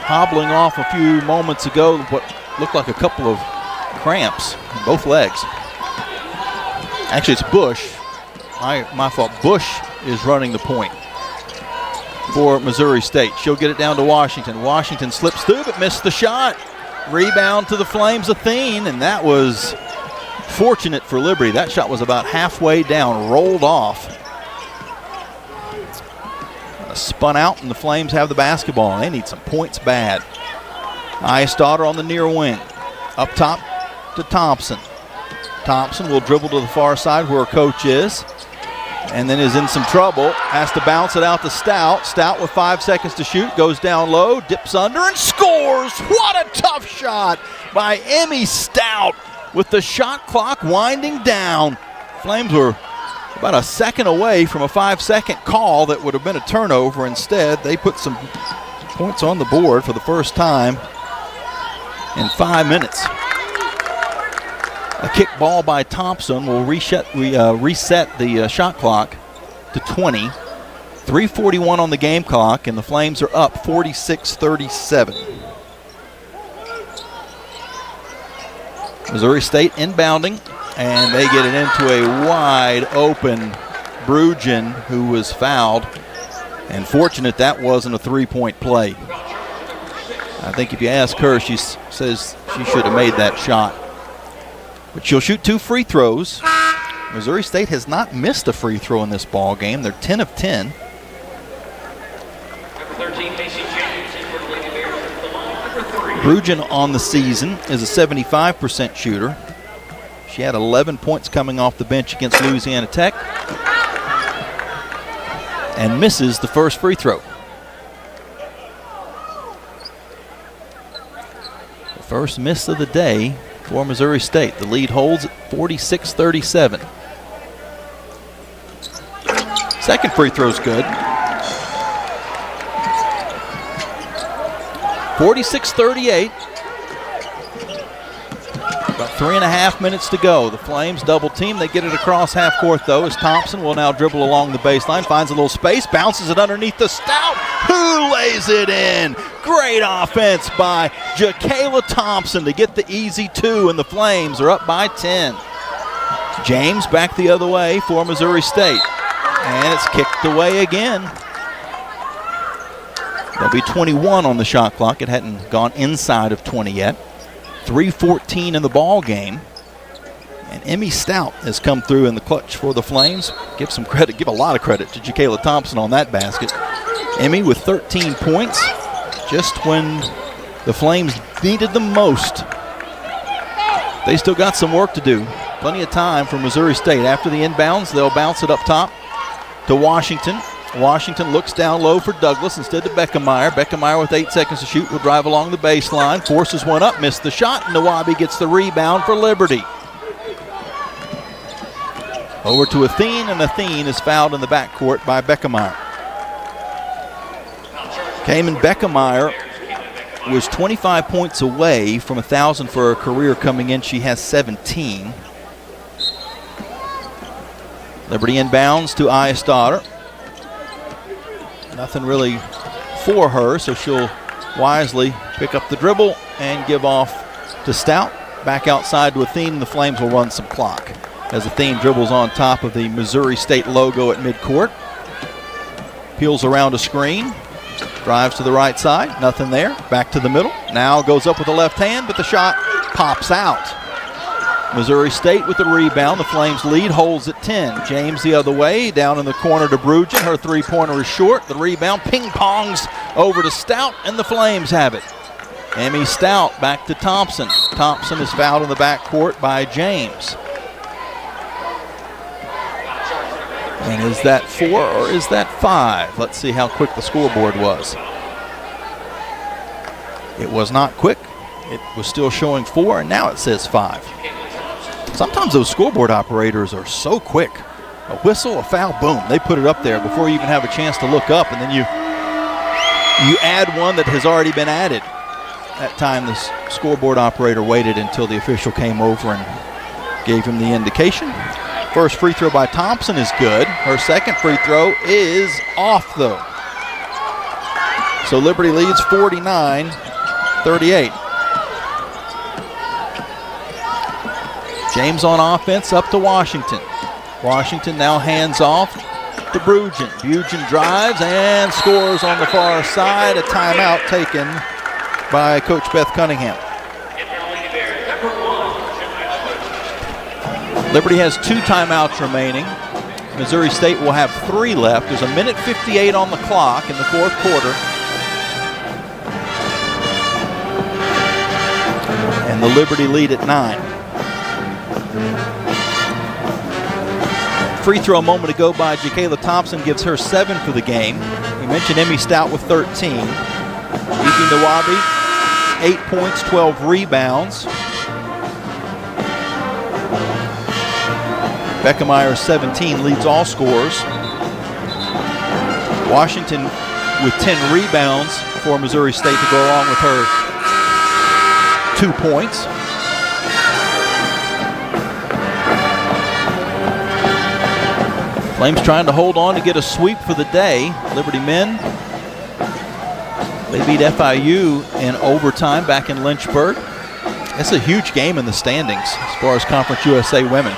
hobbling off a few moments ago, what looked like a couple of cramps in both legs. Actually, it's Bush. My fault. Bush is running the point for Missouri State. She'll get it down to Washington. Washington slips through but missed the shot. Rebound to the Flames, Athene, and that was fortunate for Liberty. That shot was about halfway down, rolled off. Spun out, and the Flames have the basketball, and they need some points bad. Eisdotter on the near wing. Up top to Thompson. Thompson will dribble to the far side where her coach is, and then is in some trouble. Has to bounce it out to Stout. Stout with 5 seconds to shoot. Goes down low, dips under, and scores! What a tough shot by Emmy Stout with the shot clock winding down. Flames were about a second away from a 5-second call that would have been a turnover. Instead, they put some points on the board for the first time in 5 minutes. A kick ball by Thompson will reset the shot clock to 20. 3:41 on the game clock, and the Flames are up 46-37. Missouri State inbounding, and they get it into a wide open Bruggen, who was fouled. And fortunate that wasn't a three-point play. I think if you ask her, she says she should have made that shot. But she'll shoot 2 free throws. Missouri State has not missed a free throw in this ball game. They're 10 of 10. Bruggen on the season is a 75% shooter. She had 11 points coming off the bench against Louisiana Tech and misses the first free throw. The first miss of the day for Missouri State. The lead holds at 46-37. Second free throw's good. 46-38. About 3.5 minutes to go. The Flames double team. They get it across half court though, as Thompson will now dribble along the baseline, finds a little space, bounces it underneath the Stout, who lays it in. Great offense by Jacayla Thompson to get the easy 2, and the Flames are up by 10. James back the other way for Missouri State, and it's kicked away again. There'll be 21 on the shot clock. It hadn't gone inside of 20 yet. 3:14 in the ball game. And Emmy Stout has come through in the clutch for the Flames. Give some credit, give a lot of credit to Jacayla Thompson on that basket. Emmy with 13 points just when the Flames needed them most. They still got some work to do. Plenty of time for Missouri State. After the inbounds, they'll bounce it up top to Washington. Washington looks down low for Douglas instead to Beckemeyer. Beckemeyer with 8 seconds to shoot will drive along the baseline, forces one up, missed the shot, and Nawabi gets the rebound for Liberty. Over to Athene, and Athene is fouled in the backcourt by Beckemeyer. Cayman Beckemeyer was 25 points away from 1,000 for her career coming in. She has 17. Liberty inbounds to Eisdotter. Nothing really for her, so she'll wisely pick up the dribble and give off to Stout. Back outside to Athene, the Flames will run some clock as Athene dribbles on top of the Missouri State logo at midcourt. Peels around a screen, drives to the right side, nothing there. Back to the middle, now goes up with the left hand, but the shot pops out. Missouri State with the rebound. The Flames lead, holds at 10. James the other way, down in the corner to Bruggen. Her three-pointer is short. The rebound ping-pongs over to Stout, and the Flames have it. Emmy Stout back to Thompson. Thompson is fouled in the backcourt by James. And is that 4 or is that 5? Let's see how quick the scoreboard was. It was not quick. It was still showing 4, and now it says 5. Sometimes those scoreboard operators are so quick. A whistle, a foul, boom, they put it up there before you even have a chance to look up, and then you add one that has already been added. That time the scoreboard operator waited until the official came over and gave him the indication. First free throw by Thompson is good. Her second free throw is off, though. So Liberty leads 49-38. James on offense, up to Washington. Washington now hands off to Bruggen. Bruggen drives and scores on the far side. A timeout taken by Coach Beth Cunningham. Liberty has 2 timeouts remaining. Missouri State will have 3 left. There's 1:58 on the clock in the fourth quarter. And the Liberty lead at 9. Free throw a moment ago by Jacayla Thompson gives her 7 for the game. We mentioned Emmy Stout with 13. Evie Nawabi, 8 points, 12 rebounds. Beckemeyer, 17, leads all scorers. Washington with 10 rebounds for Missouri State to go along with her 2 points. Flames trying to hold on to get a sweep for the day. Liberty men, they beat FIU in overtime back in Lynchburg. It's a huge game in the standings as far as Conference USA women.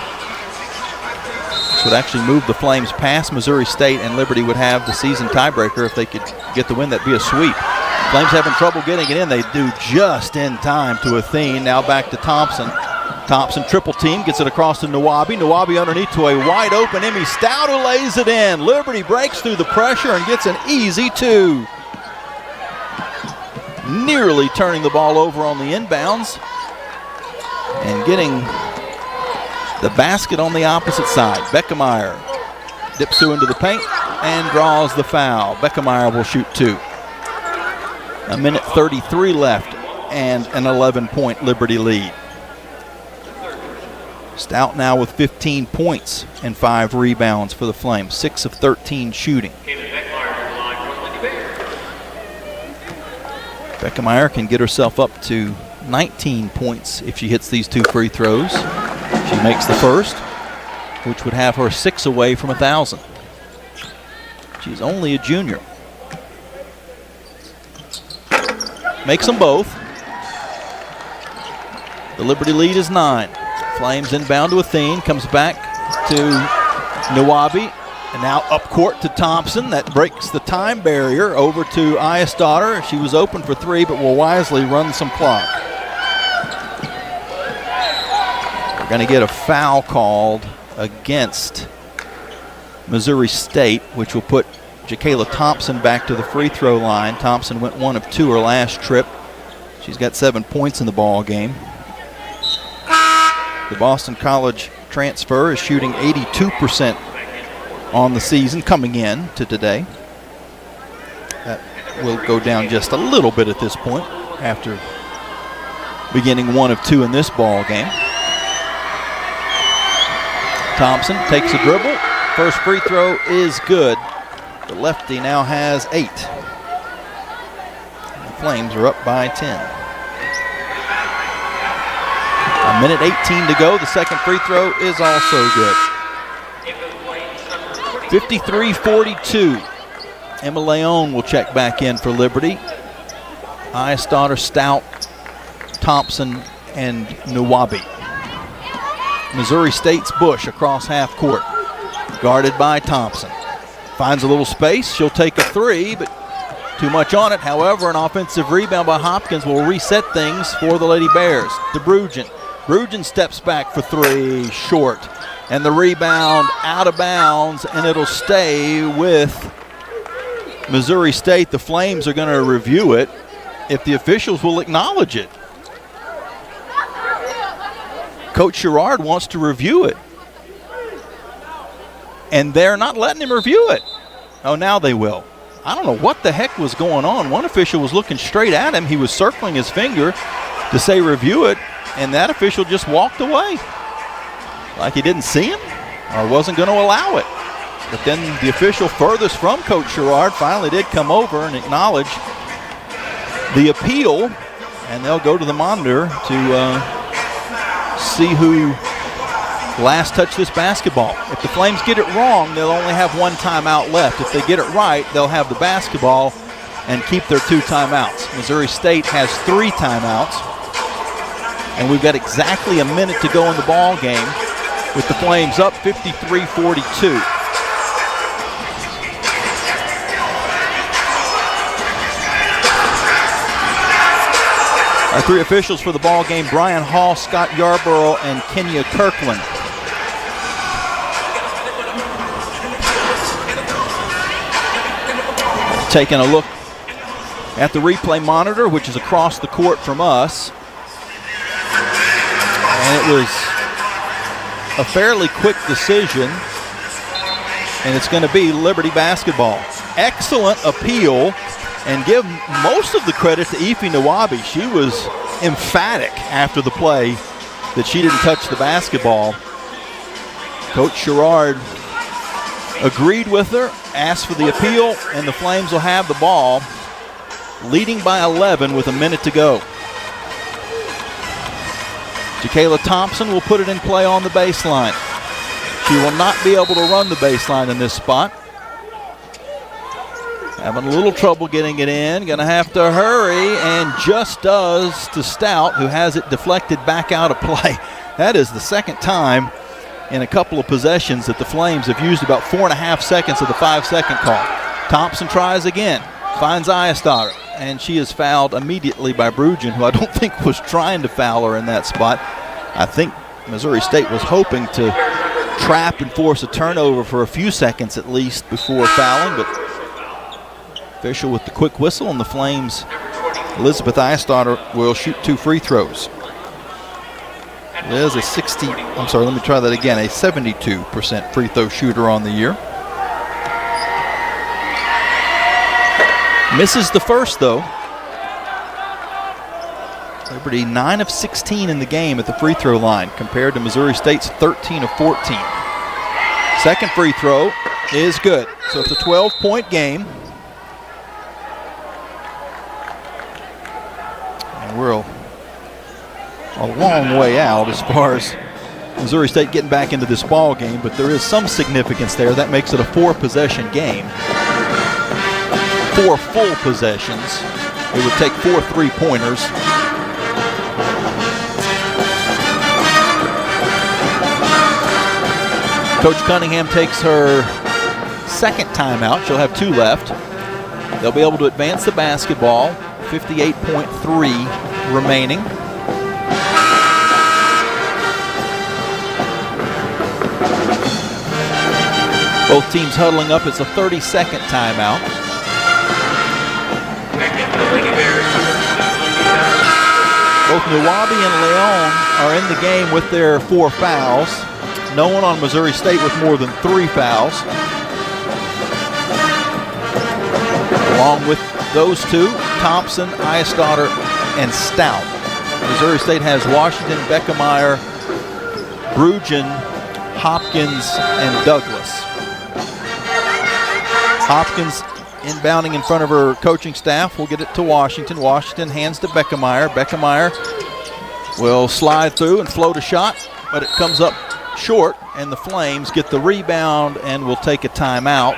This would actually move the Flames past Missouri State, and Liberty would have the season tiebreaker if they could get the win. That'd be a sweep. Flames having trouble getting it in. They do just in time to Athene. Now back to Thompson. Thompson triple team, gets it across to Nawabi. Nawabi underneath to a wide open Emmy Stout, who lays it in. Liberty breaks through the pressure and gets an easy 2. Nearly turning the ball over on the inbounds and getting the basket on the opposite side. Beckemeyer dips through into the paint and draws the foul. Beckemeyer will shoot 2. 1:33 left and an 11-point Liberty lead. Stout now with 15 points and 5 rebounds for the Flames, 6 of 13 shooting. Beckemeyer can get herself up to 19 points if she hits these 2 free throws. She makes the first, which would have her 6 away from 1,000. She's only a junior. Makes them both. The Liberty lead is 9. Flames inbound to Athene, comes back to Nawabi, and now up court to Thompson. That breaks the time barrier over to Ayesdaughter. She was open for 3, but will wisely run some clock. We're going to get a foul called against Missouri State, which will put Jacayla Thompson back to the free throw line. Thompson went 1 of 2 her last trip. She's got 7 points in the ball game. The Boston College transfer is shooting 82% on the season coming in to today. That will go down just a little bit at this point after beginning 1 of 2 in this ball game. Thompson takes a dribble. First free throw is good. The lefty now has 8. The Flames are up by 10. 1:18 to go. The second free throw is also good. 53-42. Emma Leon will check back in for Liberty. Ayesdaughter, Stout, Thompson, and Nawabi. Missouri State's Bush across half court. Guarded by Thompson. Finds a little space. She'll take a 3, but too much on it. However, an offensive rebound by Hopkins will reset things for the Lady Bears. To Bruggen. Bruggen steps back for 3, short. And the rebound out of bounds, and it'll stay with Missouri State. The Flames are going to review it if the officials will acknowledge it. Coach Sherrard wants to review it. And they're not letting him review it. Oh, now they will. I don't know what the heck was going on. One official was looking straight at him. He was circling his finger to say review it, and that official just walked away. Like he didn't see him or wasn't going to allow it. But then the official furthest from Coach Sherrard finally did come over and acknowledge the appeal, and they'll go to the monitor to see who last touch this basketball. If the Flames get it wrong, they'll only have one timeout left. If they get it right, they'll have the basketball and keep their 2 timeouts. Missouri State has 3 timeouts. And we've got exactly a minute to go in the ball game with the Flames up 53-42. Our 3 officials for the ball game: Brian Hall, Scott Yarborough, and Kenya Kirkland. Taking a look at the replay monitor, which is across the court from us. And it was a fairly quick decision, and it's going to be Liberty basketball. Excellent appeal, and give most of the credit to Ife Nwabi. She was emphatic after the play that she didn't touch the basketball. Coach Sherrard agreed with her, asked for the appeal, and the Flames will have the ball, leading by 11 with a minute to go. Jakayla Thompson will put it in play on the baseline. She will not be able to run the baseline in this spot. Having a little trouble getting it in. Going to have to hurry, and just does to Stout, who has it deflected back out of play. That is the second time in a couple of possessions that the Flames have used about 4.5 seconds of the 5-second call. Thompson tries again, finds Ayestad, and she is fouled immediately by Brugen, who I don't think was trying to foul her in that spot. I think Missouri State was hoping to trap and force a turnover for a few seconds at least before fouling, but official with the quick whistle, and the Flames, Elizabeth Ayestad, will shoot 2 free throws. Liz, a 72% free throw shooter on the year. Misses the first, though. Liberty 9 of 16 in the game at the free throw line, compared to Missouri State's 13 of 14. Second free throw is good. So it's a 12-point game. And we're a long way out as far as Missouri State getting back into this ball game, but there is some significance there. That makes it a 4-possession game. 4 full possessions. It would take 4 3-pointers. Coach Cunningham takes her second timeout. She'll have 2 left. They'll be able to advance the basketball. 58.3 remaining. Both teams huddling up. It's a 30-second timeout. Both Nwabi and Leon are in the game with their 4 fouls. No one on Missouri State with more than 3 fouls. Along with those 2, Thompson, Ayestad, and Stout. Missouri State has Washington, Beckemeyer, Brugen, Hopkins, and Douglas. Hopkins inbounding in front of her coaching staff. We'll get it to Washington. Washington hands to Beckemeyer. Beckemeyer will slide through and float a shot, but it comes up short, and the Flames get the rebound and will take a timeout,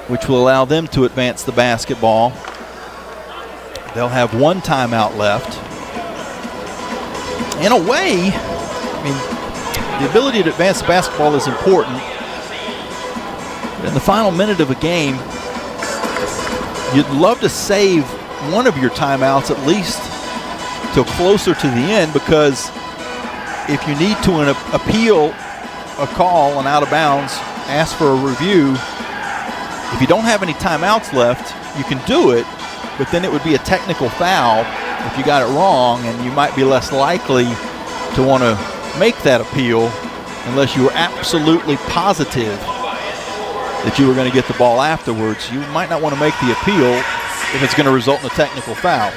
which will allow them to advance the basketball. They'll have 1 timeout left. In a way, I mean, the ability to advance the basketball is important. In the final minute of a game, you'd love to save one of your timeouts at least till closer to the end, because if you need to appeal a call and out of bounds, ask for a review, if you don't have any timeouts left, you can do it, but then it would be a technical foul if you got it wrong, and you might be less likely to want to make that appeal unless you were absolutely positive that you were going to get the ball afterwards. You might not want to make the appeal if it's going to result in a technical foul.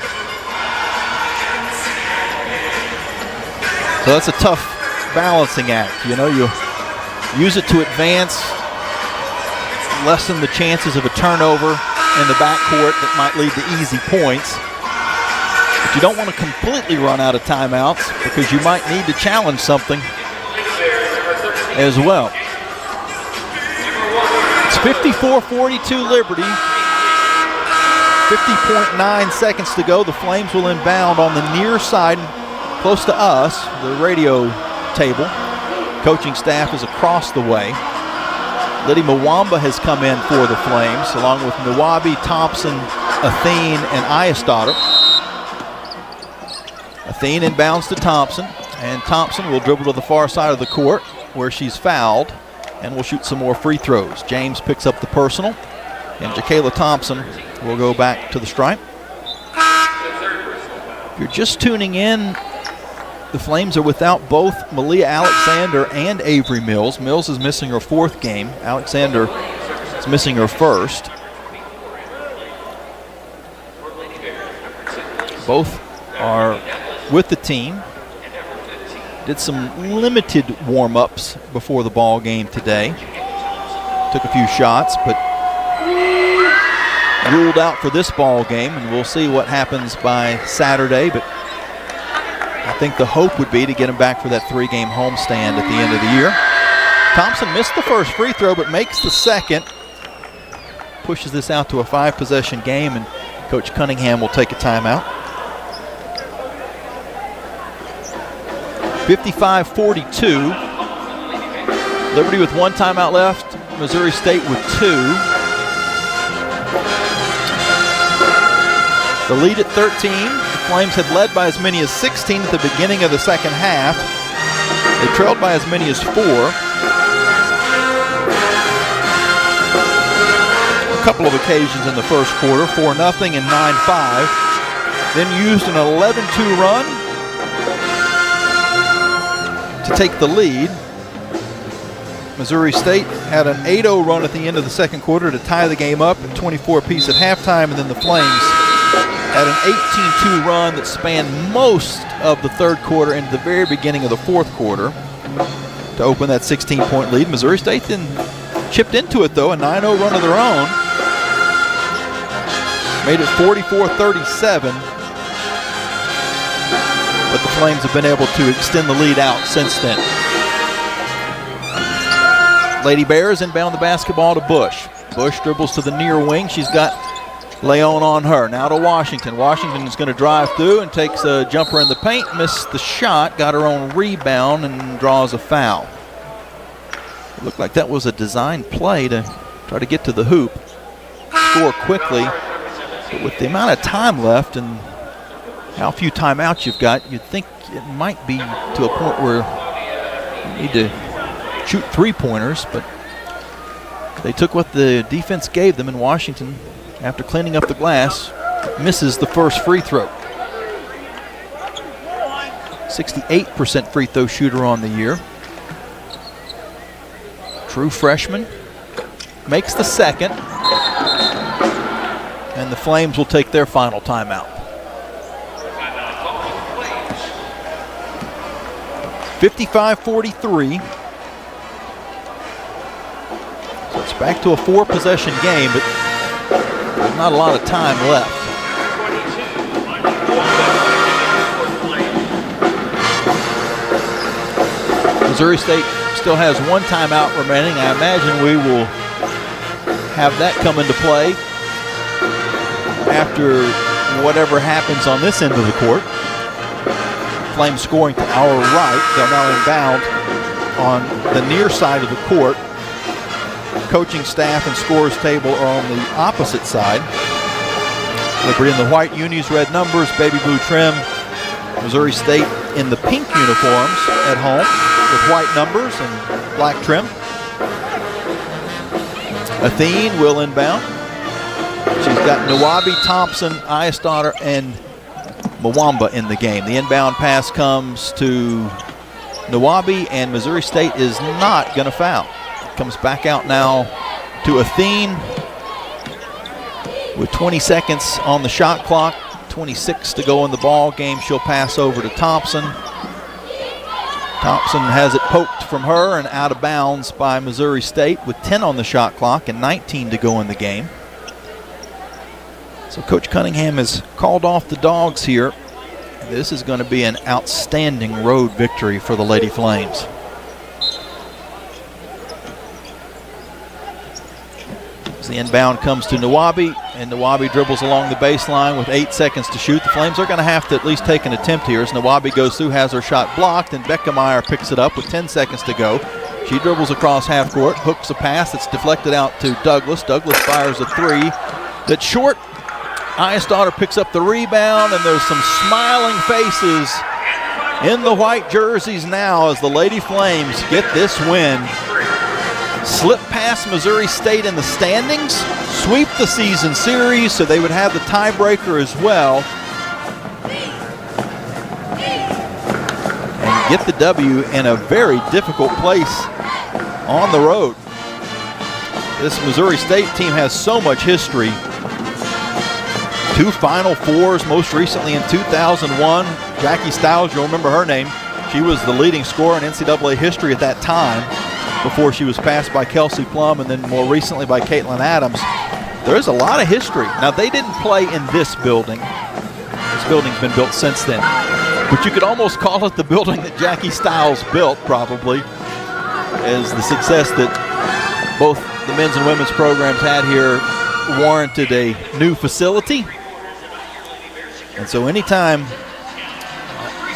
So that's a tough balancing act. You know, you use it to advance, lessen the chances of a turnover in the backcourt that might lead to easy points. But you don't want to completely run out of timeouts because you might need to challenge something as well. It's 54-42 Liberty. 50.9 seconds to go. The Flames will inbound on the near side, close to us, the radio table. Coaching staff is across the way. Liddy Mwamba has come in for the Flames, along with Nawabi, Thompson, Athene, and Ayestadter. Athene inbounds to Thompson, and Thompson will dribble to the far side of the court where she's fouled and will shoot some more free throws. James picks up the personal, and Jakayla Thompson will go back to the stripe. If you're just tuning in, the Flames are without both Malia Alexander and Avery Mills. Mills is missing her 4th game. Alexander is missing her 1st. Both are with the team. Did some limited warm-ups before the ball game today. Took a few shots, but ruled out for this ball game, and we'll see what happens by Saturday. But I think the hope would be to get him back for that 3-game homestand at the end of the year. Thompson missed the first free throw, but makes the second. Pushes this out to a 5-possession game, and Coach Cunningham will take a timeout. 55-42. Liberty with 1 timeout left. Missouri State with 2. The lead at 13. The Flames had led by as many as 16 at the beginning of the second half. They trailed by as many as 4. A couple of occasions in the first quarter, 4-0 and 9-5. Then used an 11-2 run to take the lead. Missouri State had an 8-0 run at the end of the second quarter to tie the game up at 24 apiece at halftime, and then the Flames had an 18-2 run that spanned most of the third quarter into the very beginning of the fourth quarter to open that 16-point lead. Missouri State then chipped into it, though, a 9-0 run of their own. Made it 44-37. But the Flames have been able to extend the lead out since then. Lady Bears inbound the basketball to Bush. Bush dribbles to the near wing. She's got Leon on her. Now to Washington. Washington is going to drive through and takes a jumper in the paint. Missed the shot. Got her own rebound and draws a foul. It looked like that was a designed play to try to get to the hoop. Score quickly. But with the amount of time left and how few timeouts you've got, you'd think it might be to a point where you need to shoot 3-pointers, but they took what the defense gave them, in Washington, after cleaning up the glass, misses the first free throw. 68% free throw shooter on the year. True freshman. Makes the second. And the Flames will take their final timeout. 55-43. So it's back to a 4-possession game, but there's not a lot of time left. Missouri State still has 1 timeout remaining. I imagine we will have that come into play after whatever happens on this end of the court. Flames scoring to our right. They're now inbound on the near side of the court. Coaching staff and scores table are on the opposite side. Liberty in the white unis, red numbers, baby blue trim. Missouri State in the pink uniforms at home with white numbers and black trim. Athene will inbound. She's got Nawabi, Thompson, Ayestadter, and Mwamba in the game. The inbound pass comes to Nawabi, and Missouri State is not going to foul. Comes back out now to Athene with 20 seconds on the shot clock, 26 to go in the ball game. She'll pass over to Thompson. Thompson has it poked from her and out of bounds by Missouri State with 10 on the shot clock and 19 to go in the game. So Coach Cunningham has called off the Dogs here this is going to be an outstanding road victory for the Lady Flames. As the inbound comes to Nawabi, and Nawabi dribbles along the baseline with 8 seconds to shoot. The Flames are going to have to at least take an attempt here as Nawabi goes through, has her shot blocked, and Beckemeyer picks it up with 10 seconds to go. She dribbles across half court, hooks a pass that's deflected out to Douglas. Douglas fires a three that's short. Eyesdaughter picks up the rebound, and there's some smiling faces in the white jerseys now as the Lady Flames get this win. Slip past Missouri State in the standings, sweep the season series so they would have the tiebreaker as well, and get the W in a very difficult place on the road. This Missouri State team has so much history. 2 Final Fours, most recently in 2001. Jackie Stiles, you'll remember her name. She was the leading scorer in NCAA history at that time, before she was passed by Kelsey Plum and then more recently by Caitlin Adams. There's a lot of history. Now, they didn't play in this building. This building's been built since then. But you could almost call it the building that Jackie Stiles built, probably, as the success that both the men's and women's programs had here warranted a new facility. And so anytime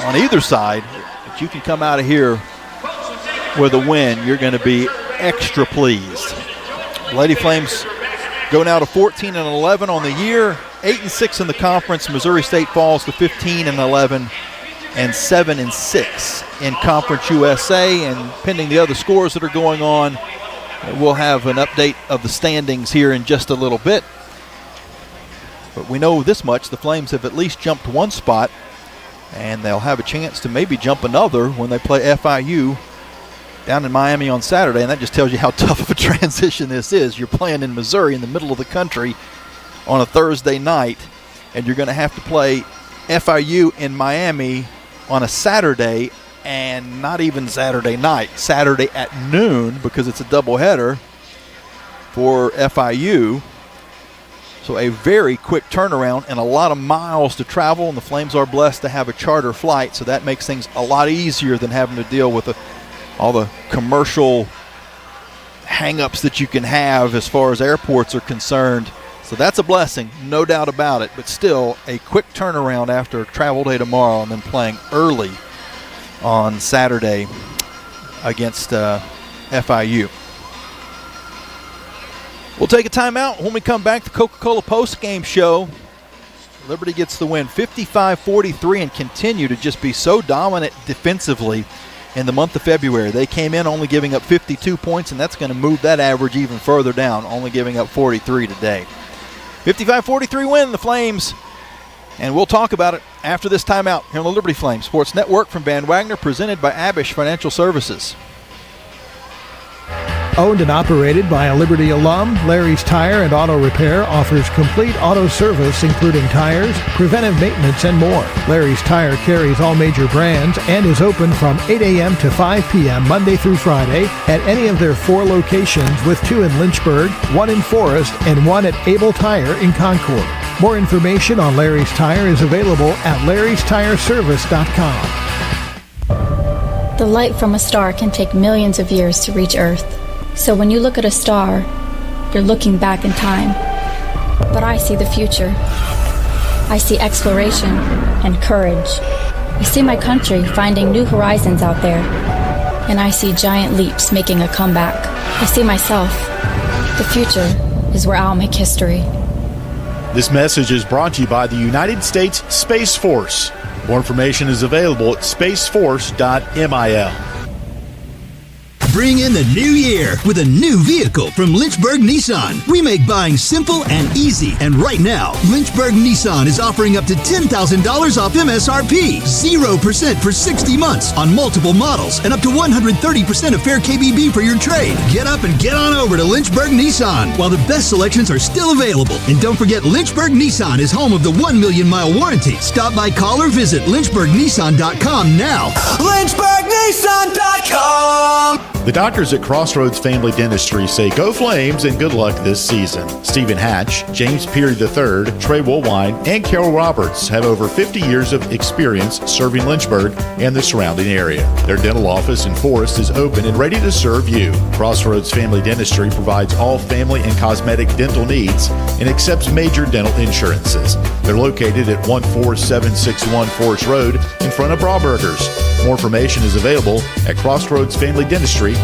on either side that you can come out of here with a win, you're going to be extra pleased. Lady Flames go now to 14-11 on the year, 8-6 in the conference. Missouri State falls to 15-11 and 7-6 in Conference USA. And pending the other scores that are going on, we'll have an update of the standings here in just a little bit. But we know this much: the Flames have at least jumped one spot, and they'll have a chance to maybe jump another when they play FIU down in Miami on Saturday, and that just tells you how tough of a transition this is. You're playing in Missouri in the middle of the country on a Thursday night, and you're going to have to play FIU in Miami on a Saturday, and not even Saturday night, Saturday at noon, because it's a doubleheader for FIU. So a very quick turnaround and a lot of miles to travel, and the Flames are blessed to have a charter flight, so that makes things a lot easier than having to deal with all the commercial hang-ups that you can have as far as airports are concerned. So that's a blessing, no doubt about it, but still a quick turnaround after a travel day tomorrow and then playing early on Saturday against FIU. We'll take a timeout. When we come back, the Coca-Cola post-game show. Liberty gets the win 55-43 and continue to just be so dominant defensively in the month of February. They came in only giving up 52 points, and that's going to move that average even further down, only giving up 43 today. 55-43 win, the Flames. And we'll talk about it after this timeout here on the Liberty Flames Sports Network from Van Wagner, presented by Abish Financial Services. Owned and operated by a Liberty alum, Larry's Tire and Auto Repair offers complete auto service including tires, preventive maintenance, and more. Larry's Tire carries all major brands and is open from 8 a.m. to 5 p.m. Monday through Friday at any of their 4 locations, with 2 in Lynchburg, 1 in Forest, and 1 at Able Tire in Concord. More information on Larry's Tire is available at larrystireservice.com. The light from a star can take millions of years to reach Earth. So when you look at a star, you're looking back in time. But I see the future. I see exploration and courage. I see my country finding new horizons out there. And I see giant leaps making a comeback. I see myself. The future is where I'll make history. This message is brought to you by the United States Space Force. More information is available at spaceforce.mil. Bring in the new year with a new vehicle from Lynchburg Nissan. We make buying simple and easy. And right now, Lynchburg Nissan is offering up to $10,000 off MSRP, 0% for 60 months on multiple models, and up to 130% of fair KBB for your trade. Get up and get on over to Lynchburg Nissan while the best selections are still available. And don't forget, Lynchburg Nissan is home of the 1 million mile warranty. Stop by, call, or visit LynchburgNissan.com now. LynchburgNissan.com. The doctors at Crossroads Family Dentistry say go Flames and good luck this season. Stephen Hatch, James Peary III, Trey Woolwine, and Carol Roberts have over 50 years of experience serving Lynchburg and the surrounding area. Their dental office in Forest is open and ready to serve you. Crossroads Family Dentistry provides all family and cosmetic dental needs and accepts major dental insurances. They're located at 14761 Forest Road in front of Brawburgers. More information is available at crossroadsfamilydentistryba.com.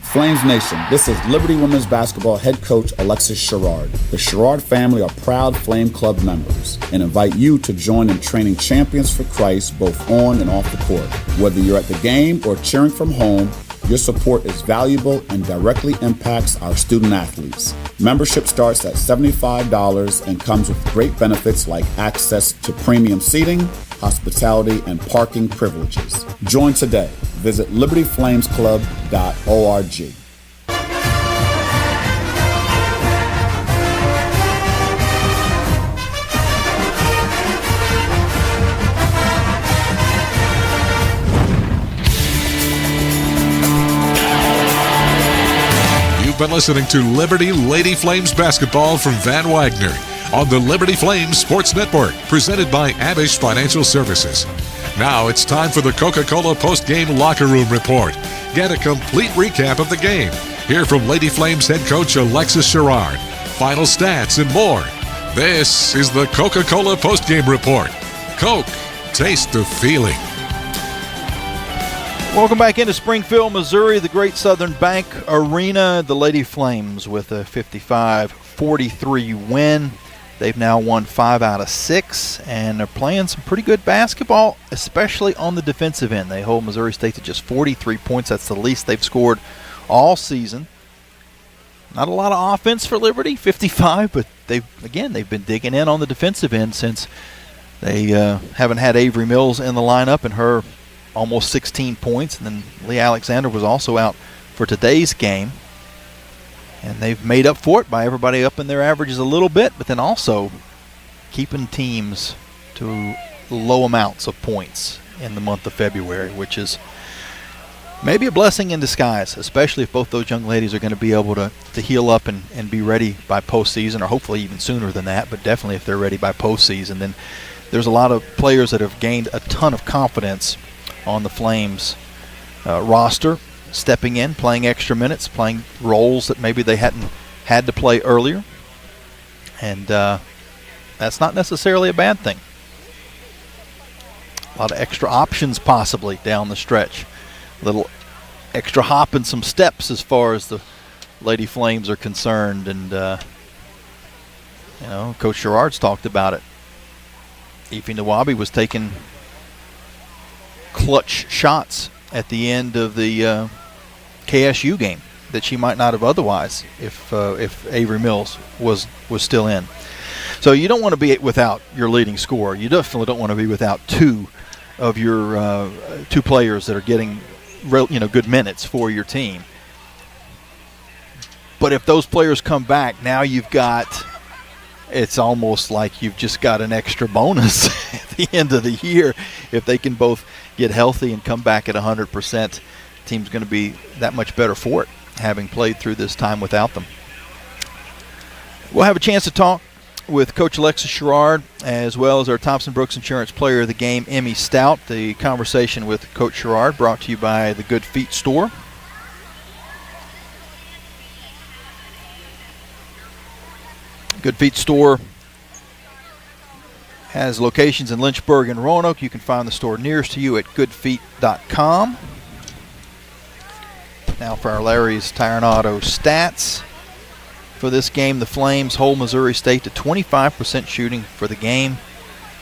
Flames Nation, this is Liberty Women's Basketball head coach Alexis Sherrard. The Sherrard family are proud Flame Club members and invite you to join in training champions for Christ both on and off the court. Whether you're at the game or cheering from home, your support is valuable and directly impacts our student athletes. Membership starts at $75 and comes with great benefits like access to premium seating, hospitality, and parking privileges. Join today. Visit libertyflamesclub.org. You've been listening to Liberty Lady Flames basketball from Van Wagner on the Liberty Flames Sports Network, presented by Abish Financial Services. Now it's time for the Coca-Cola post-game locker room report. Get a complete recap of the game. Hear from Lady Flames head coach Alexis Sherrard, final stats, and more. This is the Coca-Cola post-game report. Coke, taste the feeling. Welcome back into Springfield, Missouri, the Great Southern Bank Arena. The Lady Flames with a 55-43 win. They've now won 5 out of 6, and they're playing some pretty good basketball, especially on the defensive end. They hold Missouri State to just 43 points. That's the least they've scored all season. Not a lot of offense for Liberty, 55, but they've been digging in on the defensive end since they haven't had Avery Mills in the lineup, and her almost 16 points. And then Lee Alexander was also out for today's game. And they've made up for it by everybody up in their averages a little bit, but then also keeping teams to low amounts of points in the month of February, which is maybe a blessing in disguise, especially if both those young ladies are going to be able to heal up and be ready by postseason, or hopefully even sooner than that, but definitely if they're ready by postseason. Then there's a lot of players that have gained a ton of confidence on the Flames roster, stepping in, playing extra minutes, playing roles that maybe they hadn't had to play earlier. And that's not necessarily a bad thing. A lot of extra options possibly down the stretch. A little extra hop and some steps as far as the Lady Flames are concerned. And, Coach Sherrard's talked about it. Ify Nwabi was taking clutch shots at the end of the KSU game that she might not have otherwise if Avery Mills was still in. So you don't want to be without your leading scorer. You definitely don't want to be without two of your two players that are getting good minutes for your team. But if those players come back, now it's almost like you've just got an extra bonus at the end of the year. If they can both get healthy and come back at 100%, the team's going to be that much better for it, having played through this time without them. We'll have a chance to talk with Coach Alexis Sherrard, as well as our Thompson Brooks Insurance Player of the Game, Emmy Stout. The conversation with Coach Sherrard brought to you by the Good Feet Store. Good Feet Store has locations in Lynchburg and Roanoke. You can find the store nearest to you at goodfeet.com. Now for our Larry's Tire and Auto stats. For this game, the Flames hold Missouri State to 25% shooting for the game,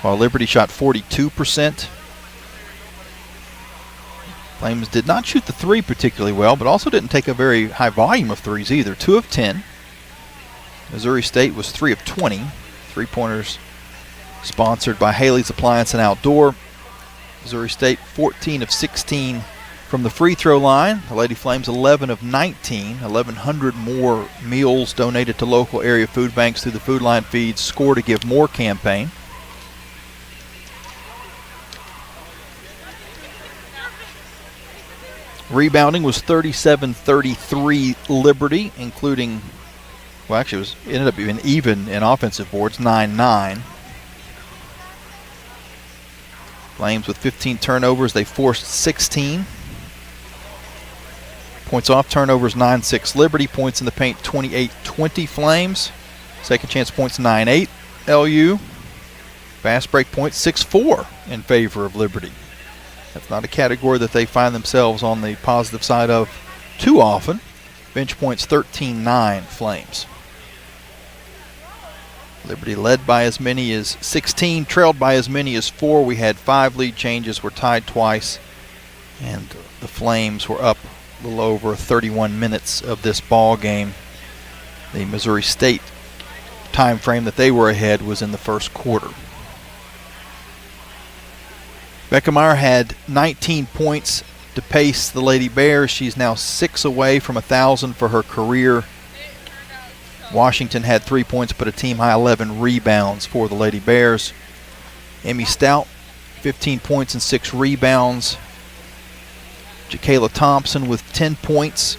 while Liberty shot 42%. Flames did not shoot the three particularly well, but also didn't take a very high volume of threes either. 2 of 10. Missouri State was 3 of 20. Three-pointers sponsored by Haley's Appliance and Outdoor. Missouri State 14 of 16 from the free throw line. The Lady Flames 11 of 19. 1,100 more meals donated to local area food banks through the Food Line Feeds Score to Give More campaign. Rebounding was 37-33 Liberty, including, well, actually it ended up being even in offensive boards, 9-9. Flames with 15 turnovers, they forced 16. Points off turnovers, 9-6 Liberty. Points in the paint, 28-20 Flames. Second chance points, 9-8 LU. Fast break points, 6-4 in favor of Liberty. That's not a category that they find themselves on the positive side of too often. Bench points, 13-9 Flames. Liberty led by as many as 16, trailed by as many as 4. We had 5 lead changes, were tied twice, and the Flames were up a little over 31 minutes of this ball game. The Missouri State time frame that they were ahead was in the first quarter. Becca Meyer had 19 points to pace the Lady Bears. She's now 6 away from 1,000 for her career. Washington had 3 points, but a team-high 11 rebounds for the Lady Bears. Emmy Stout, 15 points and 6 rebounds. Jakayla Thompson with 10 points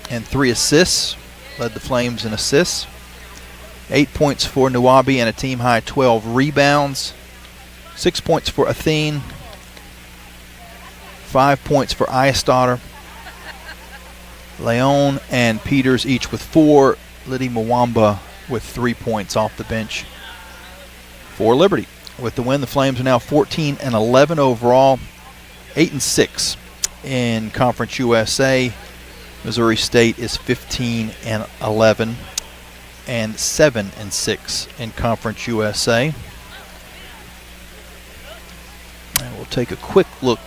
and 3 assists, led the Flames in assists. 8 points for Nwabi and a team-high 12 rebounds. 6 points for Athene. 5 points for Eisdotter. Leon and Peters each with 4. Liddy Mwamba with 3 points off the bench for Liberty. With the win, the Flames are now 14-11 overall, 8-6 in Conference USA. Missouri State is 15-11 and 7-6 in Conference USA. And we'll take a quick look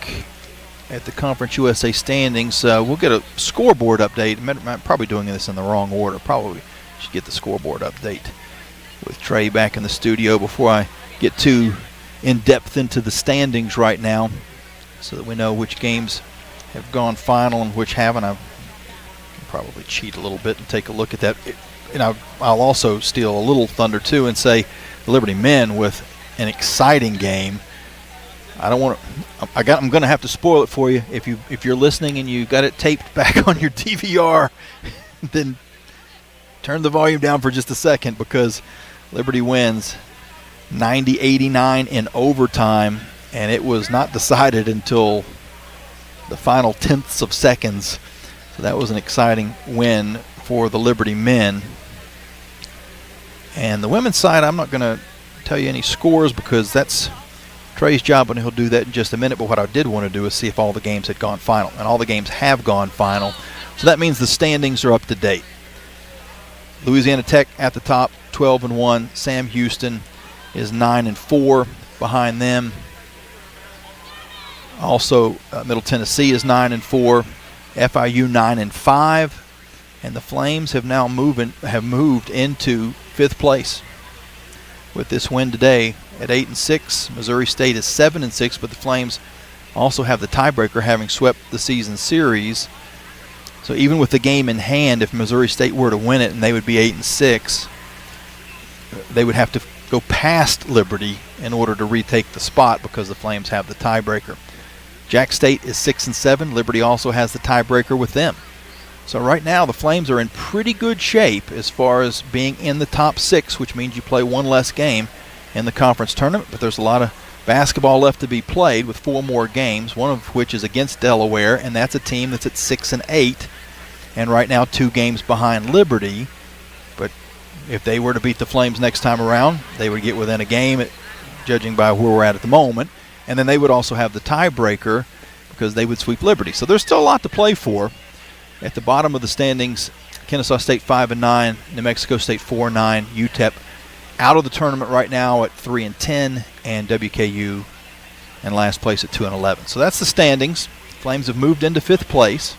at the Conference USA standings. We'll get a scoreboard update. I'm probably doing this in the wrong order. Probably should get the scoreboard update with Trey back in the studio before I get too in-depth into the standings right now, so that we know which games have gone final and which haven't. I can probably cheat a little bit and take a look at that. And I'll also steal a little thunder too and say the Liberty men with an exciting game. I'm going to have to spoil it for you. If you're listening and you got it taped back on your DVR, then turn the volume down for just a second, because Liberty wins 90-89 in overtime, and it was not decided until the final tenths of seconds. So that was an exciting win for the Liberty men. And the women's side, I'm not going to tell you any scores because that's Trey's job, and he'll do that in just a minute. But what I did want to do is see if all the games had gone final, and all the games have gone final. So that means the standings are up to date. Louisiana Tech at the top, 12-1. Sam Houston is 9-4 behind them. Also, Middle Tennessee is 9-4. FIU 9-5, and the Flames have now moved into 5th place with this win today at 8-6. Missouri State is 7-6, but the Flames also have the tiebreaker, having swept the season series. So even with the game in hand, if Missouri State were to win it and they would be 8-6, they would have to go past Liberty in order to retake the spot, because the Flames have the tiebreaker. Jack State is 6-7. Liberty also has the tiebreaker with them. So right now the Flames are in pretty good shape as far as being in the top 6, which means you play one less game in the conference tournament. But there's a lot of basketball left to be played with 4 more games, one of which is against Delaware, and that's a team that's at 6-8, and right now 2 games behind Liberty. But if they were to beat the Flames next time around, they would get within a game, judging by where we're at the moment. And then they would also have the tiebreaker because they would sweep Liberty. So there's still a lot to play for. At the bottom of the standings, Kennesaw State 5-9, New Mexico State 4-9, UTEP out of the tournament right now at 3-10, and WKU in last place at 2-11. So that's the standings. Flames have moved into 5th place,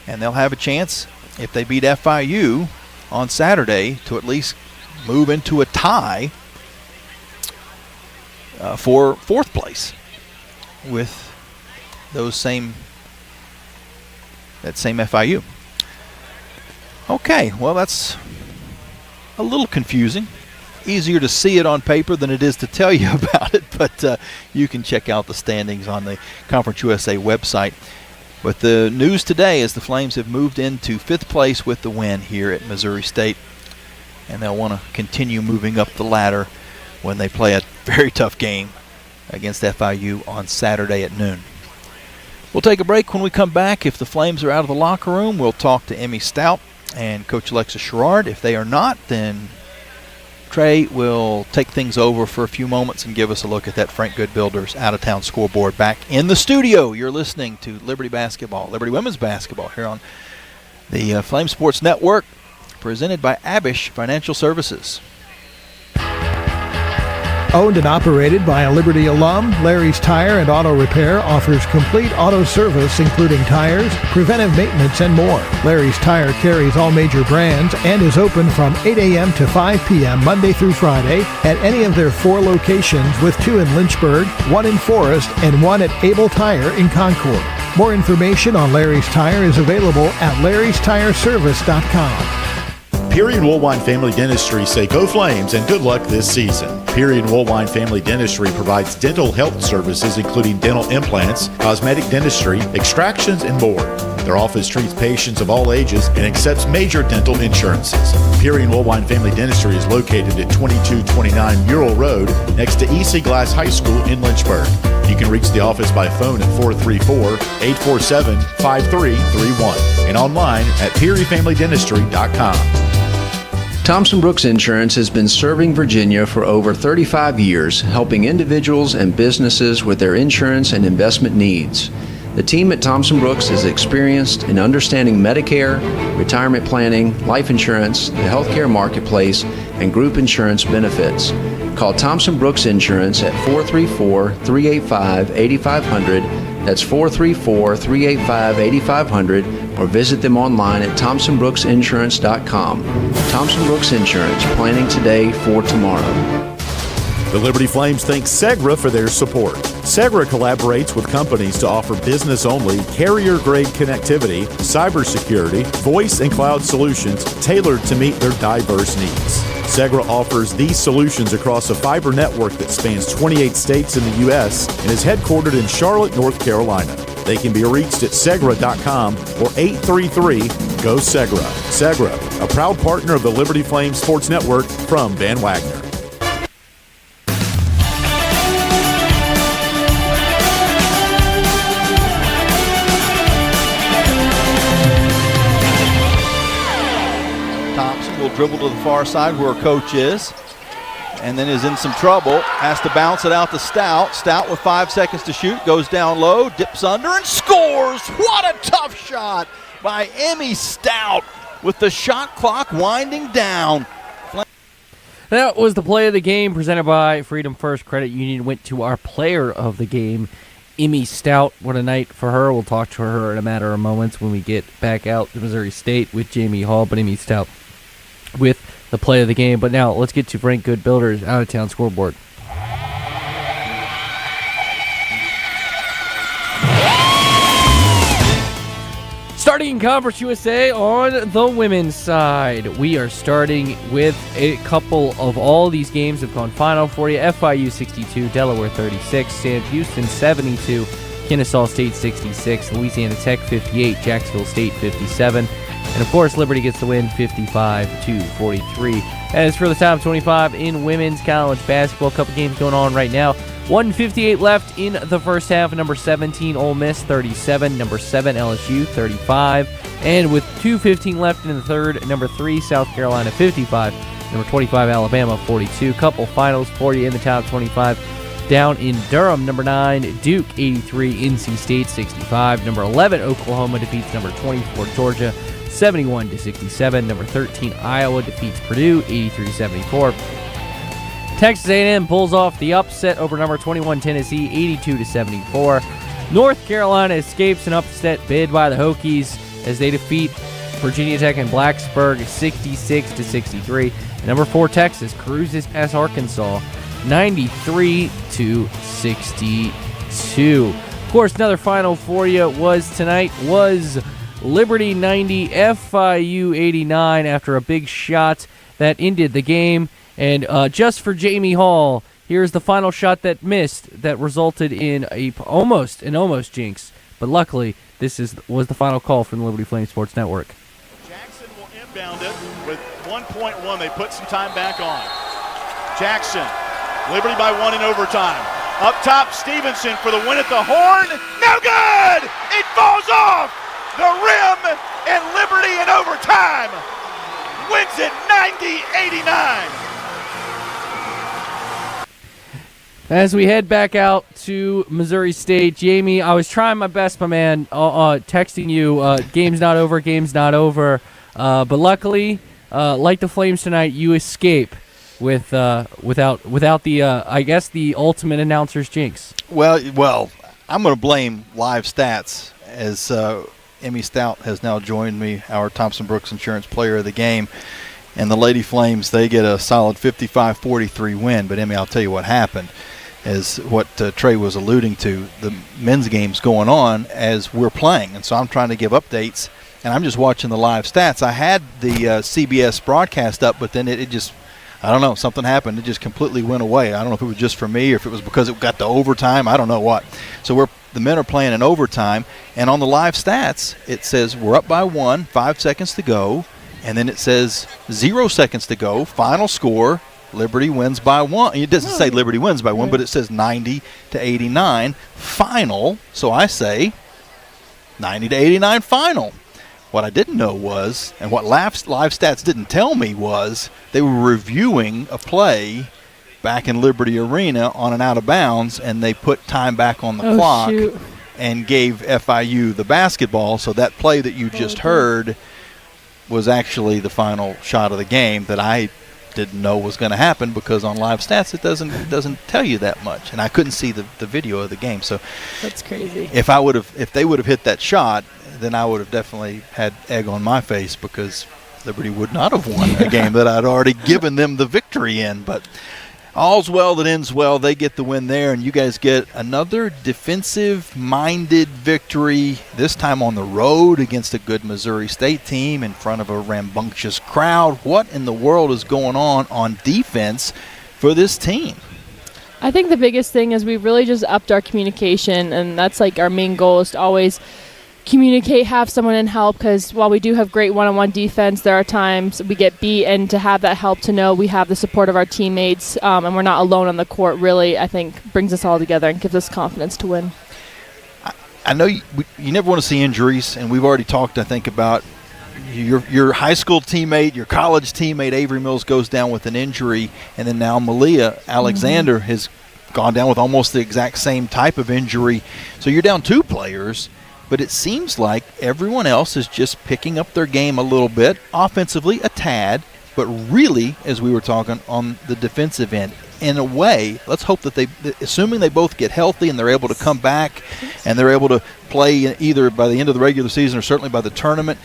and they'll have a chance, if they beat FIU on Saturday, to at least move into a tie for 4th place with that same FIU. Okay, well, that's a little confusing. Easier to see it on paper than it is to tell you about it, but you can check out the standings on the Conference USA website. But the news today is the Flames have moved into 5th place with the win here at Missouri State, and they'll want to continue moving up the ladder when they play a very tough game against FIU on Saturday at noon. We'll take a break. When we come back, if the Flames are out of the locker room, we'll talk to Emmy Stout and Coach Alexis Sherrard. If they are not, then Trey will take things over for a few moments and give us a look at that Frank Good Builders out-of-town scoreboard. Back in the studio, you're listening to Liberty Basketball, Liberty Women's Basketball, here on the Flame Sports Network, presented by Abish Financial Services. Owned and operated by a Liberty alum, Larry's Tire and Auto Repair offers complete auto service including tires, preventive maintenance, and more. Larry's Tire carries all major brands and is open from 8 a.m. to 5 p.m. Monday through Friday at any of their 4 locations, with 2 in Lynchburg, 1 in Forest, and 1 at Able Tire in Concord. More information on Larry's Tire is available at larrystireservice.com. Peary and Woolwine Family Dentistry say go Flames and good luck this season. Peary and Woolwine Family Dentistry provides dental health services including dental implants, cosmetic dentistry, extractions, and more. Their office treats patients of all ages and accepts major dental insurances. Peary and Woolwine Family Dentistry is located at 2229 Mural Road next to EC Glass High School in Lynchburg. You can reach the office by phone at 434-847-5331 and online at pearyfamilydentistry.com. Thompson Brooks Insurance has been serving Virginia for over 35 years, helping individuals and businesses with their insurance and investment needs. The team at Thompson Brooks is experienced in understanding Medicare, retirement planning, life insurance, the healthcare marketplace, and group insurance benefits. Call Thompson Brooks Insurance at 434-385-8500. That's 434-385-8500, or visit them online at thompsonbrooksinsurance.com. Thompson Brooks Insurance, planning today for tomorrow. The Liberty Flames thank Segra for their support. Segra collaborates with companies to offer business-only, carrier-grade connectivity, cybersecurity, voice and cloud solutions tailored to meet their diverse needs. Segra offers these solutions across a fiber network that spans 28 states in the U.S. and is headquartered in Charlotte, North Carolina. They can be reached at Segra.com or 833-GO-SEGRA. Segra, a proud partner of the Liberty Flames Sports Network from Van Wagner. Dribble to the far side where coach is, and then is in some trouble. Has to bounce it out to Stout. Stout with 5 seconds to shoot, goes down low, dips under, and scores! What a tough shot by Emmy Stout with the shot clock winding down. That was the play of the game presented by Freedom First Credit Union. Went to our player of the game, Emmy Stout. What a night for her. We'll talk to her in a matter of moments when we get back out to Missouri State with Jamie Hall, but Emmy Stout with the play of the game. But now let's get to Frank Good Builders out-of-town scoreboard. Starting in Conference USA on the women's side, we are starting with a couple of all these games have gone final for you. FIU 62, Delaware 36, Sam Houston 72, Kennesaw State 66, Louisiana Tech 58, Jacksonville State 57. And, of course, Liberty gets the win 55-43. As for the top 25 in women's college basketball, a couple games going on right now. 1:58 left in the first half. Number 17, Ole Miss, 37. Number 7, LSU, 35. And with 2:15 left in the third, number 3, South Carolina, 55. Number 25, Alabama, 42. Couple finals for you in the top 25. Down in Durham, number 9, Duke, 83. NC State, 65. Number 11, Oklahoma defeats number 24, Georgia, 71-67. Number 13, Iowa defeats Purdue, 83-74. Texas A&M pulls off the upset over number 21, Tennessee, 82-74. North Carolina escapes an upset bid by the Hokies as they defeat Virginia Tech and Blacksburg, 66-63. And number 4, Texas cruises past Arkansas, 93-62. Of course, another final for you was Liberty 90, FIU 89 after a big shot that ended the game. And just for Jamie Hall, here's the final shot that missed that resulted in an almost jinx. But luckily, This was the final call from the Liberty Flame Sports Network. Jackson will inbound it with 1.1. They put some time back on. Jackson, Liberty by 1 in overtime. Up top, Stevenson for the win at the horn. No good! It falls off the rim, and Liberty in overtime wins it 90-89. As we head back out to Missouri State, Jamie, I was trying my best, my man, texting you, game's not over. But luckily, like the Flames tonight, you escape without the I guess the ultimate announcer's jinx. Well, I'm going to blame live stats as Emmy Stout has now joined me, our Thompson Brooks Insurance Player of the Game. And the Lady Flames, they get a solid 55-43 win. But, Emmy, I'll tell you what happened. As what Trey was alluding to, the men's game's going on as we're playing. And so I'm trying to give updates, and I'm just watching the live stats. I had the CBS broadcast up, but then it just, I don't know, something happened. It just completely went away. I don't know if it was just for me or if it was because it got to overtime. I don't know what. So the men are playing in overtime, and on the live stats, it says we're up by 1, 5 seconds to go, and then it says 0 seconds to go, final score, Liberty wins by 1. It doesn't say Liberty wins by 1, but it says 90-89 final. So I say 90-89 final. What I didn't know was, and what live stats didn't tell me was, they were reviewing a play back in Liberty Arena on an out of bounds, and they put time back on the clock and gave FIU the basketball. So that play that you just heard was actually the final shot of the game that I didn't know was going to happen, because on live stats it doesn't tell you that much, and I couldn't see the video of the game. So that's crazy. If they would have hit that shot, then I would have definitely had egg on my face, because Liberty would not have won a game that I'd already given them the victory in. But all's well that ends well. They get the win there, and you guys get another defensive-minded victory, this time on the road against a good Missouri State team in front of a rambunctious crowd. What in the world is going on defense for this team? I think the biggest thing is we've really just upped our communication, and that's like our main goal, is to always communicate, have someone in help, because while we do have great one-on-one defense, there are times we get beat, and to have that help, to know we have the support of our teammates, and we're not alone on the court, really, I think, brings us all together and gives us confidence to win. I know you never want to see injuries, and we've already talked, I think, about your high school teammate, your college teammate, Avery Mills, goes down with an injury, and then now Malia Alexander has gone down with almost the exact same type of injury. So you're down 2 players. But it seems like everyone else is just picking up their game a little bit, offensively a tad, but really, as we were talking, on the defensive end. In a way, let's hope that assuming they both get healthy and they're able to come back and they're able to play either by the end of the regular season or certainly by the tournament,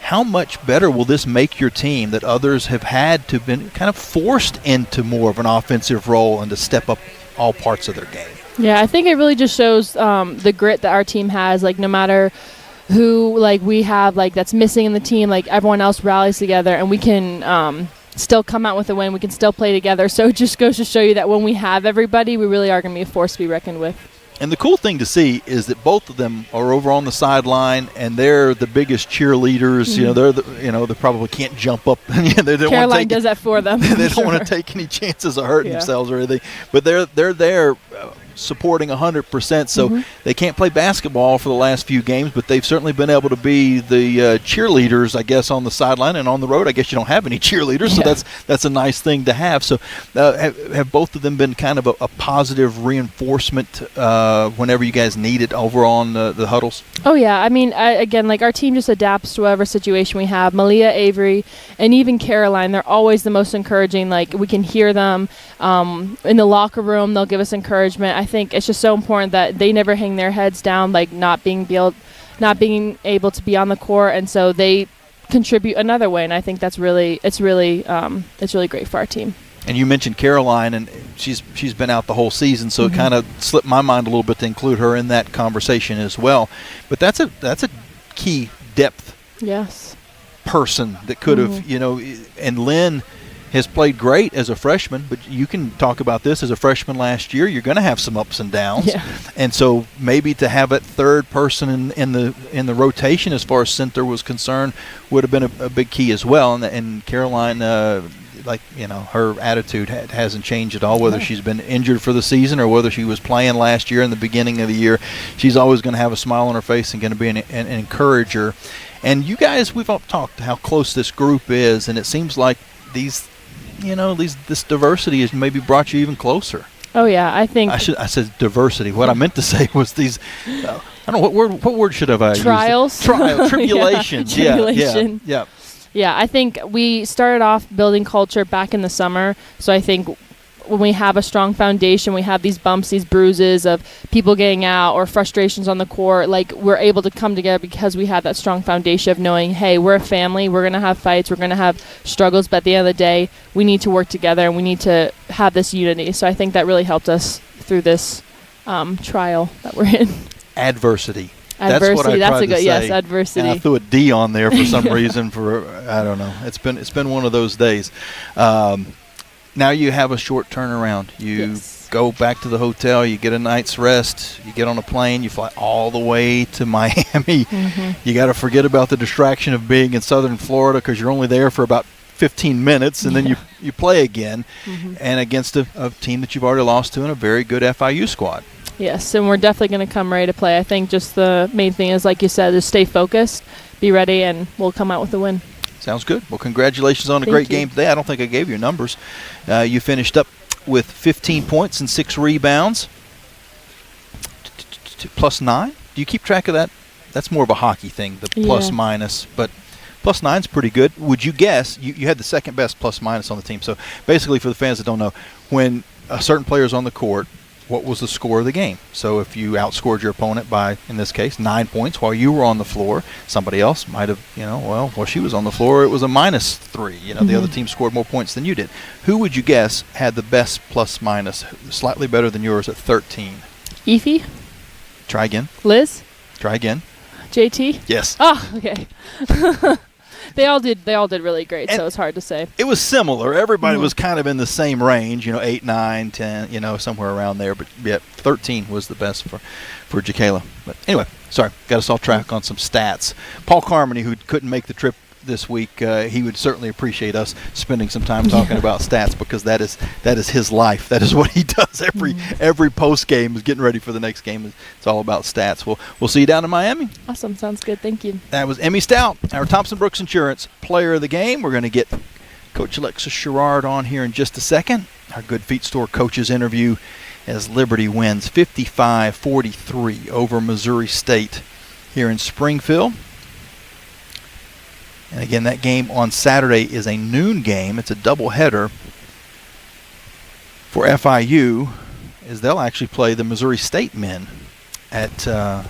how much better will this make your team that others have had to been kind of forced into more of an offensive role and to step up all parts of their game? Yeah, I think it really just shows the grit that our team has. Like, no matter who we have that's missing in the team, everyone else rallies together, and we can still come out with a win. We can still play together. So it just goes to show you that when we have everybody, we really are going to be a force to be reckoned with. And the cool thing to see is that both of them are over on the sideline, and they're the biggest cheerleaders. Mm-hmm. They probably can't jump up. Caroline does that for them. They don't want to take any chances of hurting themselves or anything. But they're there supporting 100%. So they can't play basketball for the last few games, but they've certainly been able to be the cheerleaders, I guess, on the sideline. And on the road, I guess you don't have any cheerleaders, so that's a nice thing to have. So have both of them been kind of a positive reinforcement whenever you guys need it over on the huddles? Oh, yeah. I mean, again, our team just adapts to whatever situation we have. Malia, Avery, and even Caroline, they're always the most encouraging. We can hear them in the locker room. They'll give us encouragement. I think it's just so important that they never hang their heads down, not being able to be on the court, and so they contribute another way. And I think it's really great for our team. And you mentioned Caroline, and she's been out the whole season, so it kind of slipped my mind a little bit to include her in that conversation as well. But that's a key depth yes person that could have, and Lynn, has played great as a freshman, but you can talk about this as a freshman last year. You're going to have some ups and downs, and so maybe to have that third person in the rotation as far as center was concerned would have been a big key as well. And Caroline, her attitude hasn't changed at all. Whether she's been injured for the season or whether she was playing last year in the beginning of the year, she's always going to have a smile on her face and going to be an encourager. And you guys, we've all talked how close this group is, and it seems like this diversity has maybe brought you even closer. Oh yeah, I think I said diversity. What I meant to say was these. I don't know what word should have I used? Trials, tribulations. Tribulation. Yeah. Yeah, I think we started off building culture back in the summer. So I think when we have a strong foundation, we have these bumps, these bruises of people getting out or frustrations on the court. Like, we're able to come together because we have that strong foundation of knowing, hey, we're a family. We're going to have fights. We're going to have struggles. But at the end of the day, we need to work together and we need to have this unity. So I think that really helped us through this trial that we're in. Adversity. Adversity, that's what I tried a good to say. yes, adversity. And I threw a D on there for some reason. I don't know. It's been one of those days. Now you have a short turnaround. You go back to the hotel. You get a night's rest. You get on a plane. You fly all the way to Miami. You got to forget about the distraction of being in Southern Florida because you're only there for about 15 minutes, and then you play again, and against a team that you've already lost to and a very good FIU squad. Yes, and we're definitely going to come ready to play. I think just the main thing is, like you said, is stay focused, be ready, and we'll come out with a win. Sounds good. Well, congratulations on a great game today. I don't think I gave you numbers. You finished up with 15 points and 6 rebounds. +9? Do you keep track of that? That's more of a hockey thing, the plus minus, but +9's pretty good. Would you guess you had the second best plus minus on the team? So basically, for the fans that don't know, when a certain player is on the court, what was the score of the game? So if you outscored your opponent by, in this case, 9 points while you were on the floor, somebody else might have, while she was on the floor, it was a -3. The other team scored more points than you did. Who would you guess had the best plus minus, slightly better than yours at 13? Efi? Try again. Liz? Try again. JT? Yes. Oh, okay. They all did really great, so it's hard to say. It was similar. Everybody was kind of in the same range, 8, 9, 10, somewhere around there. But, 13 was the best for Jacayla. But anyway, sorry, got us off track on some stats. Paul Carmody, who couldn't make the trip this week, he would certainly appreciate us spending some time talking about stats, because that is his life. That is what he does every post game is getting ready for the next game. It's all about stats. We'll see you down in Miami. Awesome, sounds good. Thank you. That was Emmy Stout, our Thompson Brooks Insurance Player of the Game. We're going to get Coach Alexis Sherrard on here in just a second. Our Good Feet Store coaches interview as Liberty wins 55-43 over Missouri State here in Springfield. And again, that game on Saturday is a noon game. It's a doubleheader for FIU, as they'll actually play the Missouri State men at, I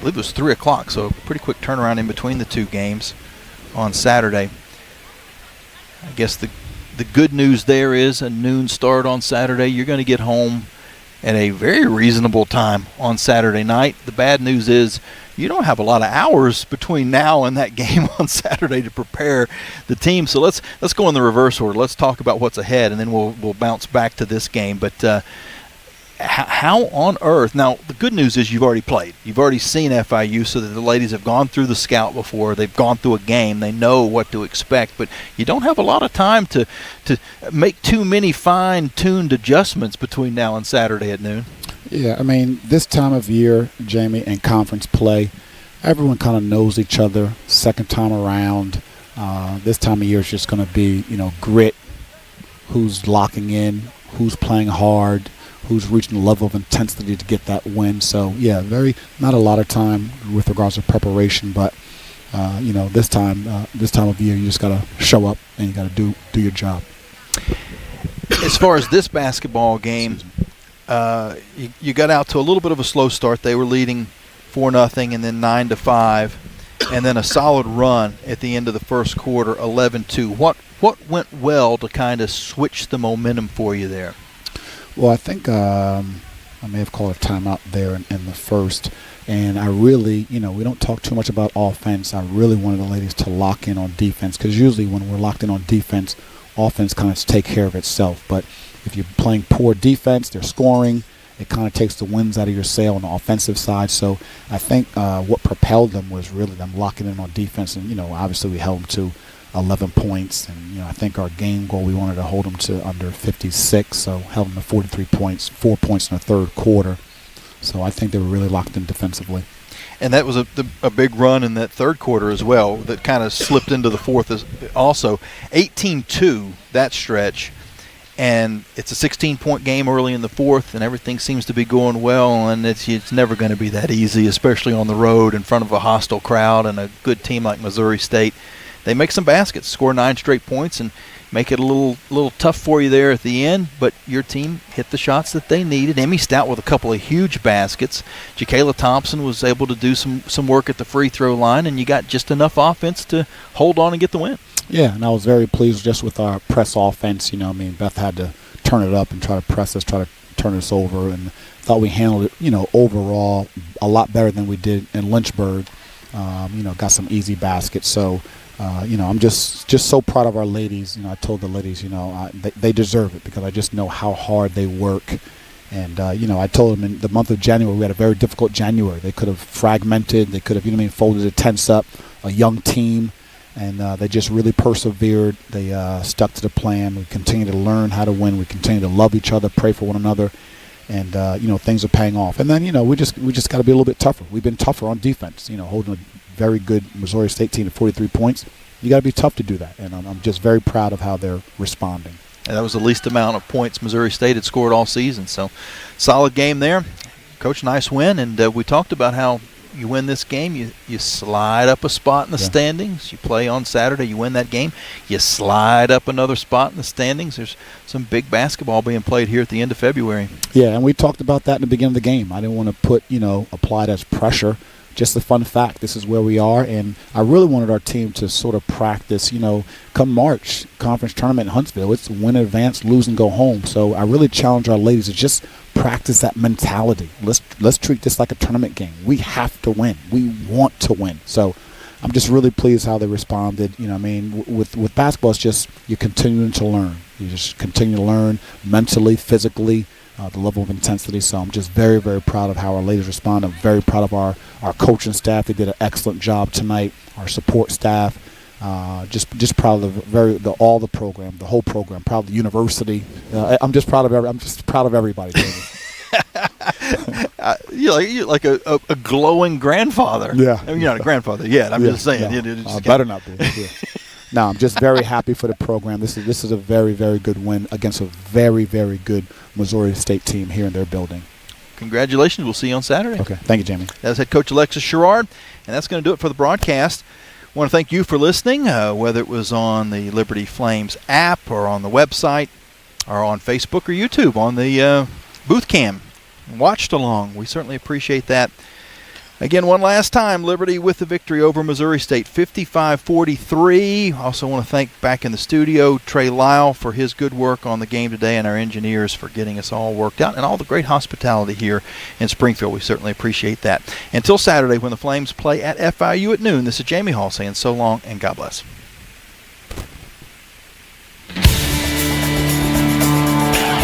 believe it was 3 o'clock, so a pretty quick turnaround in between the two games on Saturday. I guess the good news there is a noon start on Saturday. You're going to get home at a very reasonable time on Saturday night. The bad news is you don't have a lot of hours between now and that game on Saturday to prepare the team. So let's go in the reverse order. Let's talk about what's ahead, and then we'll bounce back to this game. But how on earth? Now, the good news is you've already played. You've already seen FIU, so that the ladies have gone through the scout before. They've gone through a game. They know what to expect. But you don't have a lot of time to make too many fine-tuned adjustments between now and Saturday at noon. Yeah, I mean, this time of year, Jamie, in conference play, everyone kind of knows each other. Second time around, this time of year is just going to be, grit, who's locking in, who's playing hard, who's reaching the level of intensity to get that win. So, yeah, not a lot of time with regards to preparation, but, this time of year, you just got to show up and you got to do your job. As far as this basketball game, you got out to a little bit of a slow start. They were leading 4-0 and then 9-5, and then a solid run at the end of the first quarter, 11-2. What went well to kind of switch the momentum for you there? Well, I think I may have called a timeout there in the first, and I really, we don't talk too much about offense. I really wanted the ladies to lock in on defense, because usually when we're locked in on defense offense kind of take care of itself. But if you're playing poor defense, they're scoring. It kind of takes the winds out of your sail on the offensive side. So I think what propelled them was really them locking in on defense. And, obviously we held them to 11 points. And, I think our game goal, we wanted to hold them to under 56. So held them to 43 points, 4 points in the third quarter. So I think they were really locked in defensively. And that was a big run in that third quarter as well that kind of slipped into the fourth also. 18-2, that stretch. And it's a 16-point game early in the fourth, and everything seems to be going well, and it's never going to be that easy, especially on the road in front of a hostile crowd and a good team like Missouri State. They make some baskets, score 9 straight points, and make it a little tough for you there at the end, but your team hit the shots that they needed. Emmy Stout with a couple of huge baskets. Jacayla Thompson was able to do some work at the free throw line, and you got just enough offense to hold on and get the win. Yeah, and I was very pleased just with our press offense. Beth had to turn it up and try to press us, try to turn us over, and thought we handled it, overall a lot better than we did in Lynchburg. Got some easy baskets. So, I'm just so proud of our ladies. I told the ladies, they deserve it because I just know how hard they work. And, I told them in the month of January, we had a very difficult January. They could have fragmented. They could have, folded the tents up, a young team. And they just really persevered. They stuck to the plan. We continue to learn how to win. We continue to love each other, pray for one another. And, things are paying off. And then, we just got to be a little bit tougher. We've been tougher on defense, holding a very good Missouri State team to 43 points. You got to be tough to do that. And I'm just very proud of how they're responding. And that was the least amount of points Missouri State had scored all season. So solid game there. Coach, nice win. And we talked about how you win this game, you slide up a spot in the standings. You play on Saturday, you win that game, you slide up another spot in the standings. There's some big basketball being played here at the end of February. Yeah, and we talked about that in the beginning of the game. I didn't want to put, apply it as pressure. Just a fun fact, this is where we are, and I really wanted our team to sort of practice, come March, conference tournament in Huntsville. It's win in advance, lose and go home. So I really challenge our ladies to just practice that mentality. Let's treat this like a tournament game. We have to win. We want to win. So I'm just really pleased how they responded. With basketball, it's just you're continuing to learn. You just continue to learn mentally, physically, the level of intensity. So I'm just very, very proud of how our ladies respond. I'm very proud of our coaching staff. They did an excellent job tonight. Our support staff. Just proud of the whole program. Proud of the university. I'm just proud of everybody. You're like a glowing grandfather. Yeah, I mean, you're not a grandfather yet. I'm just saying. Yeah. Better not be. Yeah. No, I'm just very happy for the program. This is a very, very good win against a very, very good Missouri State team here in their building. Congratulations. We'll see you on Saturday. Okay. Thank you, Jamie. That's head coach Alexis Sherrard, and that's going to do it for the broadcast. I want to thank you for listening, whether it was on the Liberty Flames app or on the website or on Facebook or YouTube on the booth cam. Watched along. We certainly appreciate that. Again, one last time, Liberty with the victory over Missouri State, 55-43. Also want to thank back in the studio Trey Lyle for his good work on the game today and our engineers for getting us all worked out and all the great hospitality here in Springfield. We certainly appreciate that. Until Saturday when the Flames play at FIU at noon, this is Jamie Hall saying so long and God bless.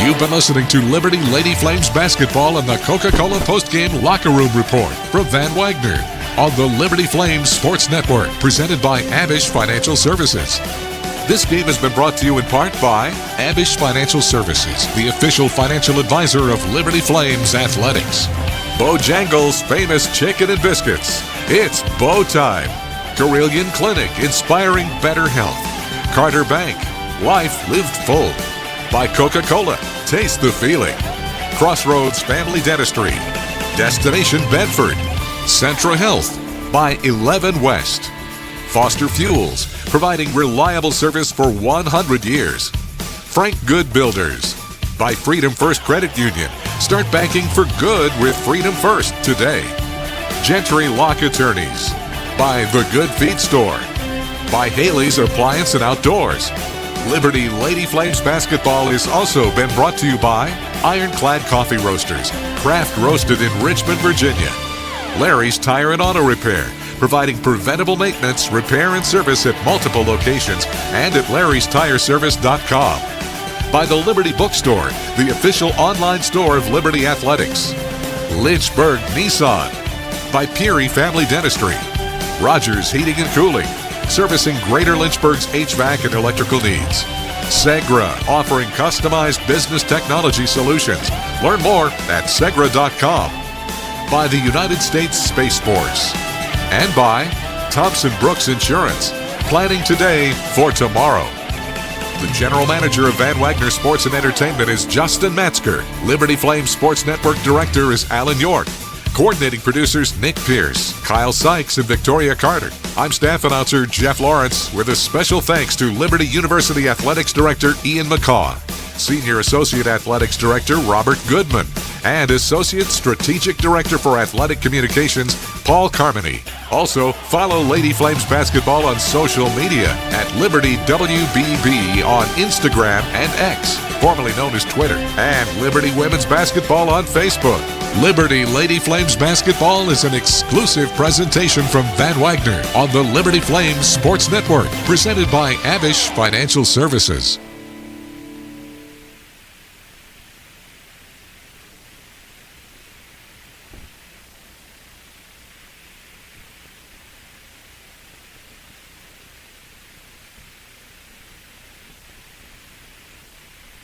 You've been listening to Liberty Lady Flames basketball and the Coca-Cola postgame locker room report from Van Wagner on the Liberty Flames Sports Network, presented by Abish Financial Services. This game has been brought to you in part by Abish Financial Services, the official financial advisor of Liberty Flames Athletics. Bojangles' famous chicken and biscuits. It's Bo Time. Carillion Clinic, inspiring better health. Carter Bank, life lived full. By Coca-Cola, taste the feeling. Crossroads Family Dentistry. Destination Bedford. Centra Health. By 11 West. Foster Fuels, providing reliable service for 100 years. Frank Good Builders. By Freedom First Credit Union. Start banking for good with Freedom First today. Gentry Lock Attorneys. By The Good Feed Store. By Haley's Appliance and Outdoors. Liberty Lady Flames basketball has also been brought to you by Ironclad Coffee Roasters, craft roasted in Richmond, Virginia. Larry's Tire and Auto Repair, providing preventable maintenance, repair, and service at multiple locations and at larrystireservice.com. By the Liberty Bookstore, the official online store of Liberty Athletics. Lynchburg Nissan. By Peary Family Dentistry. Rogers Heating and Cooling, servicing Greater Lynchburg's HVAC and electrical needs. Segra, offering customized business technology solutions. Learn more at segra.com. By the United States Spaceports. And by Thompson Brooks Insurance, planning today for tomorrow. The general manager of Van Wagner Sports and Entertainment is Justin Metzger. Liberty Flames Sports Network director is Alan York. Coordinating producers Nick Pierce, Kyle Sykes, and Victoria Carter. I'm staff announcer Jeff Lawrence with a special thanks to Liberty University Athletics Director Ian McCaw, Senior Associate Athletics Director Robert Goodman, and Associate Strategic Director for Athletic Communications Paul Carmody. Also, follow Lady Flames Basketball on social media at Liberty WBB on Instagram and X, formerly known as Twitter, and Liberty Women's Basketball on Facebook. Liberty Lady Flames Basketball is an exclusive presentation from Van Wagner on the Liberty Flames Sports Network, presented by Abish Financial Services.